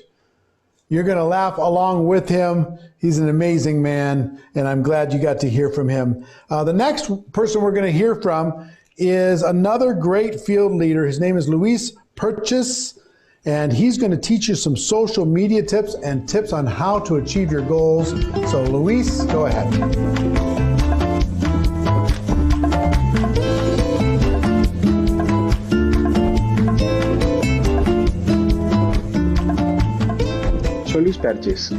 you're going to laugh along with him. He's an amazing man, and I'm glad you got to hear from him. The next person we're going to hear from is another great field leader. His name is Luis Purchase, and he's going to teach you some social media tips and tips on how to achieve your goals. So Luis, go ahead. Soy Luis Perches.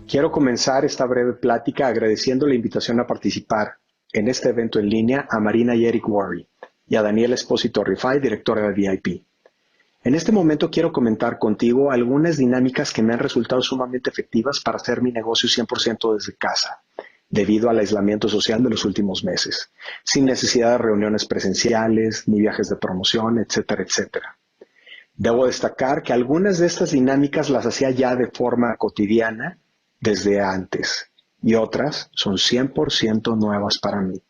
Quiero comenzar esta breve plática agradeciendo la invitación a participar en este evento en línea a Marina y Eric Worre y a Daniel Espósito Rifai, directora de VIP. En este momento quiero comentar contigo algunas dinámicas que me han resultado sumamente efectivas para hacer mi negocio 100% desde casa, debido al aislamiento social de los últimos meses, sin necesidad de reuniones presenciales, ni viajes de promoción, etcétera, etcétera. Debo destacar que algunas de estas dinámicas las hacía ya de forma cotidiana desde antes y otras son 100% nuevas para mí.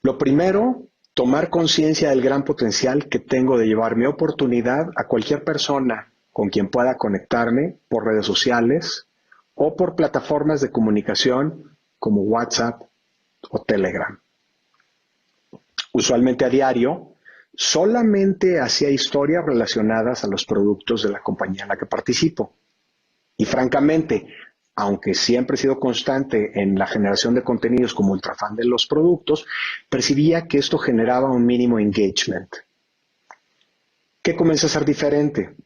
Lo primero, tomar conciencia del gran potencial que tengo de llevar mi oportunidad a cualquier persona con quien pueda conectarme por redes sociales o por plataformas de comunicación como WhatsApp o Telegram. Usualmente a diario, solamente hacía historias relacionadas a los productos de la compañía en la que participo. Y francamente, aunque siempre he sido constante en la generación de contenidos como ultrafan de los productos, percibía que esto generaba un mínimo engagement. ¿Qué comencé a hacer diferente?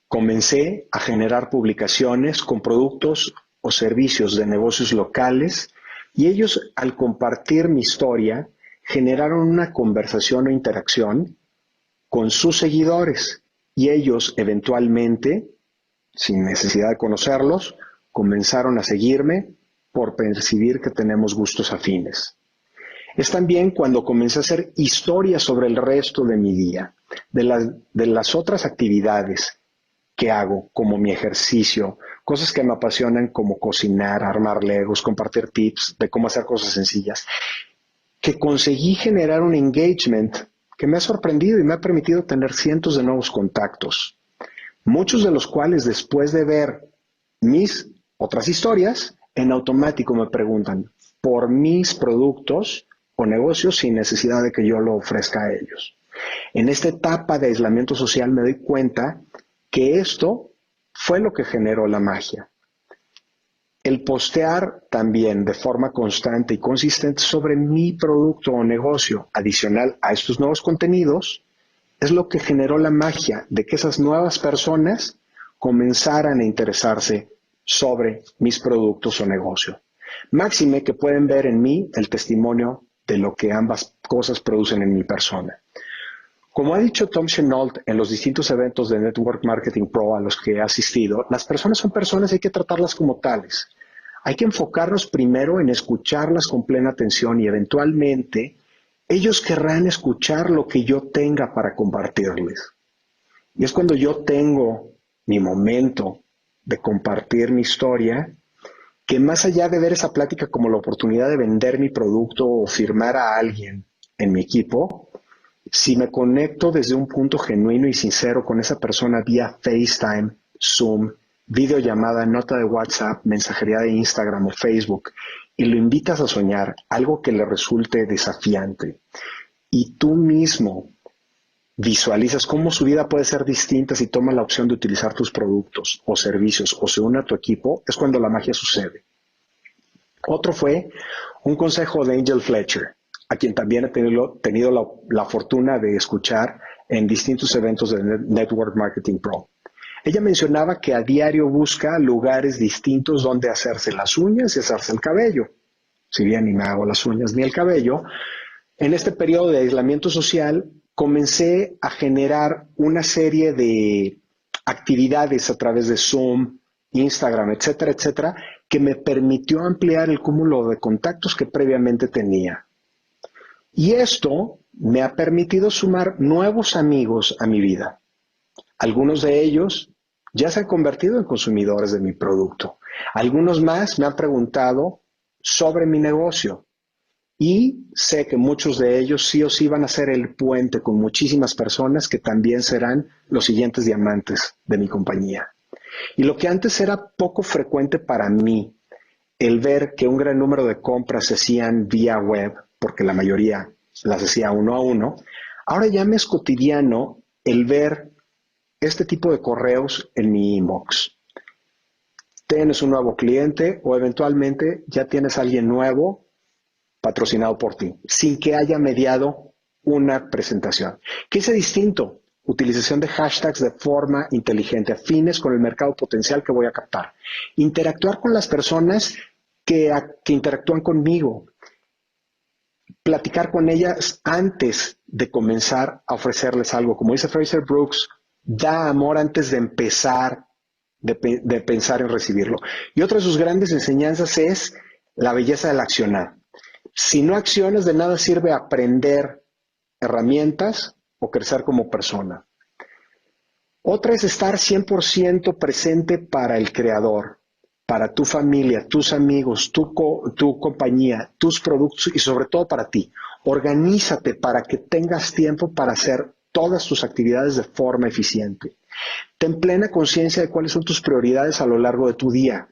Comencé a generar publicaciones con productos o servicios de negocios locales y ellos, al compartir mi historia, generaron una conversación o interacción con sus seguidores y ellos eventualmente, sin necesidad de conocerlos, comenzaron a seguirme por percibir que tenemos gustos afines. Es también cuando comencé a hacer historias sobre el resto de mi día, de las otras actividades que hago, como mi ejercicio, cosas que me apasionan como cocinar, armar legos, compartir tips de cómo hacer cosas sencillas, que conseguí generar un engagement que me ha sorprendido y me ha permitido tener cientos de nuevos contactos, muchos de los cuales después de ver mis otras historias, en automático me preguntan por mis productos o negocios sin necesidad de que yo lo ofrezca a ellos. En esta etapa de aislamiento social me doy cuenta que esto fue lo que generó la magia. El postear también de forma constante y consistente sobre mi producto o negocio adicional a estos nuevos contenidos es lo que generó la magia de que esas nuevas personas comenzaran a interesarse sobre mis productos o negocio. Máxime que pueden ver en mí el testimonio de lo que ambas cosas producen en mi persona. Como ha dicho Tom Chenault en los distintos eventos de Network Marketing Pro a los que he asistido, las personas son personas y hay que tratarlas como tales. Hay que enfocarnos primero en escucharlas con plena atención y eventualmente ellos querrán escuchar lo que yo tenga para compartirles. Y es cuando yo tengo mi momento de compartir mi historia, que más allá de ver esa plática como la oportunidad de vender mi producto o firmar a alguien en mi equipo, Si me conecto desde un punto genuino y sincero con esa persona vía FaceTime, Zoom, videollamada, nota de WhatsApp, mensajería de Instagram o Facebook, y lo invitas a soñar algo que le resulte desafiante, y tú mismo visualizas cómo su vida puede ser distinta si toma la opción de utilizar tus productos o servicios o se une a tu equipo, es cuando la magia sucede. Otro fue un consejo de Angel Fletcher, a quien también he tenido la fortuna de escuchar en distintos eventos de Network Marketing Pro. Ella mencionaba que a diario busca lugares distintos donde hacerse las uñas y hacerse el cabello. Si bien ni me hago las uñas ni el cabello, en este periodo de aislamiento social comencé a generar una serie de actividades a través de Zoom, Instagram, etcétera, etcétera, que me permitió ampliar el cúmulo de contactos que previamente tenía. Y esto me ha permitido sumar nuevos amigos a mi vida. Algunos de ellos ya se han convertido en consumidores de mi producto. Algunos más me han preguntado sobre mi negocio. Y sé que muchos de ellos sí o sí van a ser el puente con muchísimas personas que también serán los siguientes diamantes de mi compañía. Y lo que antes era poco frecuente para mí, el ver que un gran número de compras se hacían vía web, porque la mayoría las hacía uno a uno, ahora ya me es cotidiano el ver este tipo de correos en mi inbox. Tienes un nuevo cliente o eventualmente ya tienes a alguien nuevo patrocinado por ti, sin que haya mediado una presentación. ¿Qué hice distinto? Utilización de hashtags de forma inteligente, afines con el mercado potencial que voy a captar. Interactuar con las personas que interactúan conmigo. Platicar con ellas antes de comenzar a ofrecerles algo. Como dice Fraser Brooks, da amor antes de empezar, de pensar en recibirlo. Y otra de sus grandes enseñanzas es la belleza del accionar. Si no accionas, de nada sirve aprender herramientas o crecer como persona. Otra es estar 100% presente para el creador, para tu familia, tus amigos, tu compañía, tus productos y sobre todo para ti. Organízate para que tengas tiempo para hacer todas tus actividades de forma eficiente. Ten plena conciencia de cuáles son tus prioridades a lo largo de tu día.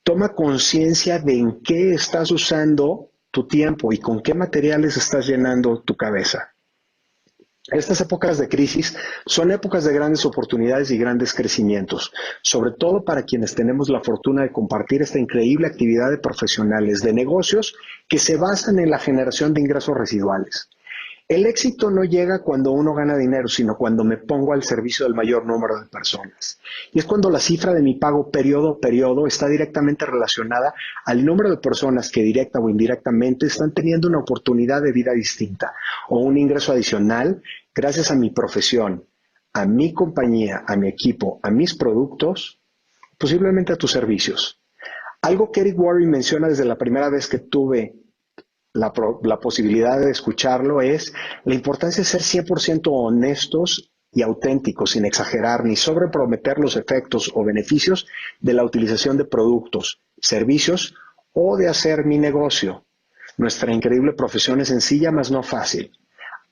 Toma conciencia de en qué estás usando tu tiempo y con qué materiales estás llenando tu cabeza. Estas épocas de crisis son épocas de grandes oportunidades y grandes crecimientos, sobre todo para quienes tenemos la fortuna de compartir esta increíble actividad de profesionales de negocios que se basan en la generación de ingresos residuales. El éxito no llega cuando uno gana dinero, sino cuando me pongo al servicio del mayor número de personas. Y es cuando la cifra de mi pago periodo a periodo está directamente relacionada al número de personas que directa o indirectamente están teniendo una oportunidad de vida distinta o un ingreso adicional gracias a mi profesión, a mi compañía, a mi equipo, a mis productos, posiblemente a tus servicios. Algo que Eric Worre menciona desde la primera vez que tuve la posibilidad de escucharlo es la importancia de ser 100% honestos y auténticos, sin exagerar ni sobreprometer los efectos o beneficios de la utilización de productos, servicios o de hacer mi negocio. Nuestra increíble profesión es sencilla, mas no fácil.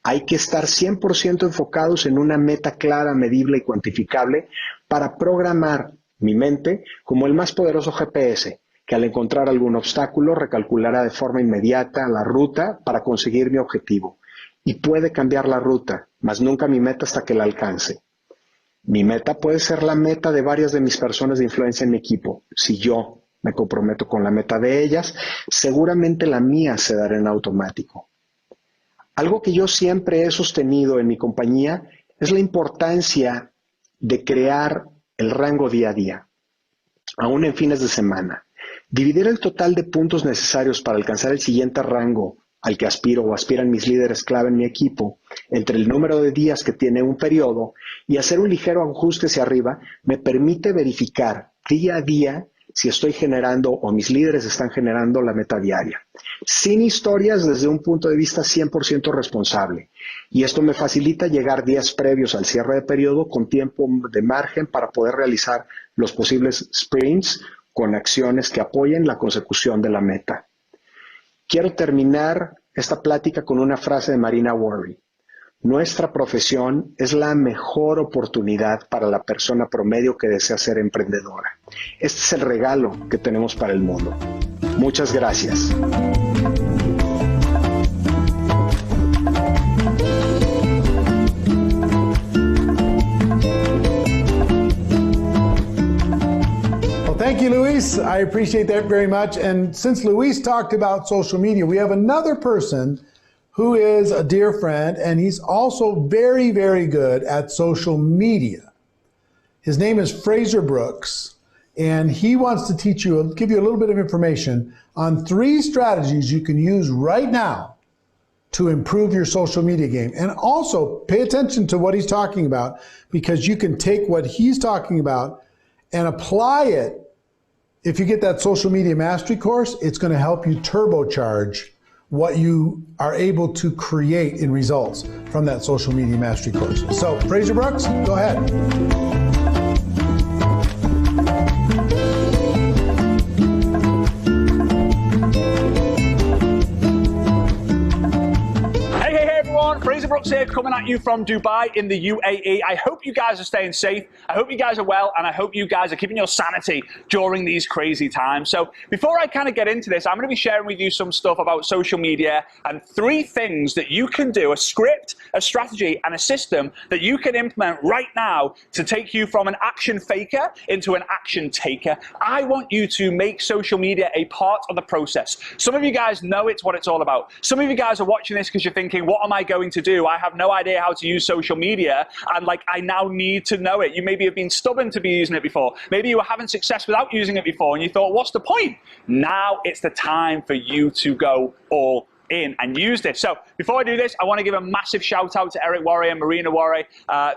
Hay que estar 100% enfocados en una meta clara, medible y cuantificable para programar mi mente como el más poderoso GPS, que al encontrar algún obstáculo recalculará de forma inmediata la ruta para conseguir mi objetivo. Y puede cambiar la ruta, mas nunca mi meta hasta que la alcance. Mi meta puede ser la meta de varias de mis personas de influencia en mi equipo. Si yo me comprometo con la meta de ellas, seguramente la mía se dará en automático. Algo que yo siempre he sostenido en mi compañía es la importancia de crear el rango día a día, aún en fines de semana. Dividir el total de puntos necesarios para alcanzar el siguiente rango al que aspiro o aspiran mis líderes clave en mi equipo entre el número de días que tiene un periodo y hacer un ligero ajuste hacia arriba me permite verificar día a día si estoy generando o mis líderes están generando la meta diaria. Sin historias desde un punto de vista 100% responsable. Y esto me facilita llegar días previos al cierre de periodo con tiempo de margen para poder realizar los posibles sprints con acciones que apoyen la consecución de la meta. Quiero terminar esta plática con una frase de Marina Worre. Nuestra profesión es la mejor oportunidad para la persona promedio que desea ser emprendedora. Este es el regalo que tenemos para el mundo. Muchas gracias. Thank you, Luis. I appreciate that very much. And since Luis talked about social media, we have another person who is a dear friend, and he's also very, very good at social media. His name is Fraser Brooks, and he wants to teach you, give you a little bit of information on 3 strategies you can use right now to improve your social media game. And also pay attention to what he's talking about, because you can take what he's talking about and apply it. If you get that social media mastery course, it's going to help you turbocharge what you are able to create in results from that social media mastery course. So, Fraser Brooks, go ahead. Fraser Brooks here, coming at you from Dubai in the UAE. I hope you guys are staying safe. I hope you guys are well, and I hope you guys are keeping your sanity during these crazy times. So before I kind of get into this, I'm going to be sharing with you some stuff about social media and 3 things that you can do, a script, a strategy, and a system that you can implement right now to take you from an action faker into an action taker. I want you to make social media a part of the process. Some of you guys know it's what it's all about. Some of you guys are watching this because you're thinking, what am I going to do? I have no idea how to use social media, and I now need to know it. You maybe have been stubborn to be using it before. Maybe you were having success without using it before, and you thought, what's the point? Now it's the time for you to go all in and use this. So before I do this, I want to give a massive shout out to Eric Worre and Marina Worre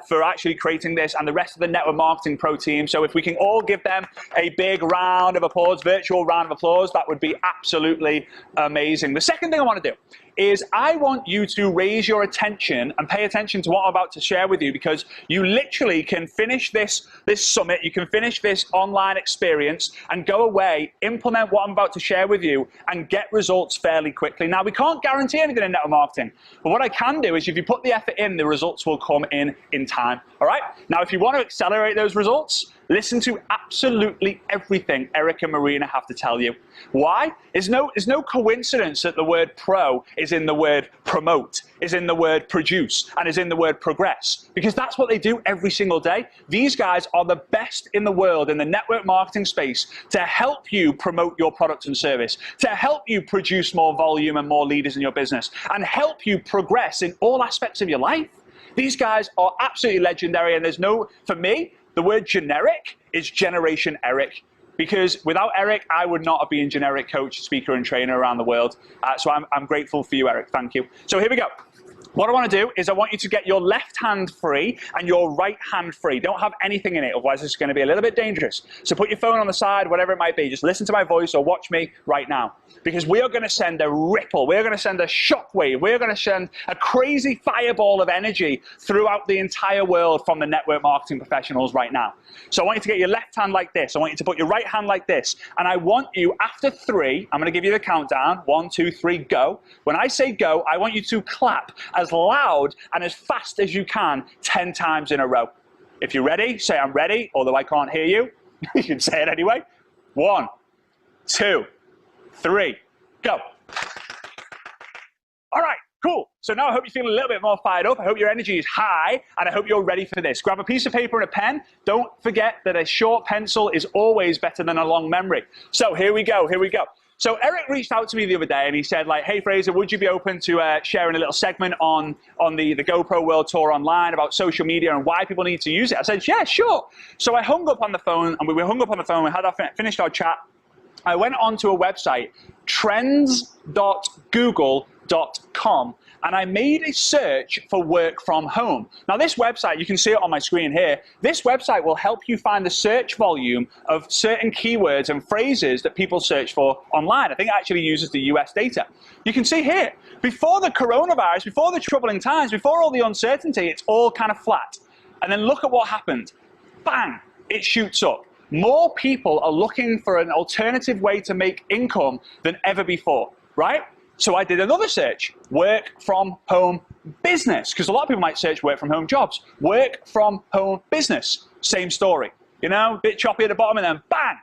for actually creating this, and the rest of the Network Marketing Pro team. So if we can all give them a big round of applause, virtual round of applause, that would be absolutely amazing. The second thing I want to do is I want you to raise your attention and pay attention to what I'm about to share with you, because you literally can finish this summit, you can finish this online experience and go away, implement what I'm about to share with you, and get results fairly quickly. Now, we can't guarantee anything in network marketing, but what I can do is if you put the effort in, the results will come in time. All right? Now, if you want to accelerate those results, listen to absolutely everything Eric and Marina have to tell you. Why? There's no coincidence that the word pro is in the word promote, is in the word produce, and is in the word progress, because that's what they do every single day. These guys are the best in the world in the network marketing space to help you promote your product and service, to help you produce more volume and more leaders in your business, and help you progress in all aspects of your life. These guys are absolutely legendary, and there's no, for me, the word generic is Generation Eric, because without Eric, I would not have been generic coach, speaker, and trainer around the world. So I'm grateful for you, Eric. Thank you. So here we go. What I want to do is I want you to get your left hand free and your right hand free. Don't have anything in it, otherwise it's going to be a little bit dangerous. So put your phone on the side, whatever it might be. Just listen to my voice or watch me right now, because we are going to send a ripple. We're going to send a shockwave. We're going to send a crazy fireball of energy throughout the entire world from the network marketing professionals right now. So I want you to get your left hand like this. I want you to put your right hand like this. And I want you, after 3, I'm going to give you the countdown. 1, 2, 3, go. When I say go, I want you to clap as loud and as fast as you can 10 times in a row. If you're ready, say I'm ready, although I can't hear you. You can say it anyway. 1, 2, 3, go. All right, cool. So now I hope you're feeling a little bit more fired up. I hope your energy is high, and I hope you're ready for this. Grab a piece of paper and a pen. Don't forget that a short pencil is always better than a long memory. So here we go, here we go. So Eric reached out to me the other day and he said, hey Fraser, would you be open to sharing a little segment on the GoPro World Tour online about social media and why people need to use it? I said, yeah, sure. So I hung up on the phone, and we hung up on the phone, we had finished our chat. I went onto a website, trends.google.com, and I made a search for work from home. Now this website, you can see it on my screen here, this website will help you find the search volume of certain keywords and phrases that people search for online. I think it actually uses the US data. You can see here, before the coronavirus, before the troubling times, before all the uncertainty, it's all kind of flat. And then look at what happened. Bang, it shoots up. More people are looking for an alternative way to make income than ever before, right? So I did another search, work from home business, because a lot of people might search work from home jobs. Work from home business, same story. You know, bit choppy at the bottom and then bang,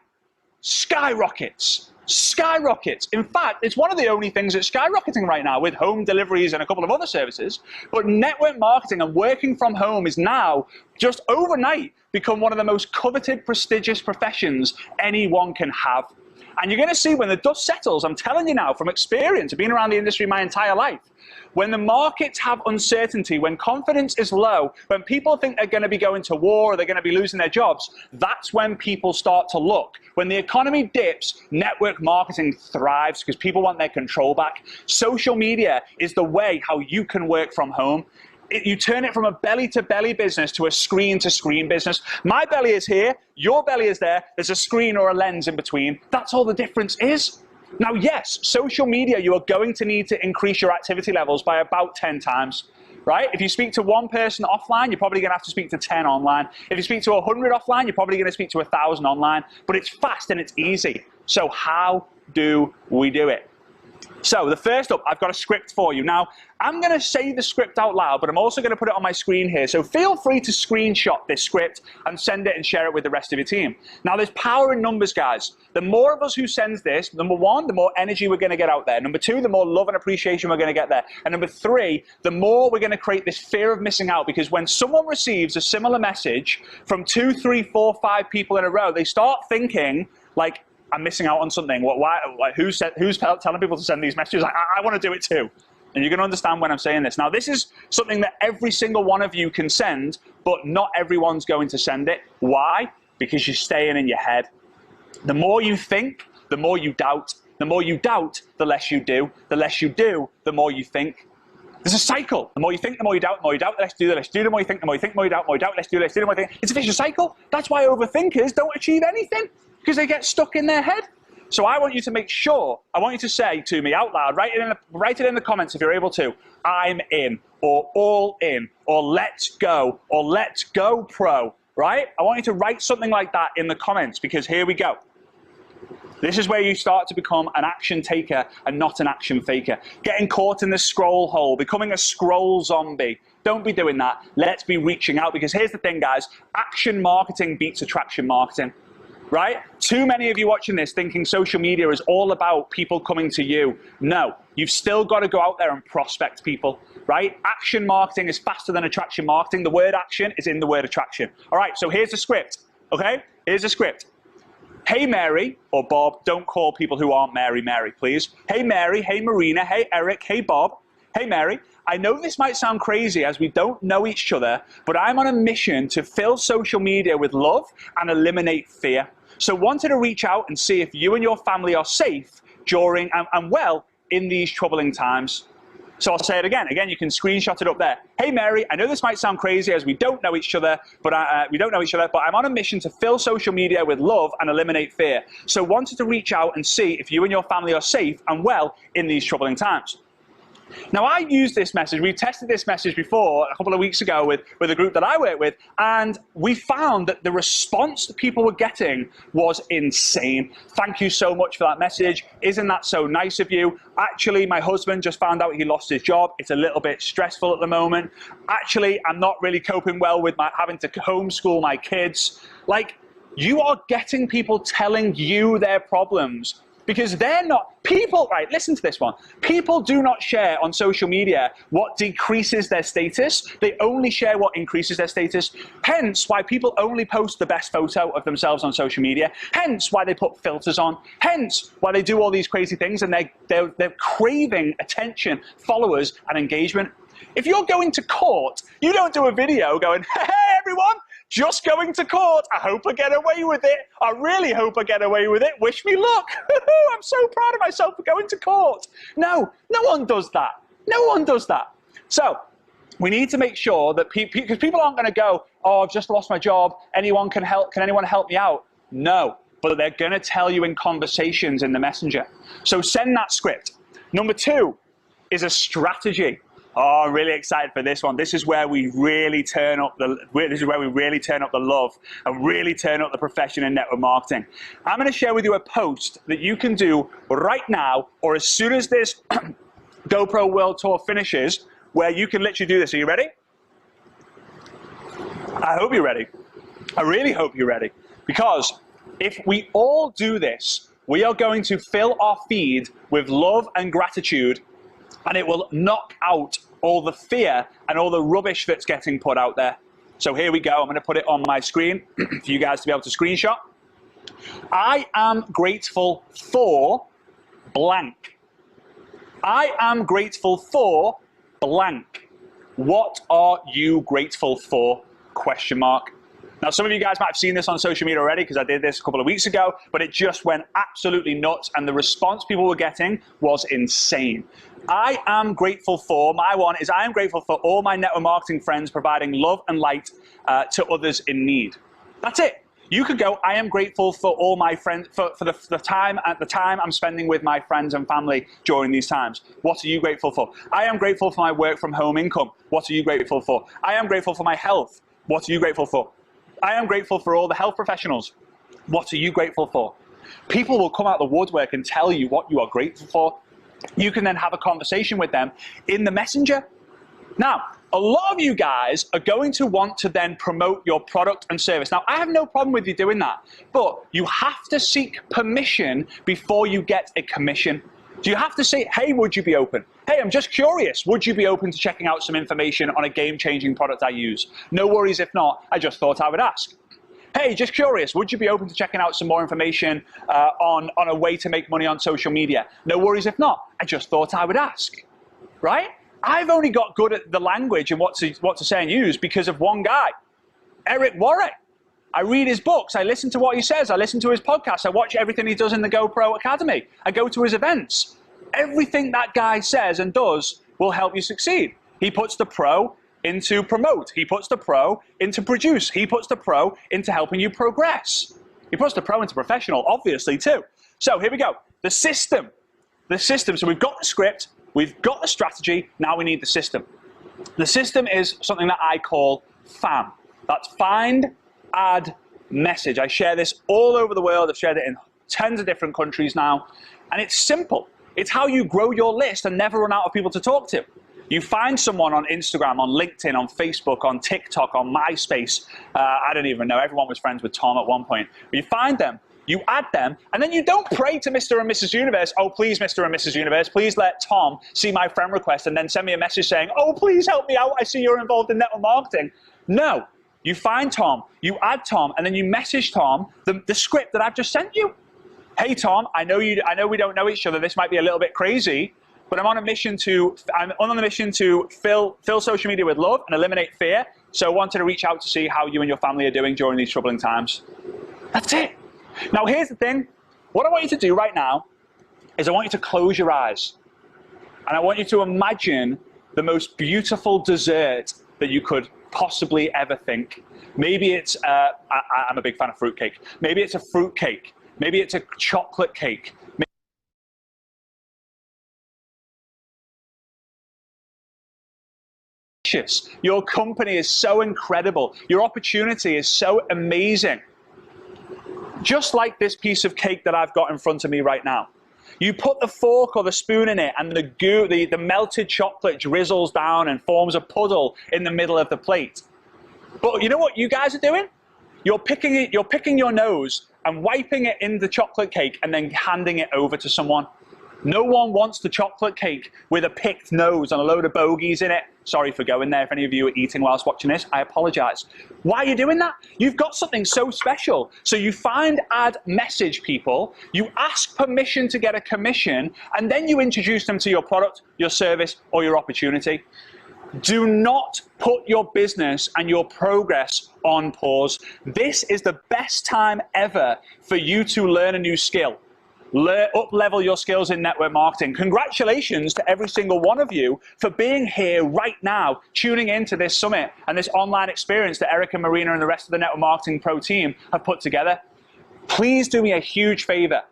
skyrockets. Skyrockets. In fact, it's one of the only things that's skyrocketing right now with home deliveries and a couple of other services. But network marketing and working from home is now just overnight become one of the most coveted, prestigious professions anyone can have. And you're going to see when the dust settles, I'm telling you now from experience, I've been around the industry my entire life, when the markets have uncertainty, when confidence is low, when people think they're going to be going to war or they're going to be losing their jobs, that's when people start to look. When the economy dips, network marketing thrives because people want their control back. Social media is the way how you can work from home. You turn it from a belly-to-belly business to a screen-to-screen business. My belly is here, your belly is there, there's a screen or a lens in between. That's all the difference is. Now, yes, social media, you are going to need to increase your activity levels by about 10 times, right? If you speak to one person offline, you're probably going to have to speak to 10 online. If you speak to 100 offline, you're probably going to speak to 1,000 online. But it's fast and it's easy. So how do we do it? So the first up, I've got a script for you. Now, I'm going to say the script out loud, but I'm also going to put it on my screen here. So feel free to screenshot this script and send it and share it with the rest of your team. Now, there's power in numbers, guys. The more of us who sends this, number one, the more energy we're going to get out there. Number two, the more love and appreciation we're going to get there. And number three, the more we're going to create this fear of missing out, because when someone receives a similar message from 2, 3, 4, 5 people in a row, they start thinking like, I'm missing out on something. Why? Like, who's telling people to send these messages? I want to do it too. And you're going to understand when I'm saying this. Now, this is something that every single one of you can send, but not everyone's going to send it. Why? Because you're staying in your head. The more you think, the more you doubt. The more you doubt, the less you do. The less you do, the more you think. There's a cycle. The more you think, the more you doubt. The more you doubt, the less you do. The less you do, the more you think. The more you think, the more you doubt. The more you doubt, the less you do. The less you do, the more you think. It's a vicious cycle. That's why overthinkers don't achieve anything, because they get stuck in their head. So I want you to make sure, I want you to say to me out loud, write it in the comments if you're able to, I'm in, or all in, or let's go, or let's go pro, right? I want you to write something like that in the comments, because here we go. This is where you start to become an action taker and not an action faker. Getting caught in the scroll hole, becoming a scroll zombie. Don't be doing that. Let's be reaching out, because here's the thing, guys. Action marketing beats attraction marketing. Right? Too many of you watching this thinking social media is all about people coming to you. No, you've still got to go out there and prospect people, right? Action marketing is faster than attraction marketing. The word action is in the word attraction. All right, so here's the script, okay? Here's the script. Hey, Mary, or Bob, don't call people who aren't Mary, Mary, please. Hey, Mary, hey, Marina, hey, Eric, hey, Bob. Hey, Mary, I know this might sound crazy as we don't know each other, but I'm on a mission to fill social media with love and eliminate fear. So wanted to reach out and see if you and your family are safe during and well in these troubling times. So I'll say it again. Again, you can screenshot it up there. Hey, Mary, I know this might sound crazy as we don't know each other, but I'm on a mission to fill social media with love and eliminate fear. So wanted to reach out and see if you and your family are safe and well in these troubling times. Now, I used this message. We tested this message before a couple of weeks ago with a group that I work with, and we found that the response that people were getting was insane. Thank you so much for that message. Isn't that so nice of you? Actually, my husband just found out he lost his job. It's a little bit stressful at the moment. Actually, I'm not really coping well with having to homeschool my kids. Like, you are getting people telling you their problems. Because they're not, people, right, listen to this one. People do not share on social media what decreases their status. They only share what increases their status. Hence why people only post the best photo of themselves on social media. Hence why they put filters on. Hence why they do all these crazy things, and they're craving attention, followers, and engagement. If you're going to court, you don't do a video going, hey, everyone, just going to court. I hope I get away with it. I really hope I get away with it. Wish me luck. I'm so proud of myself for going to court. No, no one does that. No one does that. So we need to make sure that because people aren't going to go, oh, I've just lost my job. Anyone can help. Can anyone help me out? No, but they're going to tell you in conversations in the messenger. So send that script. Number 2 is a strategy. Oh, I'm really excited for this one. This is where we really turn up the love and really turn up the profession in network marketing. I'm going to share with you a post that you can do right now, or as soon as this GoPro World Tour finishes, where you can literally do this. Are you ready? I hope you're ready. I really hope you're ready. Because if we all do this, we are going to fill our feed with love and gratitude, and it will knock out all the fear and all the rubbish that's getting put out there. So here we go. I'm going to put it on my screen for you guys to be able to screenshot. I am grateful for blank. I am grateful for blank. What are you grateful for? Question mark. Now, some of you guys might have seen this on social media already because I did this a couple of weeks ago, but it just went absolutely nuts, and the response people were getting was insane. I am grateful for, my one is I am grateful for all my network marketing friends providing love and light to others in need. That's it. You could go, I am grateful for all my friends, for the time I'm spending with my friends and family during these times. What are you grateful for? I am grateful for my work from home income. What are you grateful for? I am grateful for my health. What are you grateful for? I am grateful for all the health professionals. What are you grateful for? People will come out the woodwork and tell you what you are grateful for. You can then have a conversation with them in the messenger. Now, a lot of you guys are going to want to then promote your product and service. Now, I have no problem with you doing that, but you have to seek permission before you get a commission. Do you have to say, hey, would you be open? Hey, I'm just curious. Would you be open to checking out some information on a game-changing product I use? No worries if not. I just thought I would ask. Hey, just curious. Would you be open to checking out some more information on a way to make money on social media? No worries if not. I just thought I would ask. Right? I've only got good at the language and what to say and use because of one guy, Eric Worre. I read his books. I listen to what he says. I listen to his podcasts. I watch everything he does in the GoPro Academy. I go to his events. Everything that guy says and does will help you succeed. He puts the pro into promote. He puts the pro into produce. He puts the pro into helping you progress. He puts the pro into professional, obviously, too. So here we go. The system. The system. So we've got the script. We've got the strategy. Now we need the system. The system is something that I call FAM. That's find, add, message. I share this all over the world. I've shared it in tons of different countries now. And it's simple. It's how you grow your list and never run out of people to talk to. You find someone on Instagram, on LinkedIn, on Facebook, on TikTok, on MySpace. I don't even know. Everyone was friends with Tom at one point. You find them, you add them, and then you don't pray to Mr. and Mrs. Universe, oh, please, Mr. and Mrs. Universe, please let Tom see my friend request and then send me a message saying, oh, please help me out. I see you're involved in network marketing. No. You find Tom, you add Tom, and then you message Tom the script that I've just sent you. Hey Tom, I know we don't know each other. This might be a little bit crazy, but I'm on a mission to fill social media with love and eliminate fear. So I wanted to reach out to see how you and your family are doing during these troubling times. That's it. Now here's the thing. What I want you to do right now is I want you to close your eyes, and I want you to imagine the most beautiful dessert that you could possibly ever think. Maybe it's, I'm a big fan of fruitcake. Maybe it's a fruitcake. Maybe it's a chocolate cake. Your company is so incredible. Your opportunity is so amazing. Just like this piece of cake that I've got in front of me right now. You put the fork or the spoon in it and the melted chocolate drizzles down and forms a puddle in the middle of the plate. But you know what you guys are doing? You're picking your nose and wiping it in the chocolate cake and then handing it over to someone. No one wants the chocolate cake with a picked nose and a load of bogeys in it. Sorry for going there. If any of you are eating whilst watching this, I apologize. Why are you doing that? You've got something so special. So you find, add, message people, you ask permission to get a commission, and then you introduce them to your product, your service, or your opportunity. Do not put your business and your progress on pause. This is the best time ever for you to learn a new skill. Up-level your skills in network marketing. Congratulations to every single one of you for being here right now, tuning into this summit and this online experience that Eric and Marina and the rest of the Network Marketing Pro team have put together. Please do me a huge favor.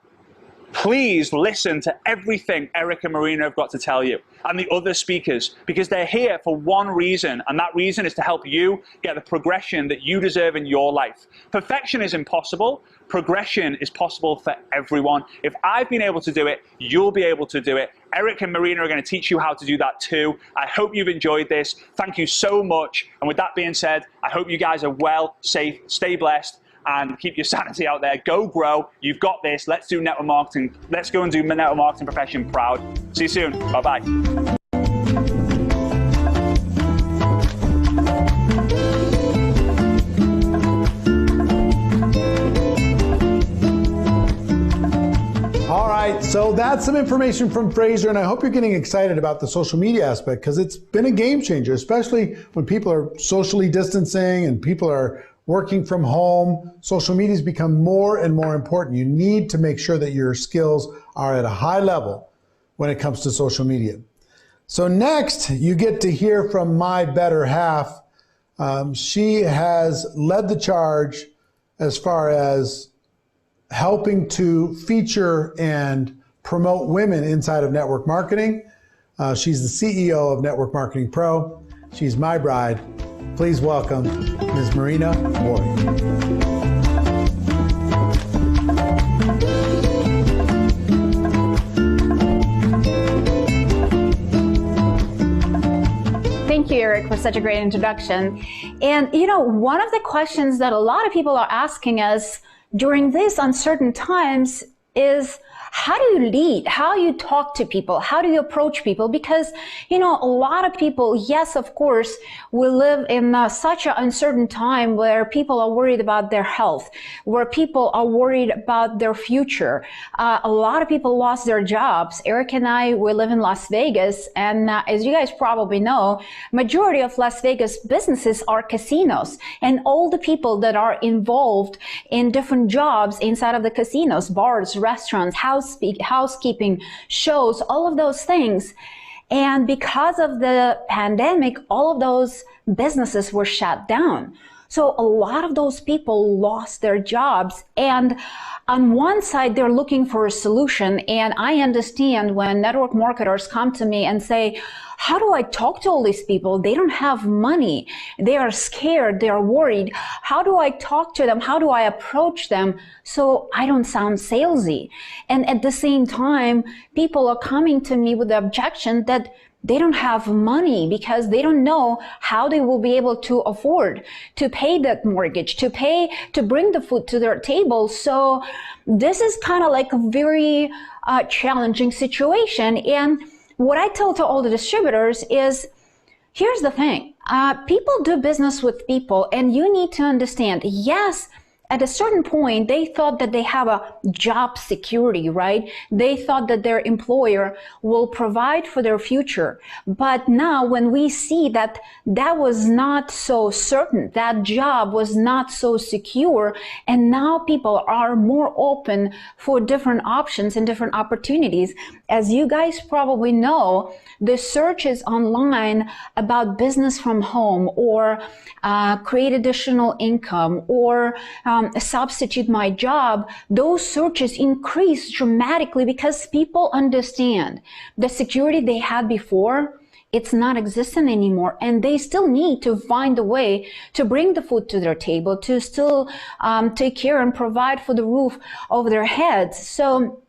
Please listen to everything Eric and Marina have got to tell you, and the other speakers, because they're here for one reason, and that reason is to help you get the progression that you deserve in your life. Perfection is impossible. Progression is possible for everyone. If I've been able to do it, you'll be able to do it. Eric and Marina are going to teach you how to do that too. I hope you've enjoyed this. Thank you so much. And with that being said, I hope you guys are well, safe, stay blessed, and keep your sanity out there. Go grow. You've got this. Let's do network marketing. Let's go and do network marketing profession proud. See you soon. Bye-bye. All right, so that's some information from Fraser, and I hope you're getting excited about the social media aspect because it's been a game changer, especially when people are socially distancing and people are working from home. Social media has become more and more important. You need to make sure that your skills are at a high level when it comes to social media. So next, you get to hear from my better half. She has led the charge as far as helping to feature and promote women inside of network marketing. She's the CEO of Network Marketing Pro. She's my bride. Please welcome Ms. Marina Worre. Thank you, Eric, for such a great introduction. And you know, one of the questions that a lot of people are asking us during these uncertain times is, how do you lead? How do you talk to people? How do you approach people? Because, you know, a lot of people, yes, of course, we live in such an uncertain time where people are worried about their health, where people are worried about their future. A lot of people lost their jobs. Eric and I, we live in Las Vegas, and as you guys probably know, majority of Las Vegas businesses are casinos, and all the people that are involved in different jobs inside of the casinos, bars, restaurants, housekeeping, shows, all of those things. And because of the pandemic, all of those businesses were shut down. So a lot of those people lost their jobs. And on one side, they're looking for a solution. And I understand when network marketers come to me and say, how do I talk to all these people? They don't have money. They are scared. They are worried. How do I talk to them? How do I approach them so I don't sound salesy? And at the same time, people are coming to me with the objection that they don't have money because they don't know how they will be able to afford to pay that mortgage, to bring the food to their table. So this is kind of like a very challenging situation. And what I tell to all the distributors is, here's the thing. People do business with people, and you need to understand, yes, at a certain point, they thought that they have a job security, right? They thought that their employer will provide for their future. But now when we see that that was not so certain, that job was not so secure, and now people are more open for different options and different opportunities. As you guys probably know, the searches online about business from home or create additional income or substitute my job, those searches increase dramatically because people understand the security they had before, it's not existent anymore, and they still need to find a way to bring the food to their table, to still take care and provide for the roof over their heads. So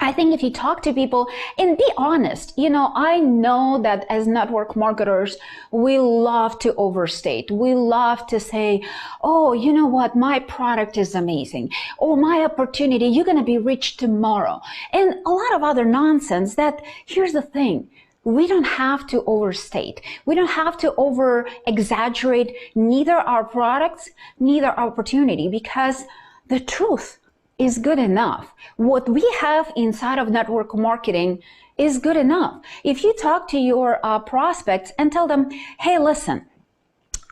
I think if you talk to people and be honest, you know, I know that as network marketers, we love to overstate. We love to say, oh, you know what, my product is amazing. Oh, my opportunity, you're going to be rich tomorrow. And a lot of other nonsense that, here's the thing. We don't have to overstate. We don't have to over exaggerate neither our products, neither our opportunity, because the truth is good enough. What we have inside of network marketing is good enough. If you talk to your prospects and tell them, hey, listen,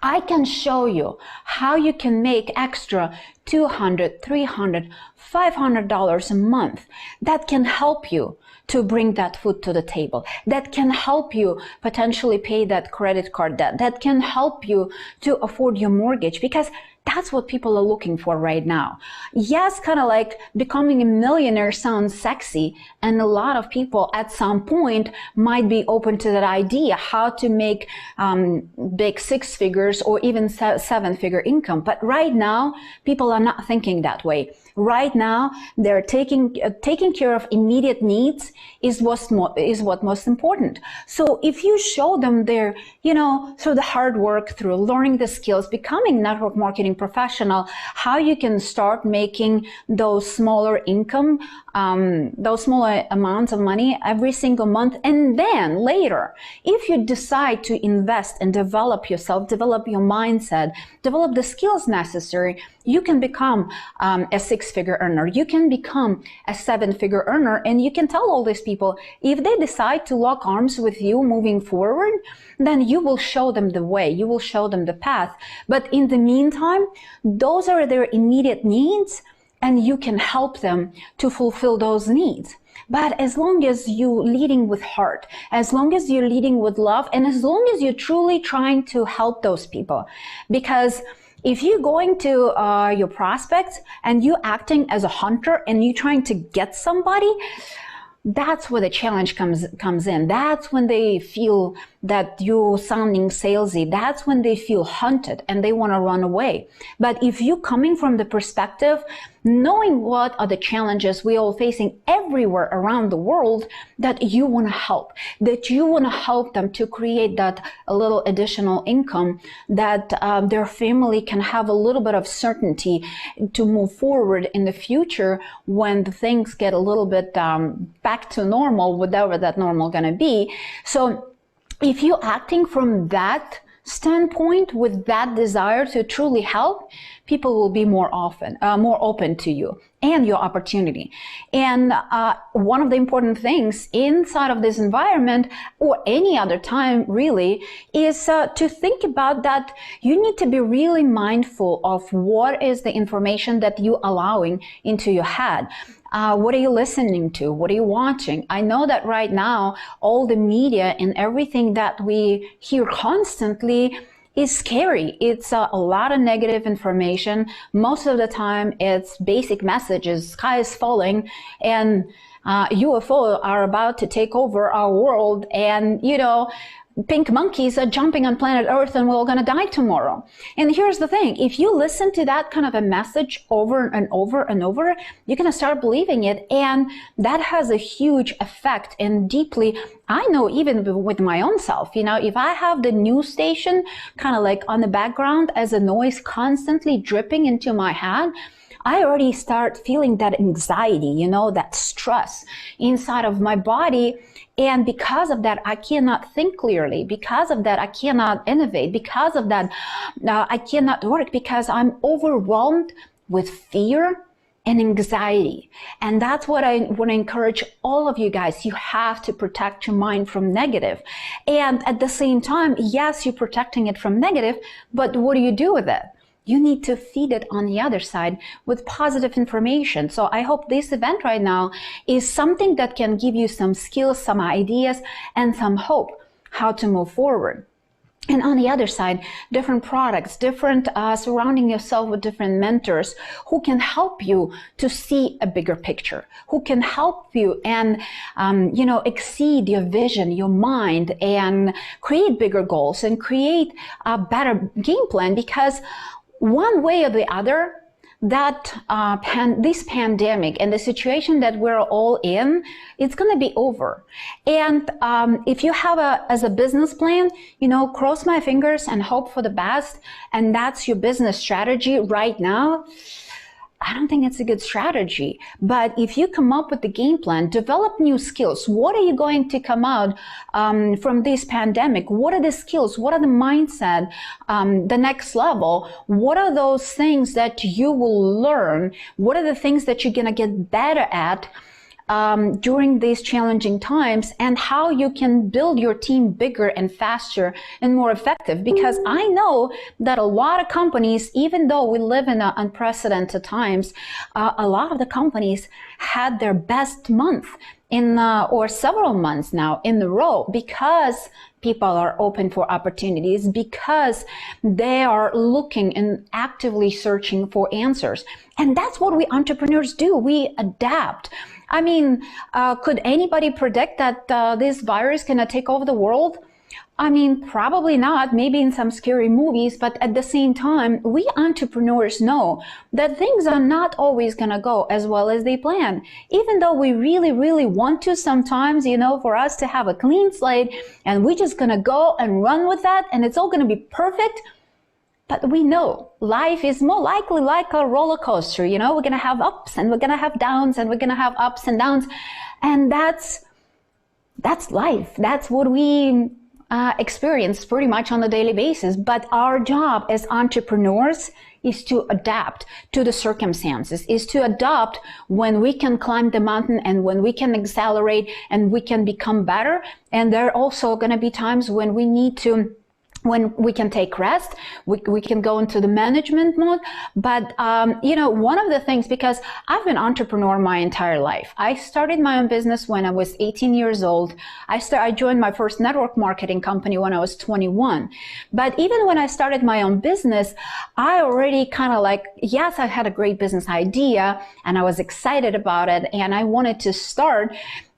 I can show you how you can make extra $200, $300, $500 a month. That can help you to bring that food to the table. That can help you potentially pay that credit card debt. That can help you to afford your mortgage, because That's what people are looking for right now. Yes, kind of like becoming a millionaire sounds sexy, and a lot of people at some point might be open to that idea, how to make big six figures or even seven-figure income. But right now, people are not thinking that way. Right now, they're taking care of immediate needs is what most important. So if you show them their, through the hard work, through learning the skills, becoming network marketing professional, how you can start making those smaller income, those smaller amounts of money every single month, and then later, if you decide to invest and develop yourself, develop your mindset, develop the skills necessary, you can become a six-figure earner. You can become a seven-figure earner, and you can tell all these people, if they decide to lock arms with you moving forward, then you will show them the way, you will show them the path. But in the meantime, those are their immediate needs, and you can help them to fulfill those needs. But as long as you're leading with heart, as long as you're leading with love, and as long as you're truly trying to help those people, because if you're going to your prospects and you're acting as a hunter and you're trying to get somebody, that's where the challenge comes in. That's when they feel that you're sounding salesy. That's when they feel hunted and they want to run away. But if you're coming from the perspective, knowing what are the challenges we're all facing everywhere around the world, that you want to help, that you want to help them to create that a little additional income, that their family can have a little bit of certainty to move forward in the future when the things get a little bit back to normal, whatever that normal going to be. So if you're acting from that standpoint with that desire to truly help, people will be more open to you and your opportunity. And one of the important things inside of this environment, or any other time really, is to think about that you need to be really mindful of what is the information that you're allowing into your head. What are you listening to? What are you watching? I know that right now, all the media and everything that we hear constantly is scary. It's a lot of negative information. Most of the time, it's basic messages, sky is falling, and UFO are about to take over our world, and, pink monkeys are jumping on planet Earth and we're all going to die tomorrow. And here's the thing. If you listen to that kind of a message over and over and over, you're going to start believing it. And that has a huge effect. And deeply, I know even with my own self, if I have the news station kind of like on the background as a noise constantly dripping into my head, I already start feeling that anxiety, that stress inside of my body. And because of that, I cannot think clearly. Because of that, I cannot innovate. Because of that, I cannot work, because I'm overwhelmed with fear and anxiety. And that's what I want to encourage all of you guys. You have to protect your mind from negative. And at the same time, yes, you're protecting it from negative, but what do you do with it? You need to feed it on the other side with positive information. So I hope this event right now is something that can give you some skills, some ideas, and some hope how to move forward. And on the other side, different products, different surrounding yourself with different mentors who can help you to see a bigger picture, who can help you and, exceed your vision, your mind, and create bigger goals and create a better game plan. Because one way or the other, that this pandemic and the situation that we're all in, it's going to be over. And if you have as a business plan, cross my fingers and hope for the best, and that's your business strategy right now, I don't think it's a good strategy. But if you come up with the game plan, develop new skills. What are you going to come out from this pandemic? What are the skills? What are the mindset? The next level? What are those things that you will learn? What are the things that you're going to get better at? during these challenging times, and how you can build your team bigger and faster and more effective. Because I know that a lot of companies, even though we live in unprecedented times, a lot of the companies had their best month in or several months now in a row, because people are open for opportunities, because they are looking and actively searching for answers. And that's what we entrepreneurs do. We adapt. I mean, could anybody predict that this virus can take over the world? I mean, probably not, maybe in some scary movies, but at the same time, we entrepreneurs know that things are not always going to go as well as they plan. Even though we really, really want to sometimes, you know, for us to have a clean slate, and we're just going to go and run with that, and it's all going to be perfect. But we know life is more likely like a roller coaster. You know, we're going to have ups and we're going to have downs and we're going to have ups and downs. And that's life. That's what we experience pretty much on a daily basis. But our job as entrepreneurs is to adapt to the circumstances, is to adapt when we can climb the mountain and when we can accelerate and we can become better. And there are also going to be times when we need to, when we can take rest, we can go into the management mode. But, you know, one of the things, because I've been an entrepreneur my entire life. I started my own business when I was 18 years old. I joined my first network marketing company when I was 21. But even when I started my own business, I already kind of like, yes, I had a great business idea and I was excited about it and I wanted to start.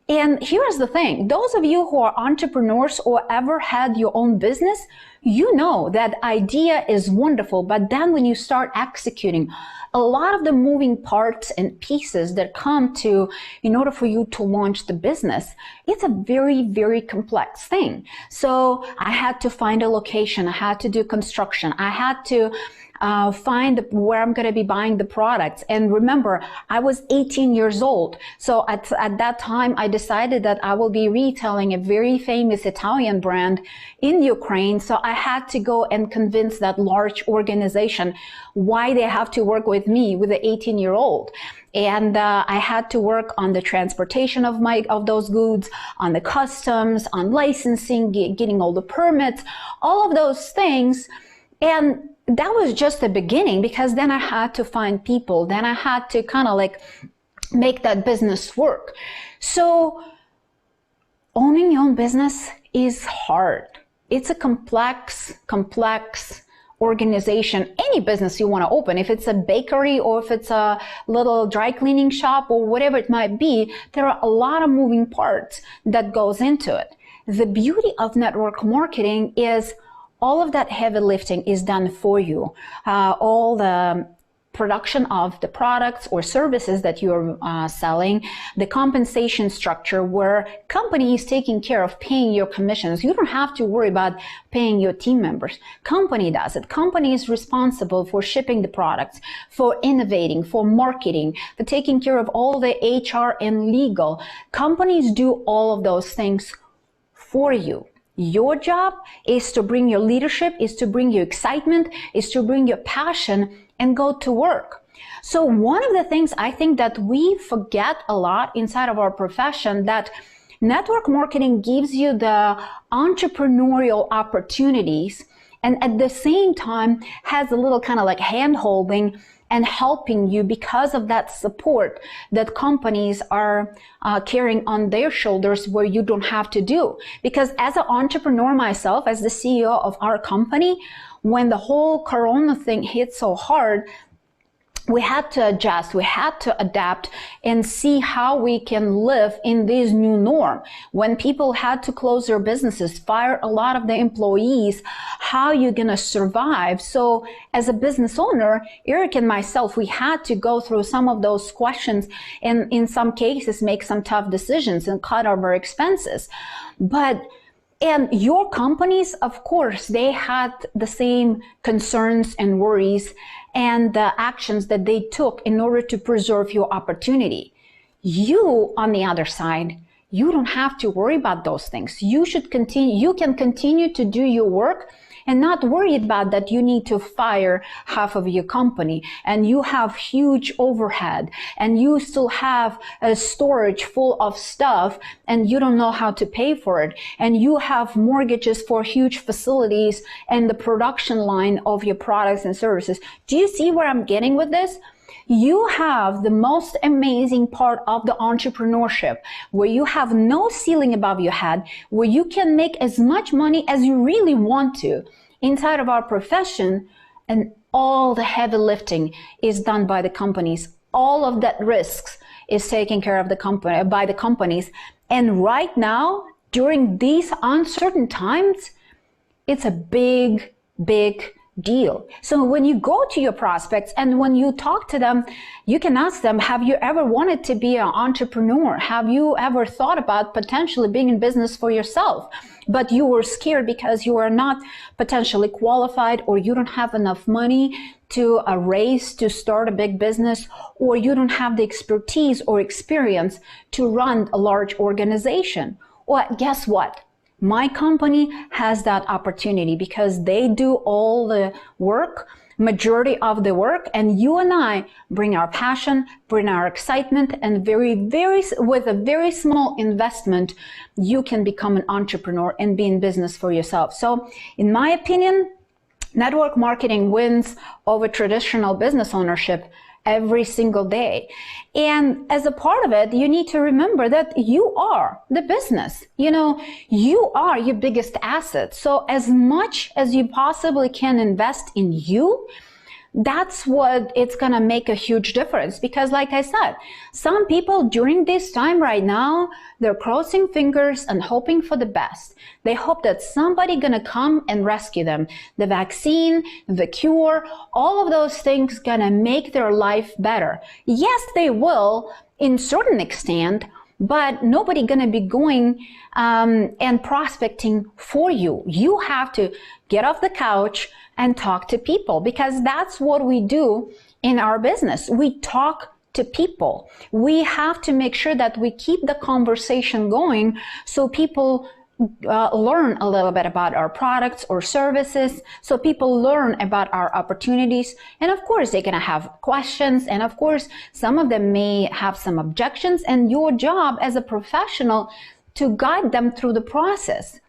And here's the thing, those of you who are entrepreneurs or ever had your own business, you know that idea is wonderful, but then when you start executing, a lot of the moving parts and pieces that come to in order for you to launch the business, it's a very, very complex thing. So I had to find a location, I had to do construction, I had to find where I'm going to be buying the products. And remember, I was 18 years old. So at that time, I decided that I will be retailing a very famous Italian brand in Ukraine. So I had to go and convince that large organization why they have to work with me, with the 18-year-old. And I had to work on the transportation of those goods, on the customs, on licensing, getting all the permits, all of those things. And that was just the beginning, because then I had to find people. Then I had to kind of like make that business work. So owning your own business is hard. It's a complex organization. Any business you want to open, if it's a bakery or if it's a little dry cleaning shop or whatever it might be, there are a lot of moving parts that goes into it. The beauty of network marketing is all of that heavy lifting is done for you. All the production of the products or services that you're selling, the compensation structure where company is taking care of paying your commissions. You don't have to worry about paying your team members. Company does it. Company is responsible for shipping the products, for innovating, for marketing, for taking care of all the HR and legal. Companies do all of those things for you. Your job is to bring your leadership, is to bring your excitement, is to bring your passion and go to work. So one of the things I think that we forget a lot inside of our profession, that network marketing gives you the entrepreneurial opportunities and at the same time has a little kind of like hand-holding and helping you because of that support that companies are carrying on their shoulders where you don't have to do. Because as an entrepreneur myself, as the CEO of our company, when the whole Corona thing hit so hard, we had to adjust, we had to adapt and see how we can live in this new norm. When people had to close their businesses, fire a lot of the employees, how are you going to survive? So as a business owner, Eric and myself, we had to go through some of those questions and in some cases make some tough decisions and cut our expenses. And your companies, of course, they had the same concerns and worries and the actions that they took in order to preserve your opportunity. You, on the other side, you don't have to worry about those things. You should continue, you can continue to do your work and not worried about that you need to fire half of your company and you have huge overhead and you still have a storage full of stuff and you don't know how to pay for it, and you have mortgages for huge facilities and the production line of your products and services. Do you see where I'm getting with this? You have the most amazing part of the entrepreneurship, where you have no ceiling above your head, where you can make as much money as you really want to inside of our profession, and all the heavy lifting is done by the companies. All of that risks is taken care of by the companies. And right now, during these uncertain times, it's a big, big deal. So when you go to your prospects and when you talk to them, you can ask them, have you ever wanted to be an entrepreneur? Have you ever thought about potentially being in business for yourself, but you were scared because you are not potentially qualified, or you don't have enough money to raise to start a big business, or you don't have the expertise or experience to run a large organization? Well, guess what? My company has that opportunity because they do all the work, majority of the work, and you and I bring our passion, bring our excitement, and with a very small investment, you can become an entrepreneur and be in business for yourself. So in my opinion, network marketing wins over traditional business ownership every single day. And as a part of it, you need to remember that you are the business. You are your biggest asset. So as much as you possibly can invest in you, that's what it's going to make a huge difference. Because like I said, some people during this time right now, they're crossing fingers and hoping for the best. They hope that somebody going to come and rescue them. The vaccine, the cure, all of those things going to make their life better. Yes, they will in certain extent, but nobody going to be going and prospecting for you. You have to get off the couch and talk to people, because that's what we do in our business. We talk to people. We have to make sure that we keep the conversation going so people learn a little bit about our products or services, so people learn about our opportunities. And of course, they're going to have questions. And of course, some of them may have some objections, and your job as a professional to guide them through the process.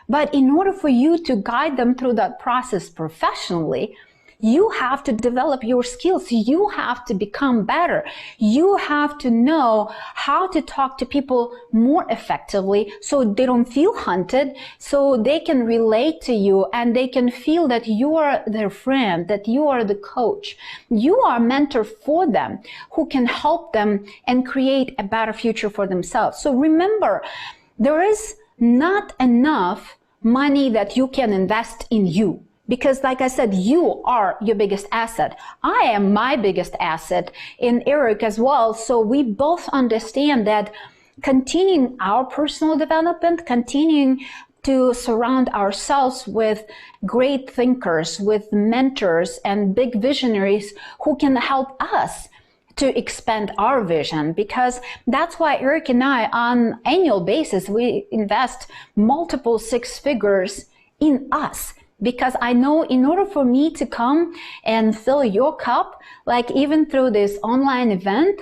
But in order for you to guide them through that process professionally, you have to develop your skills. You have to become better. You have to know how to talk to people more effectively so they don't feel hunted, so they can relate to you and they can feel that you are their friend, that you are the coach. You are a mentor for them who can help them and create a better future for themselves. So remember, there is not enough money that you can invest in you. Because like I said, you are your biggest asset. I am my biggest asset, and Eric as well. So we both understand that continuing our personal development, continuing to surround ourselves with great thinkers, with mentors and big visionaries who can help us to expand our vision, because that's why Eric and I, on annual basis, we invest multiple six figures in us. Because I know in order for me to come and fill your cup, like even through this online event,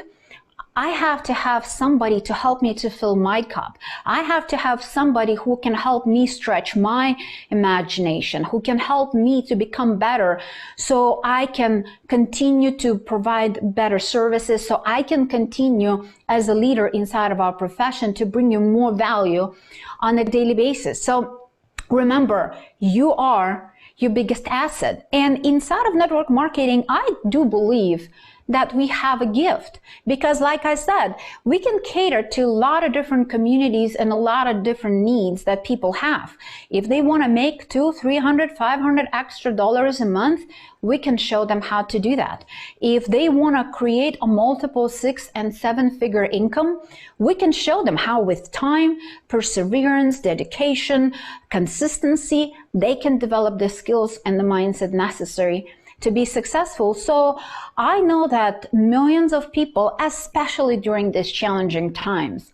I have to have somebody to help me to fill my cup. I have to have somebody who can help me stretch my imagination, who can help me to become better so I can continue to provide better services, so I can continue as a leader inside of our profession to bring you more value on a daily basis. So remember, you are your biggest asset. And inside of network marketing, I do believe that we have a gift, because like I said, we can cater to a lot of different communities and a lot of different needs that people have. If they want to make $200, $300, $500 extra dollars a month, we can show them how to do that. If they want to create a multiple 6- and 7-figure income, we can show them how with time, perseverance, dedication, consistency, they can develop the skills and the mindset necessary to be successful. So I know that millions of people, especially during these challenging times,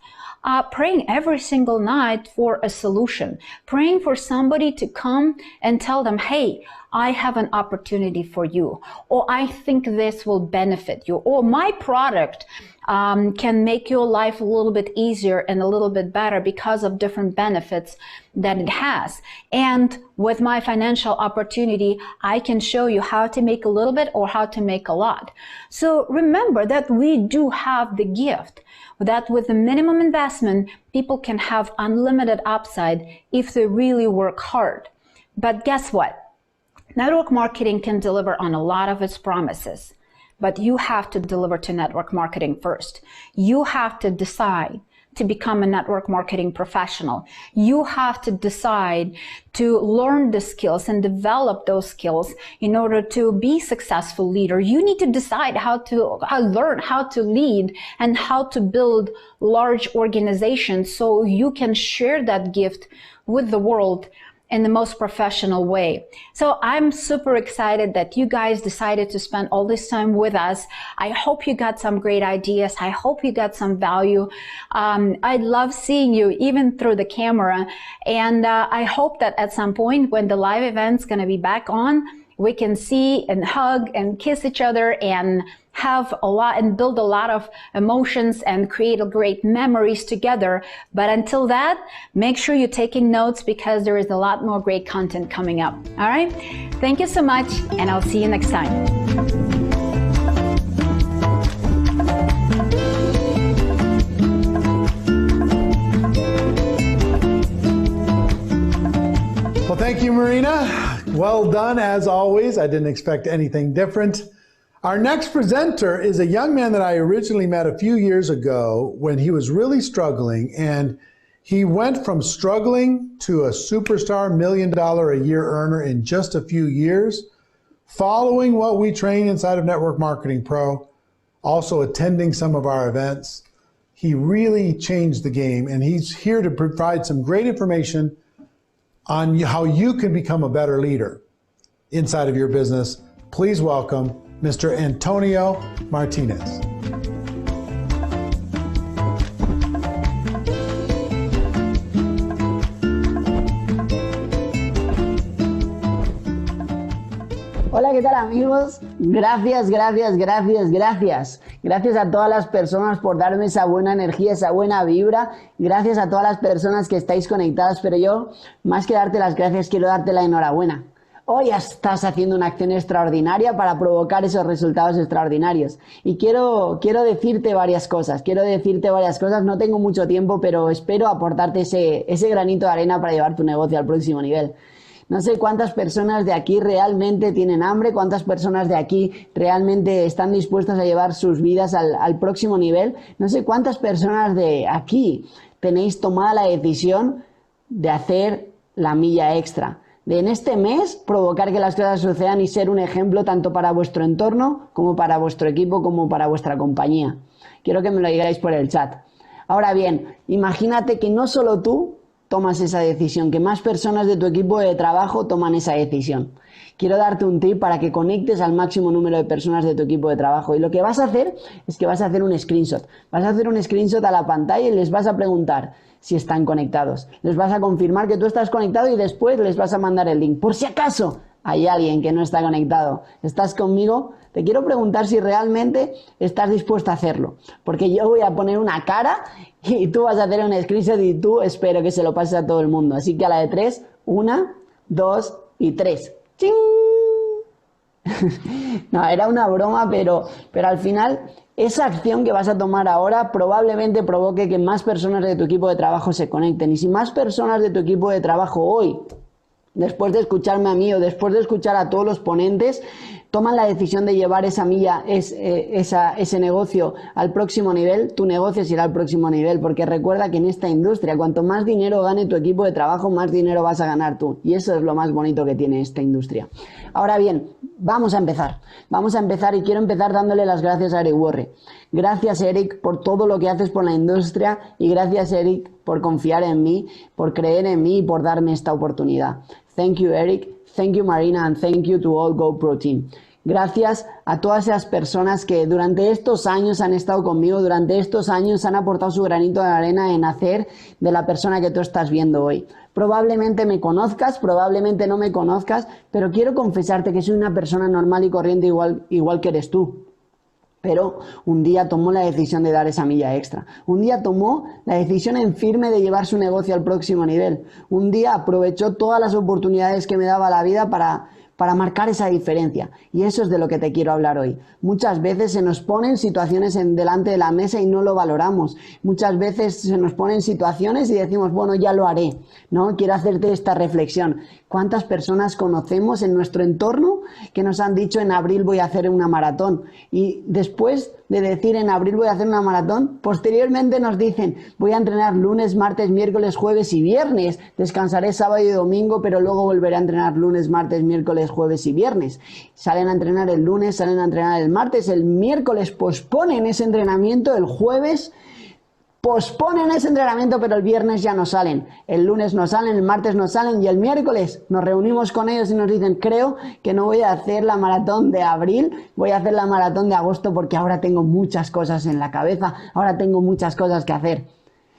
praying every single night for a solution, praying for somebody to come and tell them, hey, I have an opportunity for you, or I think this will benefit you, or my product can make your life a little bit easier and a little bit better because of different benefits that it has. And with my financial opportunity, I can show you how to make a little bit or how to make a lot. So remember that we do have the gift that with the minimum investment, people can have unlimited upside if they really work hard. But guess what? Network marketing can deliver on a lot of its promises, but you have to deliver to network marketing first. You have to decide to become a network marketing professional. You have to decide to learn the skills and develop those skills in order to be a successful leader. You need to decide how to learn how to lead and how to build large organizations so you can share that gift with the world in the most professional way. So I'm super excited that you guys decided to spend all this time with us. I hope you got some great ideas. I hope you got some value. I love seeing you even through the camera. And I hope that at some point when the live event's gonna be back on, we can see and hug and kiss each other and have a lot and build a lot of emotions and create great memories together. But until that, make sure you're taking notes because there is a lot more great content coming up. All right? Thank you so much, and I'll see you next time. Well, thank you, Marina. Well done, as always. I didn't expect anything different. Our next presenter is a young man that I originally met a few years ago when he was really struggling, and he went from struggling to a superstar $1 million a year earner in just a few years, following what we train inside of Network Marketing Pro, also attending some of our events. He really changed the game, and he's here to provide some great information on how you can become a better leader inside of your business. Please welcome Mr. Antonio Martinez. Hola, ¿qué tal amigos? Gracias, gracias, gracias, gracias. Gracias a todas las personas por darme esa buena energía, esa buena vibra. Gracias a todas las personas que estáis conectadas, pero yo, más que darte las gracias, quiero darte la enhorabuena. Hoy estás haciendo una acción extraordinaria para provocar esos resultados extraordinarios. Y quiero decirte varias cosas. No tengo mucho tiempo, pero espero aportarte ese granito de arena para llevar tu negocio al próximo nivel. No sé cuántas personas de aquí realmente tienen hambre, cuántas personas de aquí realmente están dispuestas a llevar sus vidas al próximo nivel. No sé cuántas personas de aquí tenéis tomada la decisión de hacer la milla extra. De en este mes provocar que las cosas sucedan y ser un ejemplo tanto para vuestro entorno como para vuestro equipo como para vuestra compañía. Quiero que me lo digáis por el chat. Ahora bien, imagínate que no solo tú tomas esa decisión, que más personas de tu equipo de trabajo toman esa decisión. Quiero darte un tip para que conectes al máximo número de personas de tu equipo de trabajo. Y lo que vas a hacer es que vas a hacer un screenshot. Vas a hacer un screenshot a la pantalla y les vas a preguntar si están conectados. Les vas a confirmar que tú estás conectado y después les vas a mandar el link. Por si acaso hay alguien que no está conectado. ¿Estás conmigo? Te quiero preguntar si realmente estás dispuesto a hacerlo. Porque yo voy a poner una cara y tú vas a hacer un screenshot y tú espero que se lo pases a todo el mundo. Así que a la de 3, 1, 2 y 3. ¡Ching! No, era una broma, pero al final esa acción que vas a tomar ahora probablemente provoque que más personas de tu equipo de trabajo se conecten. Y si más personas de tu equipo de trabajo hoy, después de escucharme a mí o después de escuchar a todos los ponentes, toman la decisión de llevar esa milla, ese negocio al próximo nivel, tu negocio se irá al próximo nivel, porque recuerda que en esta industria, cuanto más dinero gane tu equipo de trabajo, más dinero vas a ganar tú. Y eso es lo más bonito que tiene esta industria. Ahora bien, vamos a empezar y quiero empezar dándole las gracias a Eric Worre. Gracias, Eric, por todo lo que haces por la industria y gracias, Eric, por confiar en mí, por creer en mí y por darme esta oportunidad. Thank you, Eric. Thank you, Marina, and thank you to all GoPro team. Gracias a todas esas personas que durante estos años han estado conmigo, durante estos años han aportado su granito de arena en hacer de la persona que tú estás viendo hoy. Probablemente me conozcas, probablemente no me conozcas, pero quiero confesarte que soy una persona normal y corriente igual que eres tú. Pero un día tomó la decisión de dar esa milla extra. Un día tomó la decisión en firme de llevar su negocio al próximo nivel. Un día aprovechó todas las oportunidades que me daba la vida para marcar esa diferencia. Y eso es de lo que te quiero hablar hoy. Muchas veces se nos ponen situaciones delante de la mesa y no lo valoramos. Muchas veces se nos ponen situaciones y decimos, bueno, ya lo haré, ¿no? Quiero hacerte esta reflexión. ¿Cuántas personas conocemos en nuestro entorno que nos han dicho en abril voy a hacer una maratón? Y después de decir en abril voy a hacer una maratón, posteriormente nos dicen voy a entrenar lunes, martes, miércoles, jueves y viernes, descansaré sábado y domingo, pero luego volveré a entrenar lunes, martes, miércoles, jueves y viernes. Salen a entrenar el lunes, salen a entrenar el martes, el miércoles posponen ese entrenamiento, el jueves posponen ese entrenamiento, pero el viernes ya no salen, el lunes no salen, el martes no salen y el miércoles nos reunimos con ellos y nos dicen creo que no voy a hacer la maratón de abril, voy a hacer la maratón de agosto porque ahora tengo muchas cosas en la cabeza, ahora tengo muchas cosas que hacer.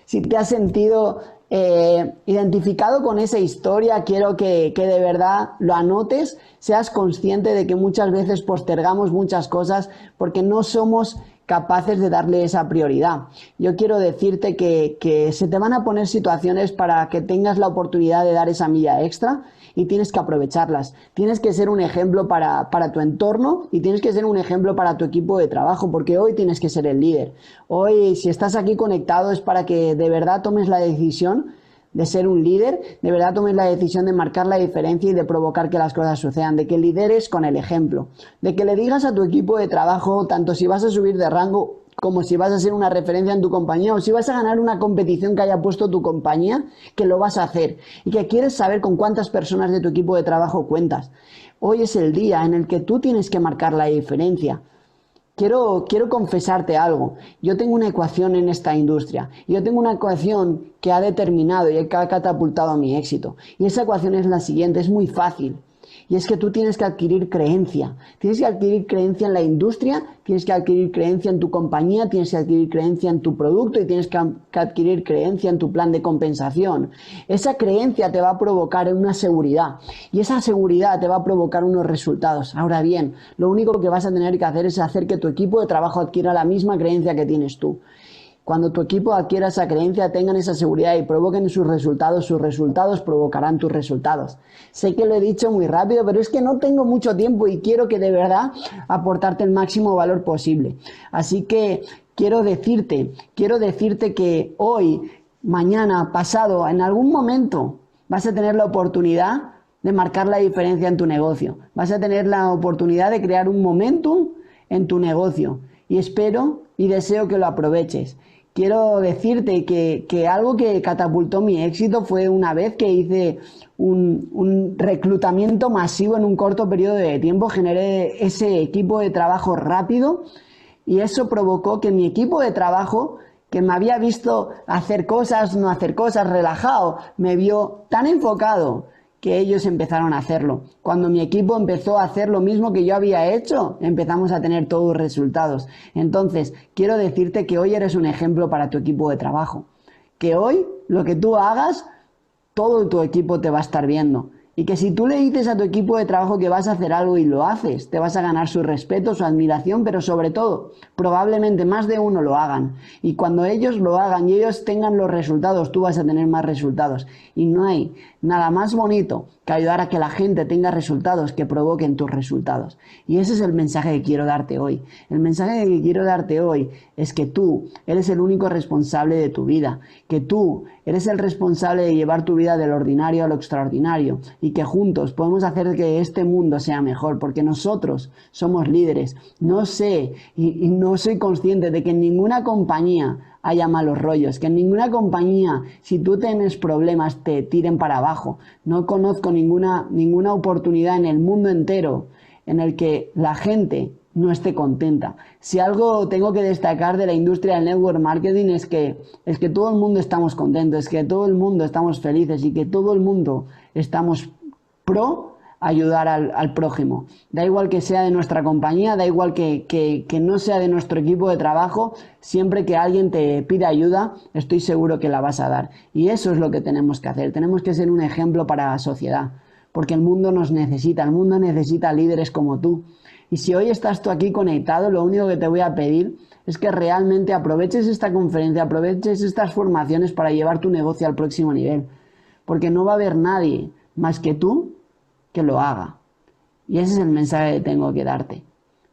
Si te has sentido identificado con esa historia, quiero que de verdad lo anotes, seas consciente de que muchas veces postergamos muchas cosas porque no somos capaces de darle esa prioridad. Yo quiero decirte que se te van a poner situaciones para que tengas la oportunidad de dar esa milla extra y tienes que aprovecharlas. Tienes que ser un ejemplo para tu entorno y tienes que ser un ejemplo para tu equipo de trabajo, porque hoy tienes que ser el líder. Hoy, si estás aquí conectado, es para que de verdad tomes la decisión de ser un líder, de verdad tomes la decisión de marcar la diferencia y de provocar que las cosas sucedan, de que lideres con el ejemplo, de que le digas a tu equipo de trabajo, tanto si vas a subir de rango como si vas a ser una referencia en tu compañía o si vas a ganar una competición que haya puesto tu compañía, que lo vas a hacer y que quieres saber con cuántas personas de tu equipo de trabajo cuentas. Hoy es el día en el que tú tienes que marcar la diferencia. Quiero confesarte algo. Yo tengo una ecuación en esta industria. Yo tengo una ecuación que ha determinado y que ha catapultado mi éxito. Y esa ecuación es la siguiente, es muy fácil. Y es que tú tienes que adquirir creencia. Tienes que adquirir creencia en la industria, tienes que adquirir creencia en tu compañía, tienes que adquirir creencia en tu producto y tienes que adquirir creencia en tu plan de compensación. Esa creencia te va a provocar una seguridad y esa seguridad te va a provocar unos resultados. Ahora bien, lo único que vas a tener que hacer es hacer que tu equipo de trabajo adquiera la misma creencia que tienes tú. Cuando tu equipo adquiera esa creencia, tengan esa seguridad y provoquen sus resultados provocarán tus resultados. Sé que lo he dicho muy rápido, pero es que no tengo mucho tiempo y quiero que de verdad aportarte el máximo valor posible. Así que quiero decirte que hoy, mañana, pasado, en algún momento vas a tener la oportunidad de marcar la diferencia en tu negocio. Vas a tener la oportunidad de crear un momentum en tu negocio y espero y deseo que lo aproveches. Quiero decirte que algo que catapultó mi éxito fue una vez que hice un reclutamiento masivo en un corto periodo de tiempo, generé ese equipo de trabajo rápido y eso provocó que mi equipo de trabajo, que me había visto hacer cosas, no hacer cosas, relajado, me vio tan enfocado que ellos empezaron a hacerlo. Cuando mi equipo empezó a hacer lo mismo que yo había hecho, empezamos a tener todos resultados. Entonces, quiero decirte que hoy eres un ejemplo para tu equipo de trabajo. Que hoy, lo que tú hagas, todo tu equipo te va a estar viendo. Y que si tú le dices a tu equipo de trabajo que vas a hacer algo y lo haces, te vas a ganar su respeto, su admiración, pero sobre todo, probablemente más de uno lo hagan. Y cuando ellos lo hagan y ellos tengan los resultados, tú vas a tener más resultados. Y no hay nada más bonito que ayudar a que la gente tenga resultados que provoquen tus resultados. Y ese es el mensaje que quiero darte hoy. El mensaje que quiero darte hoy es que tú eres el único responsable de tu vida, que tú eres el responsable de llevar tu vida del ordinario a lo extraordinario y que juntos podemos hacer que este mundo sea mejor, porque nosotros somos líderes. No sé y no soy consciente de que en ninguna compañía haya malos rollos, que en ninguna compañía, si tú tienes problemas, te tiren para abajo. No conozco ninguna oportunidad en el mundo entero en el que la gente no esté contenta. Si algo tengo que destacar de la industria del network marketing es que todo el mundo estamos contentos, es que todo el mundo estamos felices y que todo el mundo estamos pro ayudar al prójimo. Da igual que sea de nuestra compañía, da igual que no sea de nuestro equipo de trabajo, siempre que alguien te pida ayuda, estoy seguro que la vas a dar. Y eso es lo que tenemos que hacer. Tenemos que ser un ejemplo para la sociedad, porque el mundo nos necesita, el mundo necesita líderes como tú. Y si hoy estás tú aquí conectado, lo único que te voy a pedir es que realmente aproveches esta conferencia, aproveches estas formaciones para llevar tu negocio al próximo nivel. Porque no va a haber nadie más que tú que lo haga. Y ese es el mensaje que tengo que darte.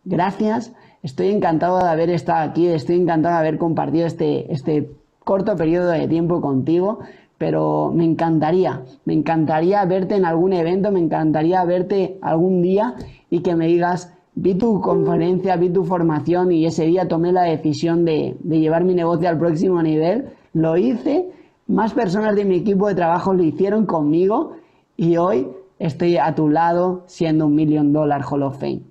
Gracias, estoy encantado de haber estado aquí, estoy encantado de haber compartido este corto periodo de tiempo contigo, pero me encantaría verte en algún evento, me encantaría verte algún día y que me digas, vi tu conferencia, vi tu formación y ese día tomé la decisión de llevar mi negocio al próximo nivel, lo hice, más personas de mi equipo de trabajo lo hicieron conmigo y hoy estoy a tu lado siendo un $1 Million Hall of Fame.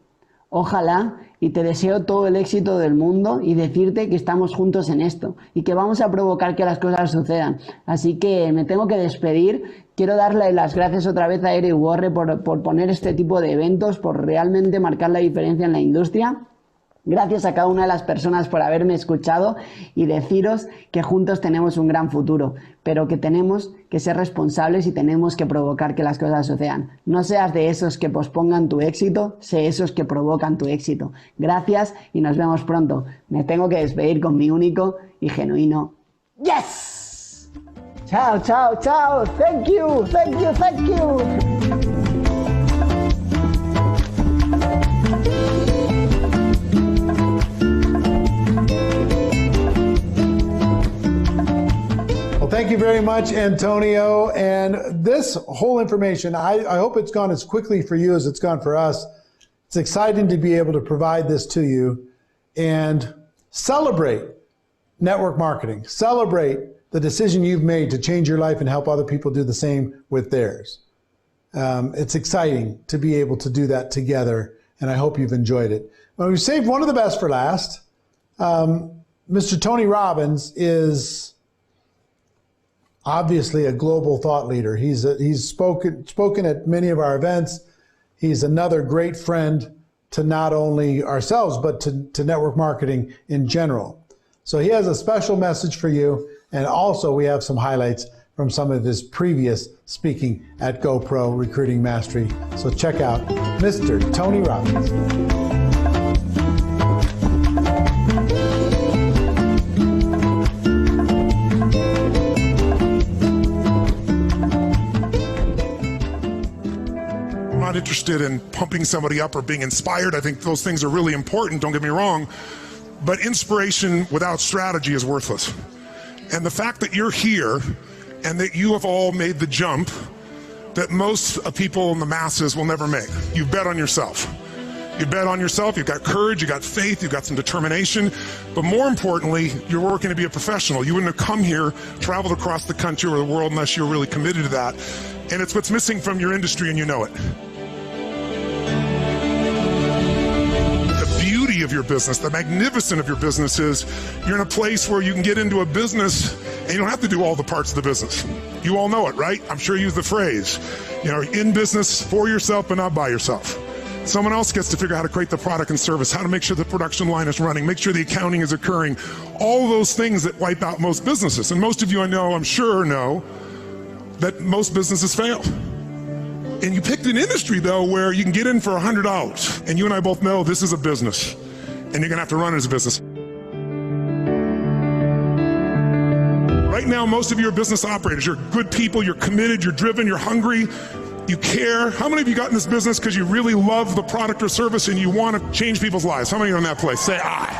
Ojalá y te deseo todo el éxito del mundo y decirte que estamos juntos en esto y que vamos a provocar que las cosas sucedan. Así que me tengo que despedir. Quiero darle las gracias otra vez a Eric Worre por poner este tipo de eventos, por realmente marcar la diferencia en la industria. Gracias a cada una de las personas por haberme escuchado y deciros que juntos tenemos un gran futuro, pero que tenemos que ser responsables y tenemos que provocar que las cosas sucedan. No seas de esos que pospongan tu éxito, sé esos que provocan tu éxito. Gracias y nos vemos pronto. Me tengo que despedir con mi único y genuino ¡Yes! Chao, chao, chao. Thank you, thank you, thank you. Thank you very much, Antonio. And this whole information, I hope it's gone as quickly for you as it's gone for us. It's exciting to be able to provide this to you and celebrate network marketing. Celebrate the decision you've made to change your life and help other people do the same with theirs. It's exciting to be able to do that together, and I hope you've enjoyed it. Well, we saved one of the best for last. Mr. Tony Robbins is obviously a global thought leader. He's spoken at many of our events. He's another great friend to not only ourselves, but to network marketing in general. So he has a special message for you. And also we have some highlights from some of his previous speaking at GoPro Recruiting Mastery. So check out Mr. Tony Robbins. Not interested in pumping somebody up or being inspired. I think those things are really important, don't get me wrong, but inspiration without strategy is worthless. And the fact that you're here and that you have all made the jump that most people in the masses will never make. You bet on yourself. You bet on yourself, you've got courage, you've got faith, you've got some determination, but more importantly, you're working to be a professional. You wouldn't have come here, traveled across the country or the world unless you're really committed to that. And it's what's missing from your industry and you know it. Of your business, the magnificence of your business is you're in a place where you can get into a business and you don't have to do all the parts of the business. You all know it, right? I'm sure you use the phrase, in business for yourself but not by yourself. Someone else gets to figure out how to create the product and service, how to make sure the production line is running, make sure the accounting is occurring, all those things that wipe out most businesses. And most of you I know, I'm sure know, that most businesses fail. And you picked an industry, though, where you can get in for $100. And you and I both know this is a business. And you're going to have to run it as a business. Right now, most of you are business operators. You're good people. You're committed. You're driven. You're hungry. You care. How many of you got in this business because you really love the product or service and you want to change people's lives? How many are in that place? Say aye.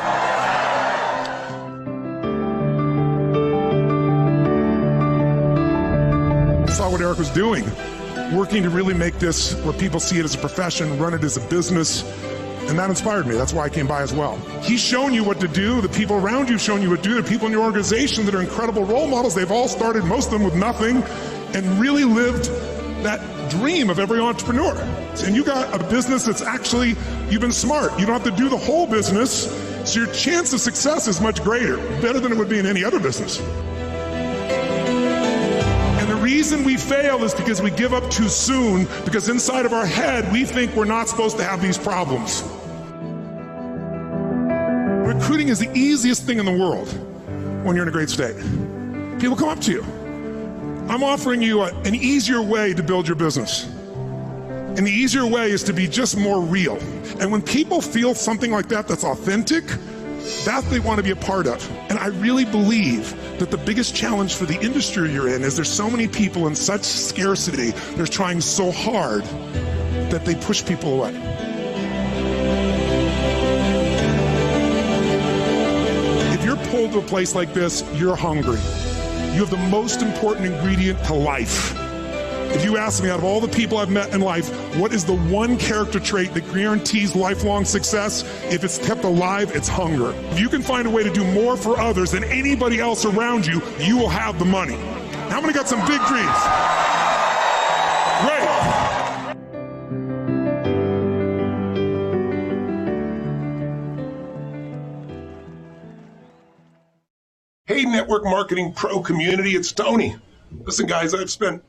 I saw what Eric was doing. Working to really make this where people see it as a profession, run it as a business, and that inspired me. That's why I came by as well. He's shown you what to do. The people around you have shown you what to do. The people in your organization that are incredible role models, they've all started, most of them with nothing, and really lived that dream of every entrepreneur. And you got a business that's actually, you've been smart. You don't have to do the whole business, so your chance of success is much greater, better than it would be in any other business. And the reason reason we fail is because we give up too soon, because inside of our head, we think we're not supposed to have these problems. Recruiting is the easiest thing in the world when you're in a great state. People come up to you. I'm offering you an easier way to build your business. And the easier way is to be just more real. And when people feel something like that that's authentic, that they want to be a part of. And I really believe that the biggest challenge for the industry you're in is there's so many people in such scarcity, they're trying so hard that they push people away. If you're pulled to a place like this, you're hungry. You have the most important ingredient to life. If you ask me, out of all the people I've met in life, what is the one character trait that guarantees lifelong success? If it's kept alive, it's hunger. If you can find a way to do more for others than anybody else around you, you will have the money. How many got some big dreams? Great. Hey, Network Marketing Pro community, it's Tony. Listen, guys, I've spent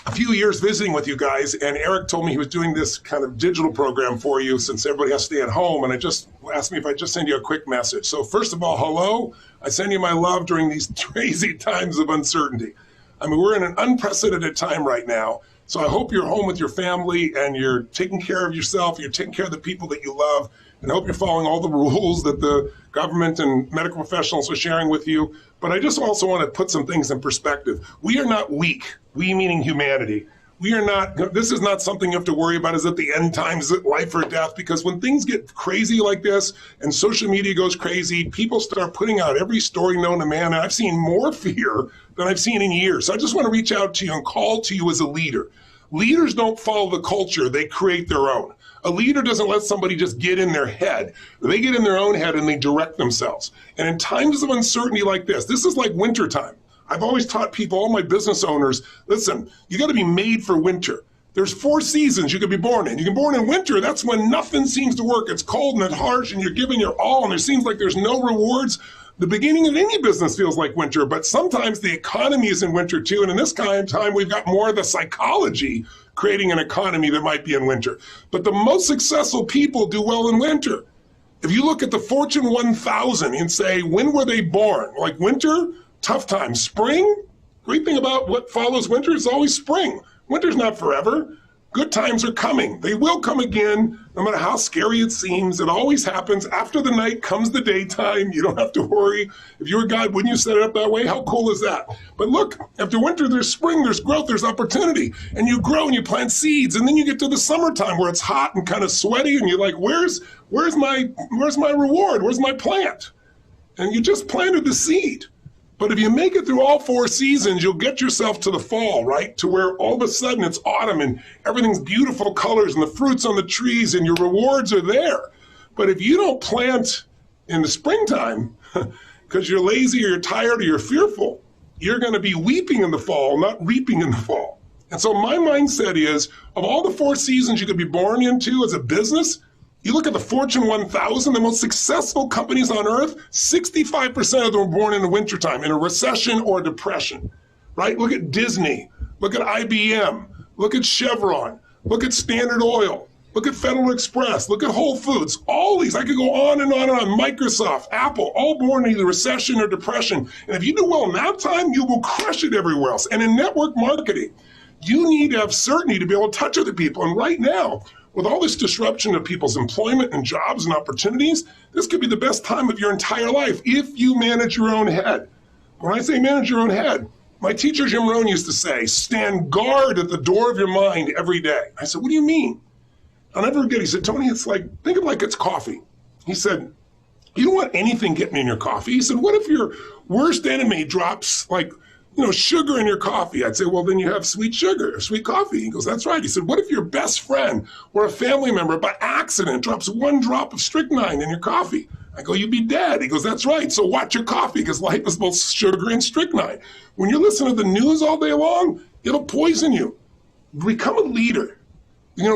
a few years visiting with you guys, and Eric told me he was doing this kind of digital program for you since everybody has to stay at home, and I just asked me if I just send you a quick message. So first of all, hello. I send you my love during these crazy times of uncertainty. I mean, we're in an unprecedented time right now, so I hope you're home with your family and you're taking care of yourself, you're taking care of the people that you love, and I hope you're following all the rules that the government and medical professionals are sharing with you. But I just also want to put some things in perspective. We are not weak, we meaning humanity. We are not, this is not something you have to worry about, is it the end times, is it life or death? Because when things get crazy like this and social media goes crazy, people start putting out every story known to man. And I've seen more fear than I've seen in years. So I just want to reach out to you and call to you as a leader. Leaders don't follow the culture, they create their own. A leader doesn't let somebody just get in their head. They get in their own head and they direct themselves. And in times of uncertainty like this is like wintertime. I've always taught people, all my business owners, listen, you got to be made for winter. There's 4 seasons you could be born in. You can be born in winter, that's when nothing seems to work. It's cold and it's harsh and you're giving your all and there seems like there's no rewards. The beginning of any business feels like winter, but sometimes the economy is in winter too. And in this kind of time, we've got more of the psychology creating an economy that might be in winter. But the most successful people do well in winter. If you look at the Fortune 1000 and say, when were they born? Like winter, tough time. Spring, great thing about what follows winter is always spring. Winter's not forever. Good times are coming. They will come again, no matter how scary it seems. It always happens. After the night comes the daytime. You don't have to worry. If you were God, wouldn't you set it up that way? How cool is that? But look, after winter, there's spring, there's growth, there's opportunity. And you grow and you plant seeds. And then you get to the summertime where it's hot and kind of sweaty. And you're like, where's my reward? Where's my plant? And you just planted the seed. But if you make it through all 4 seasons, you'll get yourself to the fall, right? To where all of a sudden it's autumn and everything's beautiful colors and the fruits on the trees and your rewards are there. But if you don't plant in the springtime because you're lazy or you're tired or you're fearful, you're going to be weeping in the fall, not reaping in the fall. And so my mindset is, of all the 4 seasons you could be born into as a business, you look at the Fortune 1000, the most successful companies on earth, 65% of them were born in the wintertime, in a recession or a depression, right? Look at Disney, look at IBM, look at Chevron, look at Standard Oil, look at Federal Express, look at Whole Foods, all these, I could go on and on and on, Microsoft, Apple, all born in either recession or depression. And if you do well in that time, you will crush it everywhere else. And in network marketing, you need to have certainty to be able to touch other people. And right now, with all this disruption of people's employment and jobs and opportunities, this could be the best time of your entire life if you manage your own head. When I say manage your own head, my teacher Jim Rohn used to say, stand guard at the door of your mind every day. I said, what do you mean? I'll never forget, he said, Tony, it's like, think of it like it's coffee. He said, you don't want anything getting in your coffee. He said, what if your worst enemy drops sugar in your coffee? I'd say, well, then you have sweet sugar, sweet coffee. He goes, that's right. He said, what if your best friend or a family member by accident drops 1 drop of strychnine in your coffee? I go, you'd be dead. He goes, that's right. So watch your coffee because life is both sugar and strychnine. When you listen to the news all day long, it'll poison you. Become a leader.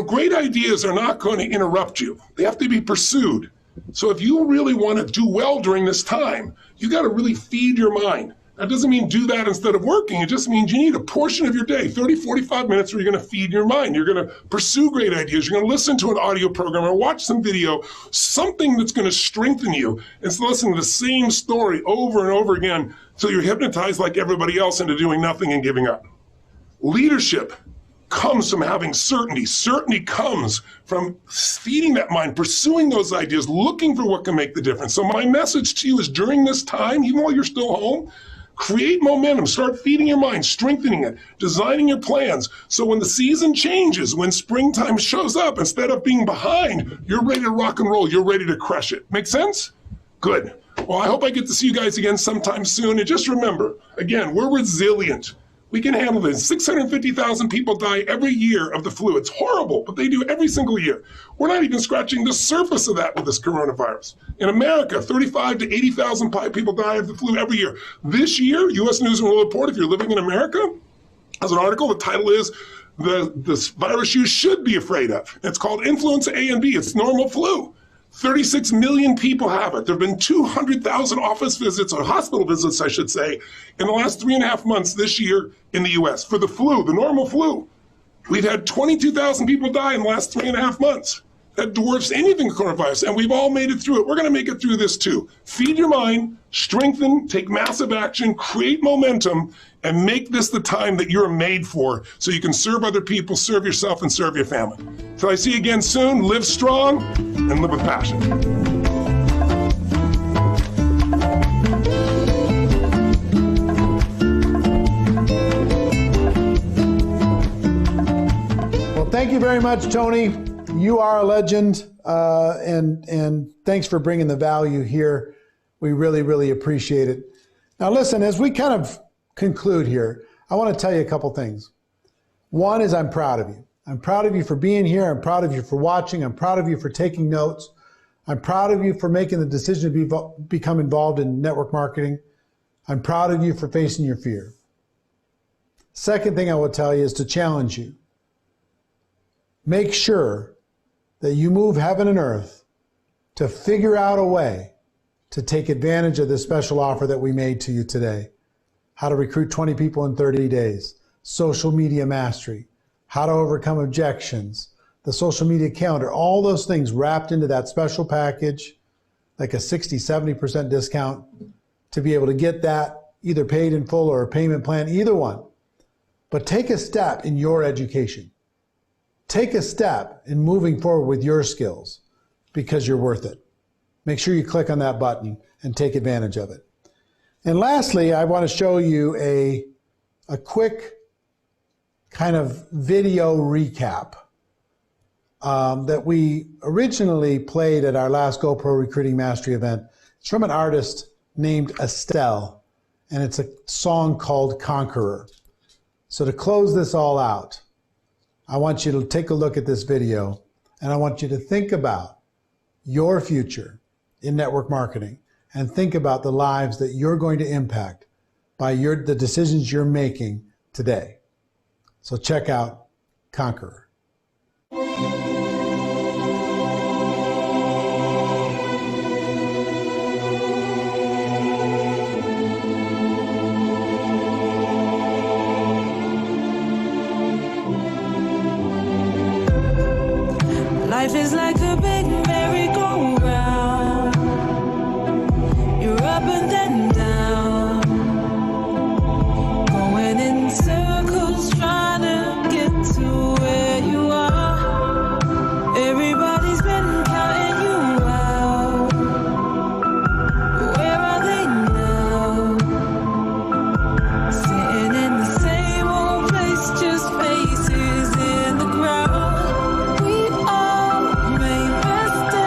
Great ideas are not going to interrupt you. They have to be pursued. So if you really want to do well during this time, you got to really feed your mind. That doesn't mean do that instead of working. It just means you need a portion of your day, 30, 45 minutes, where you're going to feed your mind. You're going to pursue great ideas. You're going to listen to an audio program or watch some video, something that's going to strengthen you. Instead of listening to the same story over and over again until you're hypnotized like everybody else into doing nothing and giving up. Leadership comes from having certainty. Certainty comes from feeding that mind, pursuing those ideas, looking for what can make the difference. So my message to you is during this time, even while you're still home, create momentum, start feeding your mind, strengthening it, designing your plans. So when the season changes, when springtime shows up, instead of being behind, you're ready to rock and roll. You're ready to crush it. Make sense? Good. Well, I hope I get to see you guys again sometime soon. And just remember, again, we're resilient. We can handle this. 650,000 people die every year of the flu. It's horrible, but they do every single year. We're not even scratching the surface of that with this coronavirus. In America, 35 to 80,000 people die of the flu every year. This year, U.S. News and World Report, if you're living in America, has an article. The title is the virus you should be afraid of. It's called Influenza A and B. It's normal flu. 36 million people have it. There have been 200,000 office visits, or hospital visits, I should say, in the last 3.5 months this year in the U.S. for the flu, the normal flu. We've had 22,000 people die in the last 3.5 months. That dwarfs anything coronavirus, and we've all made it through it. We're going to make it through this too. Feed your mind, strengthen, take massive action, create momentum, and make this the time that you're made for so you can serve other people, serve yourself, and serve your family. Till I see you again soon, live strong and live with passion. Well, thank you very much, Tony. You are a legend, and thanks for bringing the value here. We really, really appreciate it. Now, listen, as we kind of conclude here, I want to tell you a couple things. One is I'm proud of you. I'm proud of you for being here. I'm proud of you for watching. I'm proud of you for taking notes. I'm proud of you for making the decision to become involved in network marketing. I'm proud of you for facing your fear. Second thing I will tell you is to challenge you. Make sure that you move heaven and earth to figure out a way to take advantage of this special offer that we made to you today. How to recruit 20 people in 30 days, social media mastery, how to overcome objections, the social media calendar, all those things wrapped into that special package, like a 60, 70% discount, to be able to get that either paid in full or a payment plan, either one. But take a step in your education. Take a step in moving forward with your skills because you're worth it. Make sure you click on that button and take advantage of it. And lastly, I want to show you a quick kind of video recap that we originally played at our last GoPro Recruiting Mastery event. It's from an artist named Estelle, and it's a song called Conqueror. So to close this all out, I want you to take a look at this video, and I want you to think about your future in network marketing and think about the lives that you're going to impact by the decisions you're making today. So check out Conqueror. Life is like a big merry-go-round. You're up and then down, going in circles, trying to get to where you are. Everybody's been counting you out. Where are they now? Sitting in the same old place, just faces in the crowd. We all make mistakes.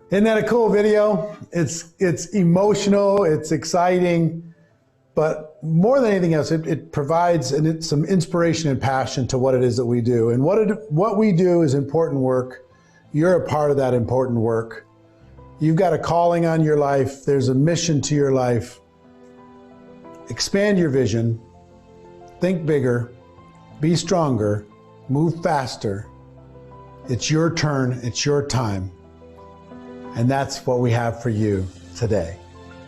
Isn't that a cool video? It's emotional, it's exciting, but more than anything else, it provides some inspiration and passion to what it is that we do. And what we do is important work. You're a part of that important work. You've got a calling on your life. There's a mission to your life. Expand your vision. Think bigger. Be stronger. Move faster. It's your turn. It's your time. And that's what we have for you today.